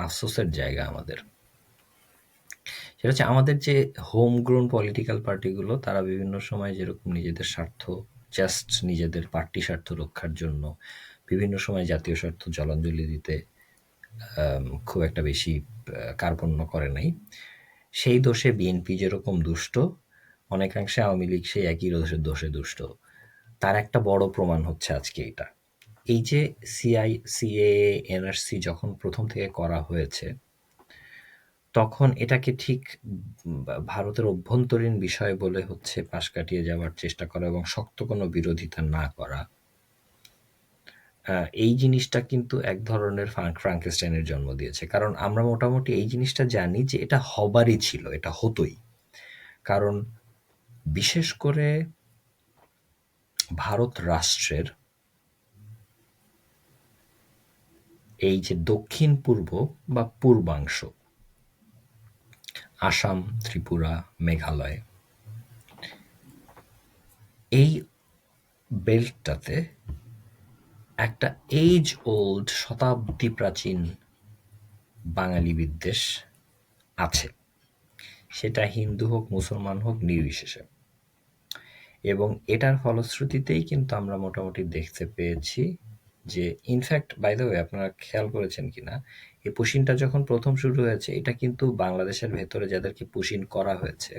আফসোসের জায়গা আমাদের। সেটা হচ্ছে আমাদের যে হোম গ্রোন পলিটিক্যাল পার্টিগুলো, তারা বিভিন্ন সময় যেরকম নিজেদের স্বার্থ, জাস্ট নিজেদের পার্টি স্বার্থ রক্ষার জন্য বিভিন্ন সময় জাতীয় স্বার্থ জলাঞ্জলি দিতে খুব একটা বেশি কার্পণ্য করে নাই। সেই দোষে বিএনপি যেরকম দুষ্ট, অনেকাংশে আওয়ামী লীগ সেই একই দোষে দুষ্ট। তার একটা বড় প্রমাণ হচ্ছে আজকে এটা। এই যে সিএএ, এনআরসি যখন প্রথম থেকে করা হয়েছে, তখন এটাকে ঠিক ভারতের অভ্যন্তরীণ বিষয় বলে হচ্ছে পাশ কাটিয়ে যাওয়ার চেষ্টা করা এবং শক্ত কোনো বিরোধিতা না করা, এই জিনিসটা কিন্তু এক ধরনের ফ্রাঙ্কেস্টাইনের জন্ম দিয়েছে। কারণ আমরা মোটামুটি এই জিনিসটা জানি যে এটা হবারই ছিল, এটা হতোই। কারণ বিশেষ করে ভারত রাষ্ট্রের এই যে দক্ষিণ পূর্ব বা পূর্বাংশ, আসাম, ত্রিপুরা, মেঘালয়, এই বেল্টটাতে একটা এইজ ওল্ড, শতাব্দী প্রাচীন বাঙালি বিদ্বেষ আছে। সেটা হিন্দু হোক, মুসলমান হোক, নির্বিশেষে। এবং এটার ফলশ্রুতিতেই কিন্তু আমরা মোটামুটি দেখতে পেয়েছি যে, ইনফ্যাক্ট বাই দ্য ওয়ে, আপনারা খেয়াল করেছেন কিনা, এই পুশিনটা যখন প্রথম শুরু হয়েছে, এটা কিন্তু বাংলাদেশের ভেতরে যাদেরকে পুশিন করা হয়েছে,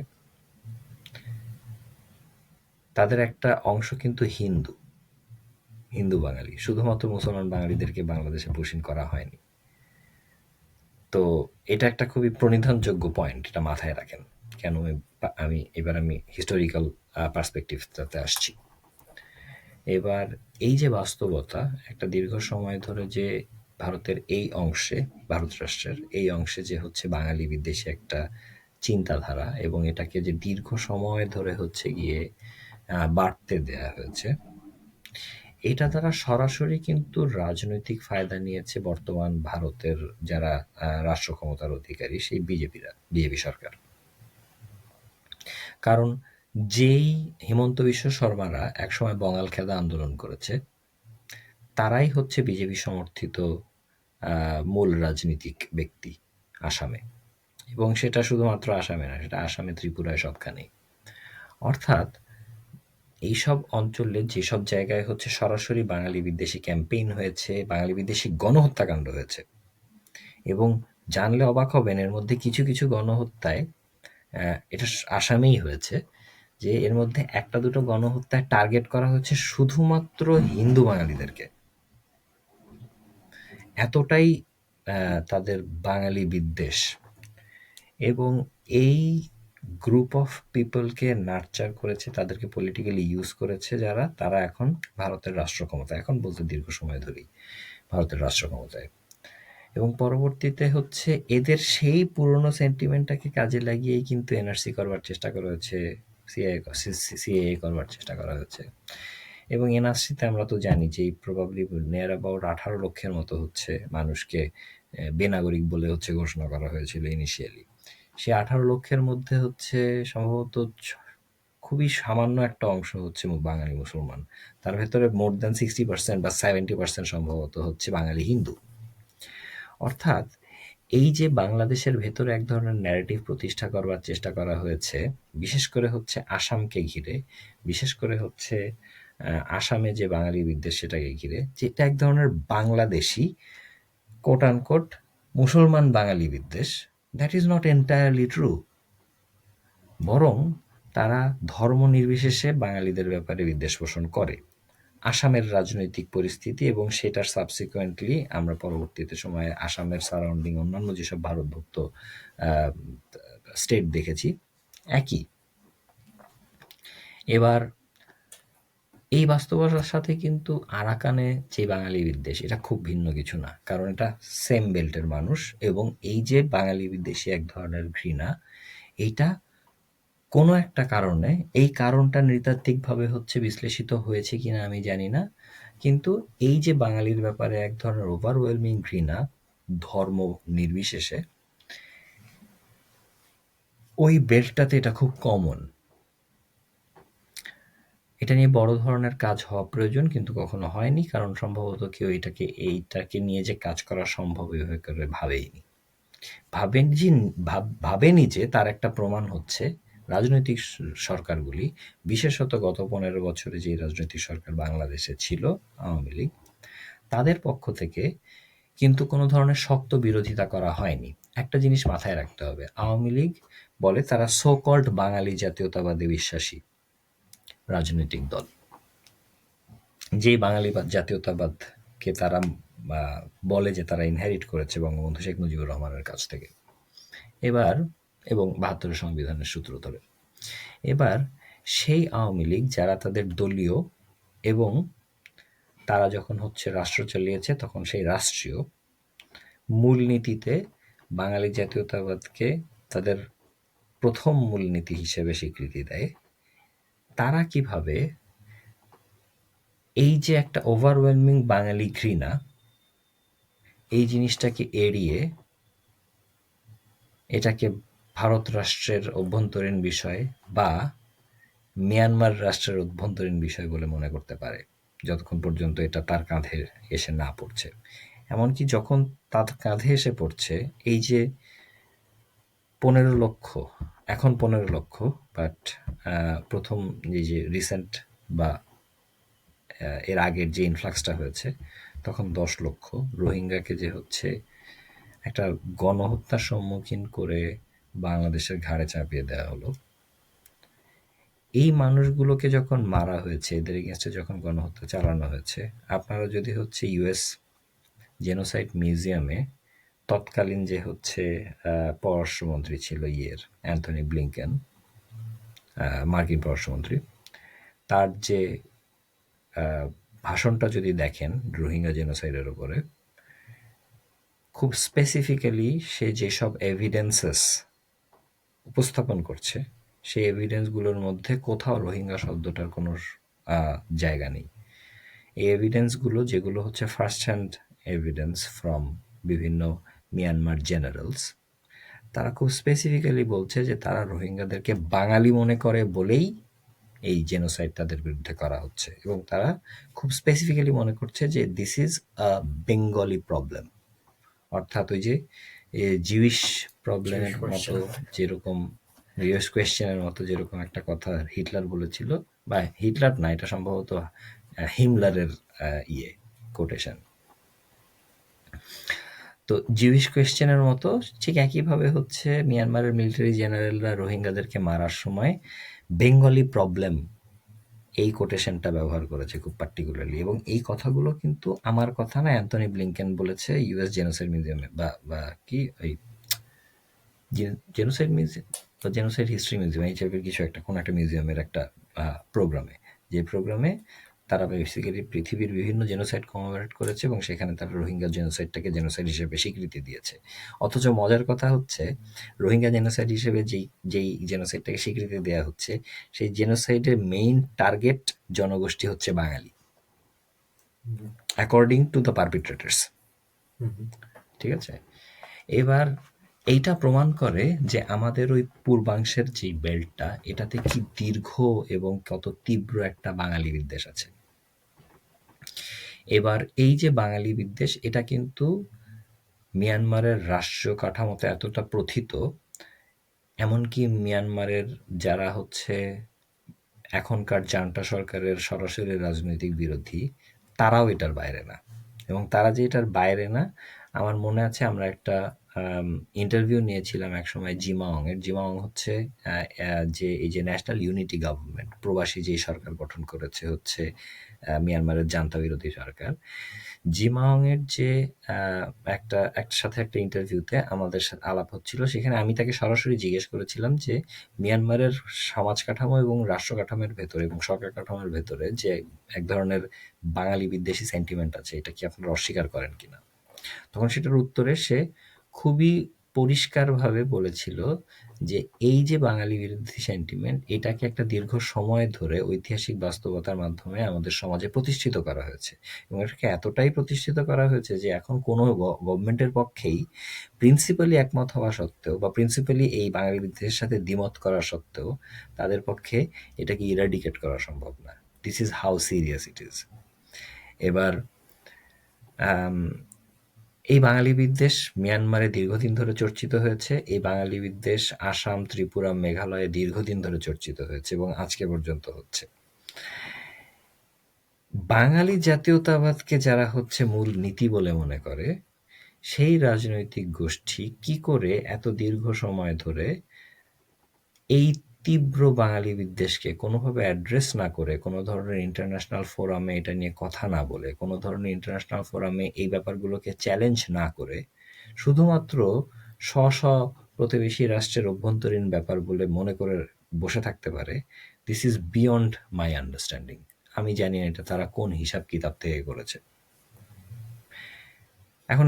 তাদের একটা অংশ কিন্তু হিন্দু, হিন্দু বাঙালি। শুধুমাত্র মুসলমান বাঙালিদেরকে বাংলাদেশে পুশিন করা হয়নি। তো এটা একটা খুবই প্রণিধানযোগ্য পয়েন্ট, এটা মাথায় রাখেন। কেন আমি হিস্টোরিক্যাল পার্সপেক্টিভটাতে আসছি। এবার এই যে বাস্তবতা, একটা দীর্ঘ সময় ধরে যে ভারতের এই অংশে, ভারত রাষ্ট্রের এই অংশে যে হচ্ছে বাঙালি বিদ্বেষী একটা চিন্তাধারা, এবং এটাকে যে দীর্ঘ সময় ধরে হচ্ছে গিয়ে বাড়তে দেয়া হয়েছে, এটা দ্বারা সরাসরি কিন্তু রাজনৈতিক ফায়দা নিয়েছে বর্তমান ভারতের যারা রাষ্ট্র ক্ষমতার অধিকারী, সেই বিজেপি সরকার। কারণ যেই হিমন্ত বিশ্ব শর্মারা একসময় বঙ্গাল খেদা আন্দোলন করেছে, তারাই হচ্ছে বিজেপি সমর্থিত মূল রাজনীতিক ব্যক্তি আসামে। এবং সেটা শুধুমাত্র আসামে না, সেটা আসামে, ত্রিপুরায়, সবখানেই। অর্থাৎ এইসব অঞ্চলে যেসব জায়গায় হচ্ছে সরাসরি বাঙালি বিদ্বেষী ক্যাম্পেইন হয়েছে, বাঙালি বিদ্বেষী গণহত্যাকাণ্ড হয়েছে, এবং জানলে অবাক হবেন এর মধ্যে কিছু কিছু গণহত্যায়, এটা আসামেই হয়েছে, যে এর মধ্যে একটা দুটো গণহত্যায় টার্গেট করা হচ্ছে শুধুমাত্র হিন্দু বাঙালিদেরকে। এতটাই তাদের বাঙালি বিদ্বেষ। এবং এই গ্রুপ অফ পিপলকে নার্চার করেছে, তাদেরকে পলিটিক্যালি ইউজ করেছে যারা, তারা এখন ভারতের রাষ্ট্র ক্ষমতায়, এখন বলতে দীর্ঘ সময় ধরেই ভারতের রাষ্ট্র ক্ষমতায়। এবং পরবর্তীতে হচ্ছে এদের সেই পুরনো সেন্টিমেন্টটাকে কাজে লাগিয়েই কিন্তু এনআরসি করবার চেষ্টা করা হয়েছে, সিএএ করবার চেষ্টা করা হয়েছে। এবং এনআরসিতে আমরা তো জানি যে প্রবাবলি নিয়ার অ্যাবাউট 18 লক্ষের মতো হচ্ছে মানুষকে বেনাগরিক বলে হচ্ছে ঘোষণা করা হয়েছিল ইনিশিয়ালি। সে 18 লক্ষের মধ্যে হচ্ছে সম্ভবত খুবই সামান্য একটা অংশ হচ্ছে বাঙালি মুসলমান। তার ভেতরে মোর দ্যান 60% বা 70% সম্ভবত হচ্ছে বাঙালি হিন্দু। অর্থাৎ এই যে বাংলাদেশের ভেতরে এক ধরনের ন্যারেটিভ প্রতিষ্ঠা করবার চেষ্টা করা হয়েছে, বিশেষ করে হচ্ছে আসামকে ঘিরে, বিশেষ করে হচ্ছে আসামে যে বাঙালি বিদ্বেষ সেটাকে ঘিরে, যেটা এক ধরনের বাংলাদেশি কোট আনকোট মুসলমান বাঙালি বিদ্বেষ, that is not entirely true. বরং তারা ধর্ম নির্বিশেষে বাঙালিদের ব্যাপারে বিদ্বেষ পোষণ করে। আসামের রাজনৈতিক পরিস্থিতি এবং সেটার সাবসিকুয়েন্টলি আমরা পরবর্তীতে সময়ে আসামের সারাউন্ডিং অন্যান্য যেসব ভারতভুক্ত স্টেট দেখেছি একই। এবার এই বাস্তবতার সাথে কিন্তু আরাকানে যে বাঙালি বিদ্বেষ, এটা খুব ভিন্ন কিছু না, কারণ এটা সেম বেল্টের মানুষ। এবং এই যে বাঙালি বিদ্বেষী এক ধরনের ঘৃণা, এইটা কোনো একটা কারণে, এই কারণটা নৃতাত্ত্বিকভাবে হচ্ছে বিশ্লেষিত হয়েছে কিনা আমি জানি না, কিন্তু এই যে বাঙালির ব্যাপারে এক ধরনের ওভারওয়েলমিং ঘৃণা ধর্ম নির্বিশেষে, ওই বেল্টটাতে এটা খুব কমন। এটা নিয়ে বড় ধরনের কাজ হওয়া প্রয়োজন, কিন্তু কখনো হয়নি, কারণ সম্ভবত কেউ এইটাকে নিয়ে যে কাজ করা সম্ভব এভাবে করে ভাবেনি যে তার একটা প্রমাণ হচ্ছে রাজনৈতিক সরকারগুলি, বিশেষত গত 15 বছরে যে রাজনৈতিক সরকার বাংলাদেশে ছিল আওয়ামী লীগ, তাদের পক্ষ থেকে কিন্তু কোনো ধরনের শক্ত বিরোধিতা করা হয়নি। একটা জিনিস মাথায় রাখতে হবে, আওয়ামী লীগ বলে তারা সো কল্ড বাঙালি জাতীয়তাবাদে বিশ্বাসী রাজনৈতিক দল। যে বাঙালি জাতীয়তাবাদকে তারা বলে যে তারা ইনহেরিট করেছে বঙ্গবন্ধু শেখ মুজিবুর রহমানের কাছ থেকে, এবার এবং 72 সংবিধানের সূত্র ধরে। এবার সেই আওয়ামী লীগ যারা তাদের দলীয় এবং তারা যখন হচ্ছে রাষ্ট্র চালিয়েছে, তখন সেই রাষ্ট্রীয় মূলনীতিতে বাঙালি জাতীয়তাবাদকে তাদের প্রথম মূলনীতি হিসেবে স্বীকৃতি দেয়, তারা কিভাবে এই যে একটা ওভারওয়েলমিং বাঙালি ঘৃণা, এই জিনিসটাকে এড়িয়ে এটাকে ভারত রাষ্ট্রের অভ্যন্তরীণ বিষয় বা মিয়ানমার রাষ্ট্রের অভ্যন্তরীণ বিষয় বলে মনে করতে পারে, যতক্ষণ পর্যন্ত এটা তার কাঁধে এসে না পড়ছে। এমনকি যখন তার কাঁধে এসে পড়ছে, এই যে 15 লক্ষ, এখন 15 লক্ষ, বাট প্রথম এই যে রিসেন্ট বা এর আগের যে ইনফ্লাক্সটা হয়েছে, তখন 10 লক্ষ রোহিঙ্গাকে যে হচ্ছে একটা গণহত্যার সম্মুখীন করে বাংলাদেশের ঘাড়ে চাপিয়ে দেওয়া হলো। এই মানুষগুলোকে যখন মারা হয়েছে, এদের এগেনস্টে যখন গণহত্যা চালানো হয়েছে, আপনারা যদি হচ্ছে ইউএস জেনোসাইড মিউজিয়ামে তৎকালীন যে হচ্ছে পররাষ্ট্রমন্ত্রী ছিল অ্যান্থনি ব্লিংকেন, মার্কিন পররাষ্ট্রমন্ত্রী, তার যে ভাষণটা যদি দেখেন রোহিঙ্গা জেনোসাইডের উপরে, খুব স্পেসিফিক্যালি সে যেসব এভিডেন্সেস উপস্থাপন করছে, সেই এভিডেন্সগুলোর মধ্যে কোথাও রোহিঙ্গা শব্দটার কোনো জায়গা নেই। এই এভিডেন্সগুলো যেগুলো হচ্ছে ফার্স্ট হ্যান্ড এভিডেন্স ফ্রম বিভিন্ন মিয়ানমার জেনারেলস, তারা খুব স্পেসিফিক্যালি বলছে যে তারা রোহিঙ্গাদেরকে বাঙালি মনে করে বলেই এই জেনোসাইড তাদের বিরুদ্ধে করা হচ্ছে, এবং তারা খুব স্পেসিফিক্যালি মনে করছে যে this is a Bengali problem. অর্থাৎ ওই যে জিউইশ প্রবলেমের মতো, যেরকম জিউইশ কোয়েশ্চেনের মতো যেরকম একটা কথা হিটলার বলেছিল, বা হিটলার না, এটা সম্ভবত হিমলারের কোটেশন। তো জিউইশ কোয়েশ্চেনের মতো ঠিক একইভাবে হচ্ছে মিয়ানমারের মিলিটারি জেনারেলরা রোহিঙ্গাদেরকে মারার সময় বেঙ্গলি প্রবলেম এই কোটেশনটা ব্যবহার করেছে খুব পার্টিকুলারলি। এবং এই কথাগুলো কিন্তু আমার কথা না, অ্যান্থনি ব্লিংকেন বলেছে ইউএস জেনোসাইড মিউজিয়ামে, বা কি ওই জেনোসাইড মিউজিয়াম, তো জেনোসাইড হিস্ট্রি মিউজিয়াম এই টাইপের কিছু একটা কোনো একটা মিউজিয়ামের একটা প্রোগ্রামে, যে প্রোগ্রামে তারা বেসিক্যালি পৃথিবীর বিভিন্ন জেনোসাইড কমেমোরেট করেছে এবং সেখানে তারা রোহিঙ্গা জেনোসাইডটাকে জেনোসাইড হিসেবে স্বীকৃতি দিয়েছে। অথচ মজার কথা হচ্ছে রোহিঙ্গা জেনোসাইড হিসেবে যেই জেনোসাইডটাকে স্বীকৃতি দেওয়া হচ্ছে, সেই জেনোসাইডের মেইন টার্গেট জনগোষ্ঠী হচ্ছে বাঙালি, হুম, অ্যাকর্ডিং টু দ্য পারপিট্রেটার্স। হুম, হুম, ঠিক আছে? এবার এইটা প্রমাণ করে যে আমাদের ওই পূর্বাংশের যে বেল্টটা, এটাতে কি দীর্ঘ এবং কত তীব্র একটা বাঙালি বিদ্বেষ আছে। এবার এই যে বাঙালি বিদ্বেষ, এটা কিন্তু মিয়ানমারের রাষ্ট্রীয় কাঠামোতে এতটা প্রথিত, এমনকি মিয়ানমারের যারা হচ্ছে এখনকার জান্টা সরকারের সরাসরি রাজনৈতিক বিরোধী, তারাও এটার বাইরে না। এবং তারা যে এটার বাইরে না, আমার মনে আছে আমরা একটা ইন্টারভিউ নিয়েছিলাম একসময় জিমাওং এর। জিমাওং হচ্ছে যে এই যে ন্যাশনাল ইউনিটি গভর্নমেন্ট, প্রবাসী যে সরকার গঠন করেছে হচ্ছে মিয়ানমারের জান্তা বিরোধী সরকার। জিমাওং এর যে আহ, একটার সাথে একটা ইন্টারভিউতে আমাদের সাথে আলাপ হচ্ছিল, সেখানে আমি তাকে সরাসরি জিজ্ঞেস করেছিলাম যে মিয়ানমারের সমাজ কাঠামো এবং রাষ্ট্র কাঠামোর ভেতরে এবং সরকার কাঠামোর ভেতরে যে এক ধরনের বাঙালি বিদ্বেষী সেন্টিমেন্ট আছে, এটা কি আপনারা অস্বীকার করেন কিনা। তখন সেটার উত্তরে সে খুবই পরিষ্কারভাবে বলেছিল যে এই যে বাঙালি বিরোধী সেন্টিমেন্ট, এটাকে একটা দীর্ঘ সময় ধরে ঐতিহাসিক বাস্তবতার মাধ্যমে আমাদের সমাজে প্রতিষ্ঠিত করা হয়েছে, এবং এটাকে এতটাই প্রতিষ্ঠিত করা হয়েছে যে এখন কোনো গভর্নমেন্টের পক্ষেই প্রিন্সিপালি একমত হওয়া সত্ত্বেও বা প্রিন্সিপালি এই বাঙালি বিদ্বেষের সাথে দ্বিমত করা সত্ত্বেও তাদের পক্ষে এটাকে ইরাডিকেট করা সম্ভব না। This is how serious it is. এবার আম, এই বাঙালি বিদ্বেষ মিয়ানমারে দীর্ঘদিন ধরে চর্চিত হয়েছে। এই বাঙালি বিদ্বেষ আসাম, ত্রিপুরা, মেঘালয়ে দীর্ঘদিন ধরে চর্চিত হয়েছে এবং আজকে পর্যন্ত হচ্ছে। বাঙালি জাতীয়তাবাদকে যারা হচ্ছে মূল নীতি বলে মনে করে, সেই রাজনৈতিক গোষ্ঠী কি করে এত দীর্ঘ সময় ধরে এই তীব্র বাঙালি বিদ্বেষকে কোনোভাবে অ্যাড্রেস না করে, কোনো ধরনের ইন্টারন্যাশনাল ফোরামে এটা নিয়ে কথা না বলে, কোনো ধরনের ইন্টারন্যাশনাল ফোরামে এই ব্যাপারগুলোকে চ্যালেঞ্জ না করে, শুধুমাত্র স্ব স্ব প্রতিবেশী রাষ্ট্রের অভ্যন্তরীণ ব্যাপার বলে মনে করে বসে থাকতে পারে, this is beyond my understanding. আমি জানি না এটা তারা কোন হিসাব কিতাব থেকে করেছে। এখন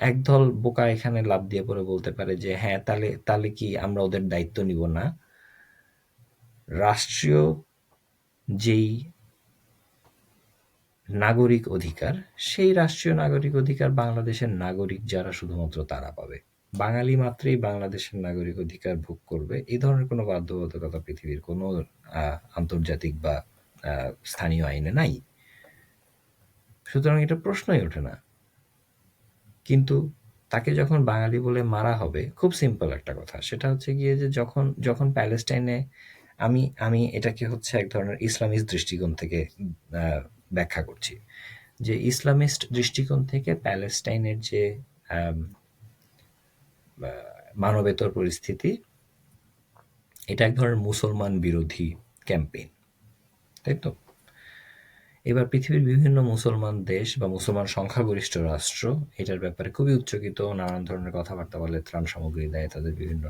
একদল বোকা এখানে লাফ দিয়ে পড়ে বলতে পারে যে হ্যাঁ, তাহলে তাহলে কি আমরা ওদের দায়িত্ব নিব না? রাষ্ট্রীয় যেই নাগরিক অধিকার, সেই রাষ্ট্রীয় নাগরিক অধিকার বাংলাদেশের নাগরিক যারা, শুধুমাত্র তারা পাবে। বাঙালি মাত্রেই বাংলাদেশের নাগরিক অধিকার ভোগ করবে, এই ধরনের কোনো বাধ্যবাধকতা পৃথিবীর কোনো আন্তর্জাতিক বা স্থানীয় আইনে নাই। সুতরাং এটা প্রশ্নই ওঠে না। কিন্তু তাকে যখন বাঙালি বলে মারা হবে, খুব সিম্পল একটা কথা, সেটা হচ্ছে গিয়ে যে যখন যখন প্যালেস্টাইনে, আমি আমি এটাকে হচ্ছে এক ধরনের ইসলামিস্ট দৃষ্টিকোণ থেকে ব্যাখ্যা করছি, যে ইসলামিস্ট দৃষ্টিকোণ থেকে প্যালেস্টাইনের যে আম, মানবেতর পরিস্থিতি, এটা এক ধরনের মুসলমান বিরোধী ক্যাম্পেইন, তাই তো? এবার পৃথিবীর বিভিন্ন মুসলমান দেশ বা মুসলমান সংখ্যাগরিষ্ঠ রাষ্ট্র এটার ব্যাপারে খুবই উচ্চকিত, নানান ধরনের কথাবার্তা বলে, ত্রাণ সামগ্রী দেয়, তাদের বিভিন্ন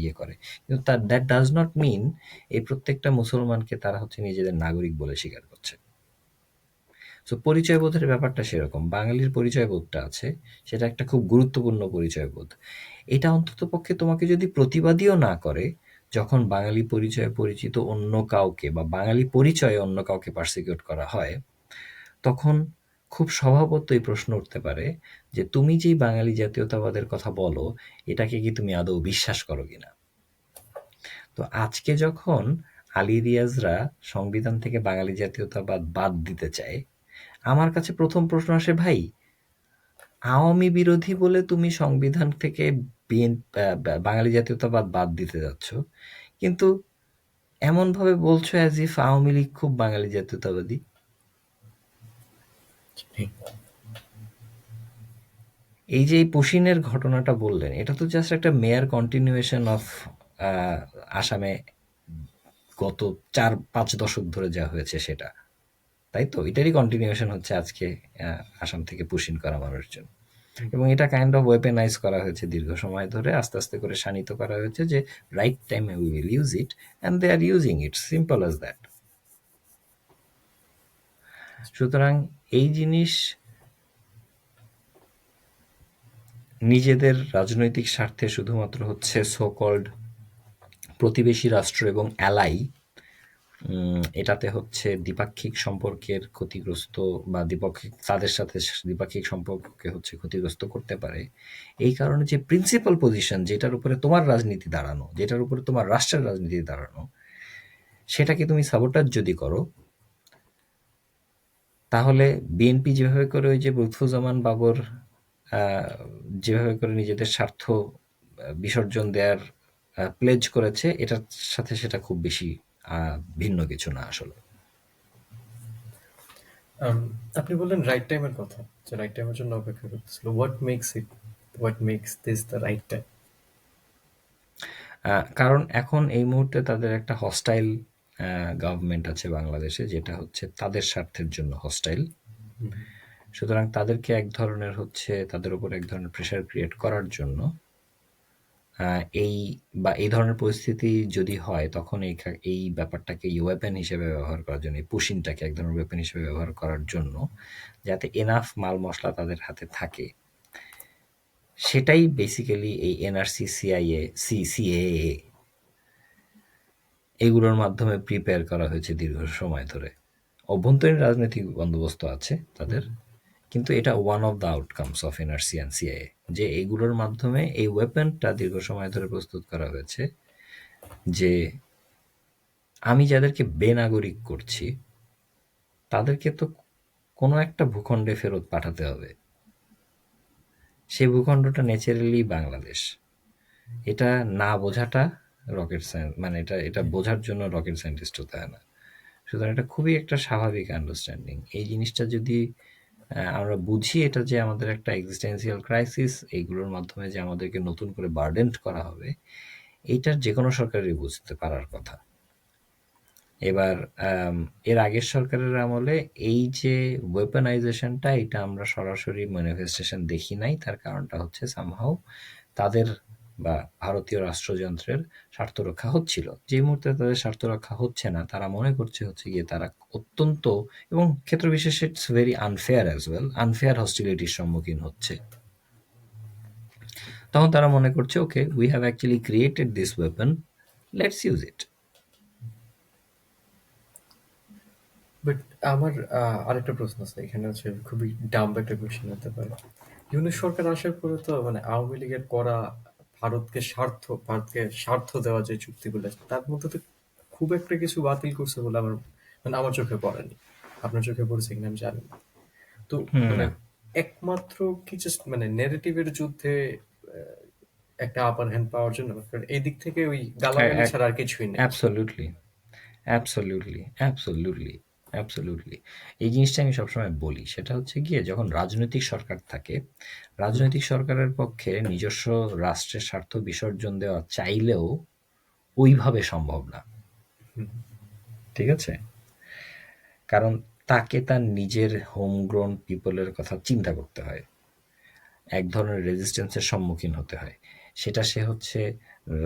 ইয়ে করে। কিন্তু দ্যাট ডাজ নট মিন এই প্রত্যেকটা মুসলমানকে তারা হচ্ছে নিজেদের নাগরিক বলে স্বীকার করছে। সো পরিচয়বোধের ব্যাপারটা সেরকম। বাঙালির পরিচয়বোধটা আছে, সেটা একটা খুব গুরুত্বপূর্ণ পরিচয়বোধ। এটা অন্তত পক্ষে তোমাকে যদি প্রতিবাদীও না করে, যখন বাঙালি পরিচয়ে পরিচিত অন্য কাউকে বা বাঙালি পরিচয়ে অন্য কাউকে পার্সিকিউট করা হয়, তখন খুব স্বভাবতই প্রশ্ন উঠতে পারে যে তুমি যেই বাঙালি জাতীয়তাবাদের কথা বলো, এটাকে কি তুমি আদৌ বিশ্বাস করো কিনা। তো আজকে যখন আলী রিয়াজরা সংবিধান থেকে বাঙালি জাতীয়তাবাদ বাদ দিতে চায়, আমার কাছে প্রথম প্রশ্ন আসে, ভাই আওয়ামী বিরোধী বলে তুমি সংবিধান থেকে বাঙালি জাতীয়তাবাদ বাদ দিতে যাচ্ছ, কিন্তু এমন ভাবে বলছো অ্যাজ ইফ আওয়ামী লীগ খুব বাঙালি জাতীয়তাবাদী। ঠিক। এই যে এই পশিনের ঘটনাটা বললেন, এটা তো জাস্ট একটা মেয়ার কন্টিনিউয়েশন অফ আসামে গত ৪-৫ দশক ধরে যা হয়েছে সেটা, তাই তো? এটারই কন্টিনিউয়েশন হচ্ছে আজকে আসাম থেকে পুশিন করা মানুষজন। এবং এটা কাইন্ড অফ ওয়েপেনাইজ করা হয়েছে দীর্ঘ সময় ধরে, আস্তে আস্তে করে শানিত করা হয়েছে যে রাইট টাইমে we will use it, and they are using it, simple as that. সুতরাং এই জিনিস নিজেদের রাজনৈতিক স্বার্থে শুধুমাত্র হচ্ছে সো কল্ড প্রতিবেশী রাষ্ট্র এবং অ্যালাই, এটাতে হচ্ছে দ্বিপাক্ষিক সম্পর্কের ক্ষতিগ্রস্ত বা তাদের সাথে দ্বিপাক্ষিক সম্পর্ককে হচ্ছে ক্ষতিগ্রস্ত করতে পারে। এই কারণে যে প্রিন্সিপাল পজিশন, যেটার উপরে তোমার রাজনীতি দাঁড়ানো, যেটার উপরে তোমার রাষ্ট্রের রাজনীতি দাঁড়ানো, সেটাকে তুমি সাবোটাজ যদি করো, তাহলে বিএনপি যেভাবে করে ওই যে লুৎফুজ্জামান বাবর যেভাবে করে নিজেদের স্বার্থ বিসর্জন দেওয়ার প্লেজ করেছে, এটার সাথে সেটা খুব বেশি ভিন্ন কিছু না আসলে। আপনি বললেন রাইট টাইমের কথা, যে রাইট টাইমের জন্য অপেক্ষা করতেছিল। What makes this the right time? কারণ এখন এই মুহূর্তে তাদের একটা হস্টাইল গভর্নমেন্ট আছে বাংলাদেশে, যেটা হচ্ছে তাদের স্বার্থের জন্য হস্টাইল। সুতরাং তাদেরকে এক ধরনের হচ্ছে তাদের উপর এক ধরনের প্রেশার ক্রিয়েট করার জন্য এই ধরনের পরিস্থিতি যদি হয়, তখন এই ব্যাপারটাকে ওয়েপেন হিসেবে ব্যবহার করার জন্য, এই পুশিংটাকে এক ধরনের ওয়েপেন হিসেবে ব্যবহার করার জন্য, যাতে এনাফ মাল মশলা তাদের হাতে থাকে, সেটাই বেসিক্যালি এই এনআরসি, সিএএ এগুলোর মাধ্যমে প্রিপেয়ার করা হয়েছে দীর্ঘ সময় ধরে। অভ্যন্তরীণ রাজনৈতিক বন্দোবস্ত আছে তাদের, কিন্তু এটা one of the outcomes of NRC and CIA, যে এইগুলোর মাধ্যমে এই ওয়েপনটা দীর্ঘ সময় ধরে প্রস্তুত করা হয়েছে, যে আমি যাদেরকে বেনাগরিক করছি তাদেরকে তো কোনো একটা ভূখণ্ডে ফেরত পাঠাতে হবে। সেই ভূখণ্ডটা ন্যাচারালি বাংলাদেশ। এটা না বোঝাটা রকেট সায়েন্স, মানে এটা বোঝার জন্য রকেট সায়েন্টিস্ট হতে হয় না। সুতরাং এটা খুবই একটা স্বাভাবিক আন্ডারস্ট্যান্ডিং। এই জিনিসটা যদি আমরা বুঝি, এটা যে আমাদের একটা এক্সিস্টেন্সিয়াল ক্রাইসিস, এইগুলোর মাধ্যমে যে আমাদেরকে নতুন করে বার্ডেন্ড করা হবে, এইটার যে কোনো সরকারই বুঝতে পারার কথা। এবার এর আগের সরকারের আমলে এই যে ওয়েপনাইজেশনটা, এটা আমরা সরাসরি ম্যানিফেস্টেশন দেখি নাই। তার কারণটা হচ্ছে সামহাও তাদের বা ভারতীয় রাষ্ট্রযন্ত্রের স্বার্থ রক্ষা হচ্ছিল। যে মুহূর্তে তাদের স্বার্থ রক্ষা হচ্ছে না, তারা মনে করছে হচ্ছে গিয়ে তারা অত্যন্ত, এবং ক্ষেত্র বিশেষে it's very unfair as well, unfair হস্টিলিটির সম্মুখীন হচ্ছে। তখন তারা মনে করছে, okay, we have actually created this weapon, let's use it. But আমার আরেকটা প্রশ্ন আছে এখানে, হচ্ছে খুবই ডাম্ব একটা কোয়েশ্চেন হতে পারে। ইউনূস সরকার আসার পরে তো মানে আওয়ামী লীগের করা ভারতকে স্বার্থ দেওয়া যে চুক্তিগুলো আছে, তার মধ্যে তো খুব একটা কিছু বাতিল করছে বলে আমার চোখে পড়েনি। আপনার চোখে পড়েছে কিনা আমি জানি না। তো মানে না, একমাত্র কি জাস্ট মানে নেরেটিভের যুদ্ধে একটা আপার হ্যান্ড পাওয়ার জন্য? কারণ এই দিক থেকে ওই গালাগালি ছাড়া আর কিছুই নেই আসলে। Absolutely, absolutely, absolutely, absolutely. এই জিনিসটা আমি সবসময় বলি, সেটা হচ্ছে গিয়ে যখন রাজনৈতিক সরকার থাকে, হুম, রাজনৈতিক সরকারের পক্ষে নিজস্ব রাষ্ট্রের স্বার্থ বিসর্জন দেওয়া চাইলেও ওইভাবে সম্ভব না। হুম, ঠিক আছে? কারণ তাকে তার নিজের হোমগ্রোন পিপলের কথা চিন্তা করতে হয়, এক ধরনের রেজিস্ট্যান্সের সম্মুখীন হতে হয়। সেটা সে হচ্ছে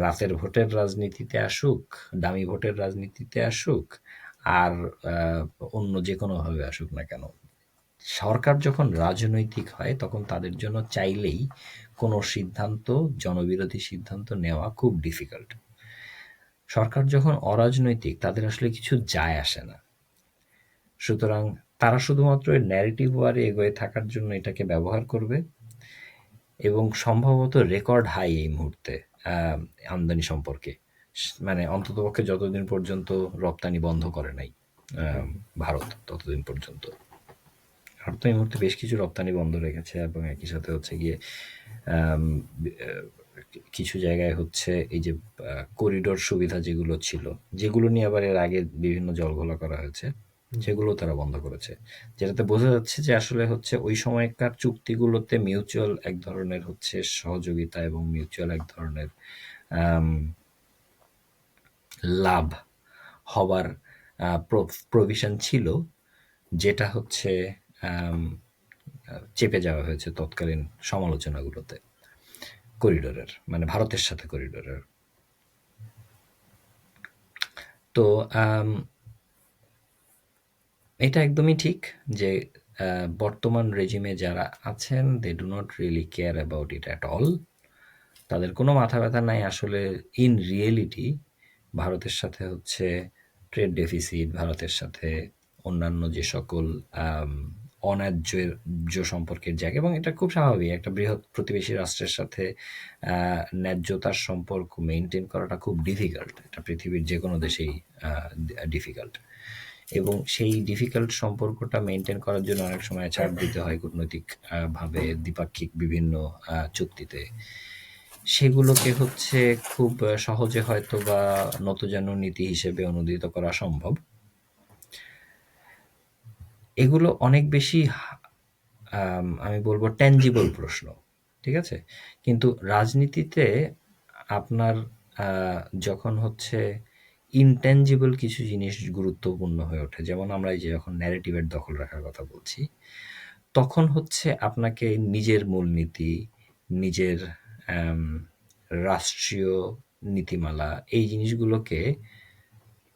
রাতের ভোটের রাজনীতিতে আসুক, দামি ভোটের রাজনীতিতে আসুক, আর অন্য যে কোনোভাবে আসুক না কেন, সরকার যখন রাজনৈতিক হয় তখন তাদের জন্য চাইলেই কোনো সিদ্ধান্ত, জনবিরোধী সিদ্ধান্ত নেওয়া খুব ডিফিকাল্ট। সরকার যখন অরাজনৈতিক, তাদের আসলে কিছু যায় আসে না। সুতরাং তারা শুধুমাত্র ন্যারেটিভ ওয়ারে এগোয়ে থাকার জন্য এটাকে ব্যবহার করবে, এবং সম্ভবত রেকর্ড হাই এই মুহূর্তে আহ, আমদানি সম্পর্কে, মানে অন্ততপক্ষে যতদিন পর্যন্ত রপ্তানি বন্ধ করে নাই হুম, ভারত, ততদিন পর্যন্ত। ভারত তো এই মুহূর্তে বেশ কিছু রপ্তানি বন্ধ রেখেছে, এবং একই সাথে হচ্ছে গিয়ে আম, আহ, কিছু জায়গায় হচ্ছে এই যে করিডোর সুবিধা যেগুলো ছিল, যেগুলো নিয়ে আবার এর আগে বিভিন্ন জলঘোলা করা হয়েছে, হুম, সেগুলো তারা বন্ধ করেছে। যেটাতে বোঝা যাচ্ছে যে আসলে হচ্ছে ওই সময়কার চুক্তিগুলোতে মিউচুয়াল এক ধরনের হচ্ছে সহযোগিতা এবং মিউচুয়াল এক ধরনের আম, লাভ হবার প্রভিশন ছিল, যেটা হচ্ছে আম, চেপে যাওয়া হয়েছে তৎকালীন সমালোচনাগুলোতে করিডোরের, মানে ভারতের সাথে করিডোরের। তো এটা একদমই ঠিক যে বর্তমান রেজিমে যারা আছেন they do not really care about it at all. তাদের কোনো মাথা ব্যথা নাই আসলে ইন রিয়েলিটি ভারতের সাথে হচ্ছে ট্রেড ডেফিসিট, ভারতের সাথে অন্যান্য যে সকল আম, অন্যায্য সম্পর্কের জায়গা, এবং এটা খুব স্বাভাবিক একটা বৃহৎ প্রতিবেশী রাষ্ট্রের সাথে ন্যায্যতার সম্পর্ক মেনটেন করাটা খুব ডিফিকাল্ট। এটা পৃথিবীর যে কোনো দেশেই ডিফিকাল্ট, এবং সেই ডিফিকাল্ট সম্পর্কটা মেনটেন করার জন্য অনেক সময় ছাড় দিতে হয় কূটনৈতিক ভাবে দ্বিপাক্ষিক বিভিন্ন চুক্তিতে। সেগুলোকে হচ্ছে খুব সহজে হয়তো বা নতজানু নীতি হিসেবে অনুদিত করা সম্ভব। এগুলো অনেক বেশি আমি বলবো ট্যাঞ্জিবল প্রশ্ন, ঠিক আছে? কিন্তু রাজনীতিতে আপনার যখন হচ্ছে ইনট্যাঞ্জিবল কিছু জিনিস গুরুত্বপূর্ণ হয়ে ওঠে, যেমন আমরা এই যে যখন ন্যারেটিভের দখল রাখার কথা বলছি, তখন হচ্ছে আপনাকে নিজের মূলনীতি, নিজের আম, রাষ্ট্রীয় নীতিমালা, এই জিনিসগুলোকে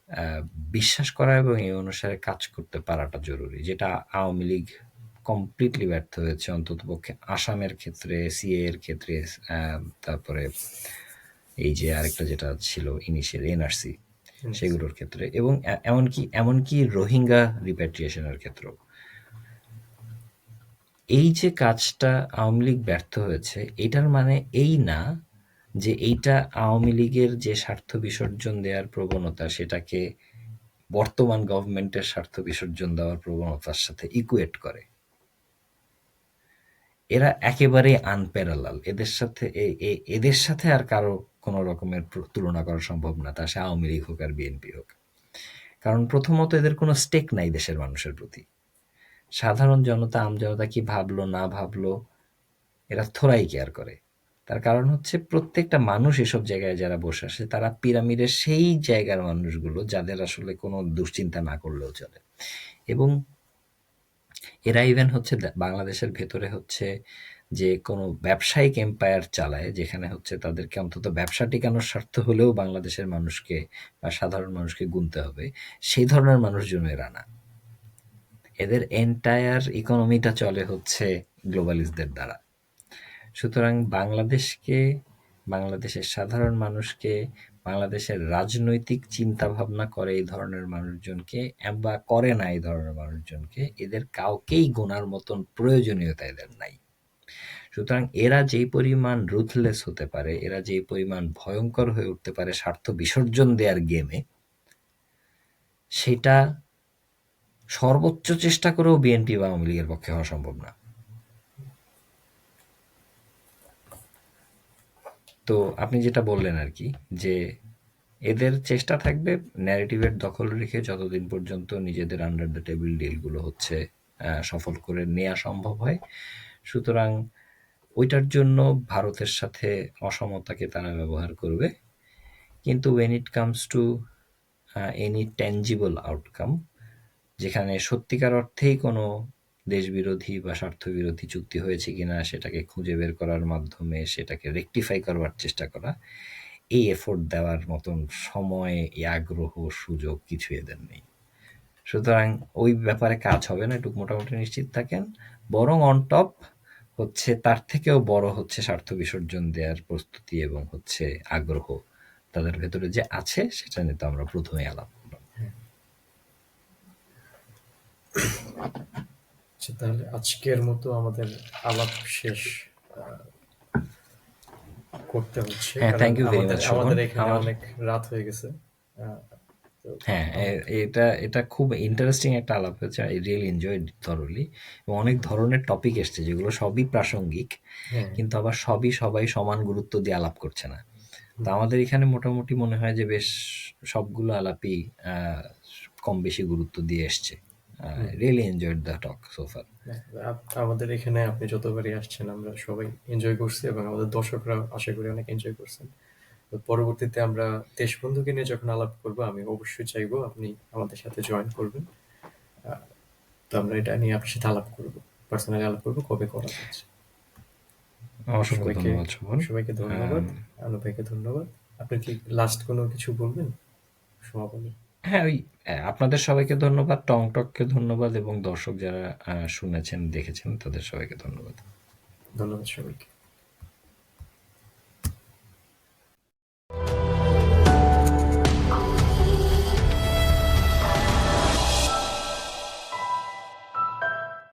আহ, বিশ্বাস করা এবং এই অনুসারে কাজ করতে পারাটা জরুরি, যেটা আওয়ামী লীগ কমপ্লিটলি ব্যর্থ হয়েছে, অন্ততপক্ষে আসামের ক্ষেত্রে, সিএ এর ক্ষেত্রে, তারপরে এই যে আরেকটা যেটা ছিল ইনিশিয়াল এনআরসি, সেগুলোর ক্ষেত্রে, এবং এমনকি রোহিঙ্গা রিপ্যাট্রিয়েশনের ক্ষেত্রেও। এই যে কাজটা আওয়ামী লীগ ব্যর্থ হয়েছে, এটার মানে এই না যে এইটা আওয়ামী লীগের যে স্বার্থ বিসর্জন দেওয়ার প্রবণতা, সেটাকে বর্তমান গভর্নমেন্টের স্বার্থ বিসর্জন দেওয়ার প্রবণতার সাথে ইকুয়েট করে। এরা একেবারেই আনপ্যারালাল। এদের সাথে আর কারো কোনো রকমের তুলনা করা সম্ভব না, তা সে আওয়ামী লীগ হোক আর বিএনপি হোক। কারণ প্রথমত এদের কোনো স্টেক নাই দেশের মানুষের প্রতি। সাধারণ জনতা, আমজনতা কি ভাবলো না ভাবলো এরা থোড়াই কেয়ার করে। তার কারণ হচ্ছে প্রত্যেকটা মানুষ এসব জায়গায় যারা বসে আসে তারা পিরামিডের সেই জায়গার মানুষগুলো, যাদের আসলে কোনো দুশ্চিন্তা না করলেও চলে। এবং এরা ইভেন হচ্ছে বাংলাদেশের ভেতরে হচ্ছে যে কোনো ব্যবসায়িক এম্পায়ার চালায়, যেখানে হচ্ছে তাদেরকে অন্তত ব্যবসা টিকানোর স্বার্থ হলেও বাংলাদেশের মানুষকে বা সাধারণ মানুষকে গুনতে হবে, সেই ধরনের মানুষজন এরা না। এদের এন্টায়ার ইকোনমিটা চলে হচ্ছে গ্লোবালিস্টদের দ্বারা। সুতরাং বাংলাদেশের সাধারণ মানুষকে, বাংলাদেশের রাজনৈতিক চিন্তা ভাবনা করে এই ধরনের মানুষজনকে, বা করে না এই ধরনের মানুষজনকে, এদের কাউকেই গোনার মতন প্রয়োজনীয়তা এদের নাই। সুতরাং এরা যেই পরিমাণ রুথলেস হতে পারে, এরা যেই পরিমাণ ভয়ঙ্কর হয়ে উঠতে পারে স্বার্থ বিসর্জন দেওয়ার গেমে, সেটা সর্বোচ্চ চেষ্টা করেও বিএনপি বা আওয়ামী লীগের পক্ষে হওয়া সম্ভব না। তো আপনি যেটা বললেন আর কি, যে এদের চেষ্টা থাকবে ন্যারেটিভের দখল রেখে যতদিন পর্যন্ত নিজেদের আন্ডার দ্য টেবিল ডিলগুলো হচ্ছে সফল করে নেওয়া সম্ভব হয়। সুতরাং ওইটার জন্য ভারতের সাথে অসমতাকে তারা ব্যবহার করবে। কিন্তু when it comes to any tangible outcome, যেখানে সত্যিকার অর্থেই কোনো দেশবিরোধী বা স্বার্থবিরোধী চুক্তি হয়েছে কিনা সেটাকে খুঁজে বের করার মাধ্যমে সেটাকে রেকটিফাই করবার চেষ্টা করা, এই এফোর্ট দেওয়ার মতন সময়, আগ্রহ, সুযোগ কিছু এদের নেই। সুতরাং ওই ব্যাপারে কাজ হবে না, একটু মোটামুটি নিশ্চিত থাকেন। বরং অন টপ হচ্ছে তার থেকেও বড় হচ্ছে স্বার্থ বিসর্জন দেওয়ার প্রস্তুতি এবং হচ্ছে আগ্রহ তাদের ভেতরে যে আছে, সেটা নিয়ে তো আমরা প্রথমেই আলাপ করলাম। আচ্ছা, তাহলে আজকের মতো আমাদের আলাপ শেষ করতে হচ্ছে, হ্যাঁ, কারণ thank you very much Shovan. আমাদের এখানে আমার অনেক রাত হয়ে গেছে। তো হ্যাঁ, এটা এটা খুব ইন্টারেস্টিং একটা আলাপ হয়েছে। আই রিয়েলি এনজয়েড থরলি, এবং অনেক ধরনের টপিক এসছে যেগুলো সবই প্রাসঙ্গিক, হ্যাঁ, কিন্তু আবার সবাই সমান গুরুত্ব দিয়ে আলাপ করছে না। তো হুম, আমাদের এখানে মোটামুটি মনে হয় যে বেশ সবগুলো আলাপই কম বেশি গুরুত্ব দিয়ে এসছে। হুম। রিয়েলি এনজয়েড দ্য টক সোফার। হ্যাঁ, আমাদের এখানে আপনি যতবারই আসছেন আমরা সবাই এনজয় করছি, এবং আমাদের দর্শকরা আশা করি অনেক এনজয় করছেন। তো পরবর্তীতে আমরা দেশবন্ধুকে নিয়ে যখন আলাপ করব, আমি অবশ্যই চাইবো আপনি আমাদের সাথে জয়েন করবেন। তো আমরা এটা নিয়ে আপনার সাথে আলাপ করব। পার্সোনালি আলাপ করবো কবে করা যাচ্ছে। অসংখ্য সবাইকে ধন্যবাদ সুমন। সবাইকে ধন্যবাদ। আম, আনু ভাইকে ধন্যবাদ। আপনি কি লাস্ট কোনো কিছু বলবেন সমাপনী? হ্যাঁ, ওই আপনাদের সবাইকে ধন্যবাদ, টংটককে ধন্যবাদ এবং দর্শক যারা শুনেছেন, দেখেছেন তাদের সবাইকে ধন্যবাদ। ধন্যবাদ সবাইকে।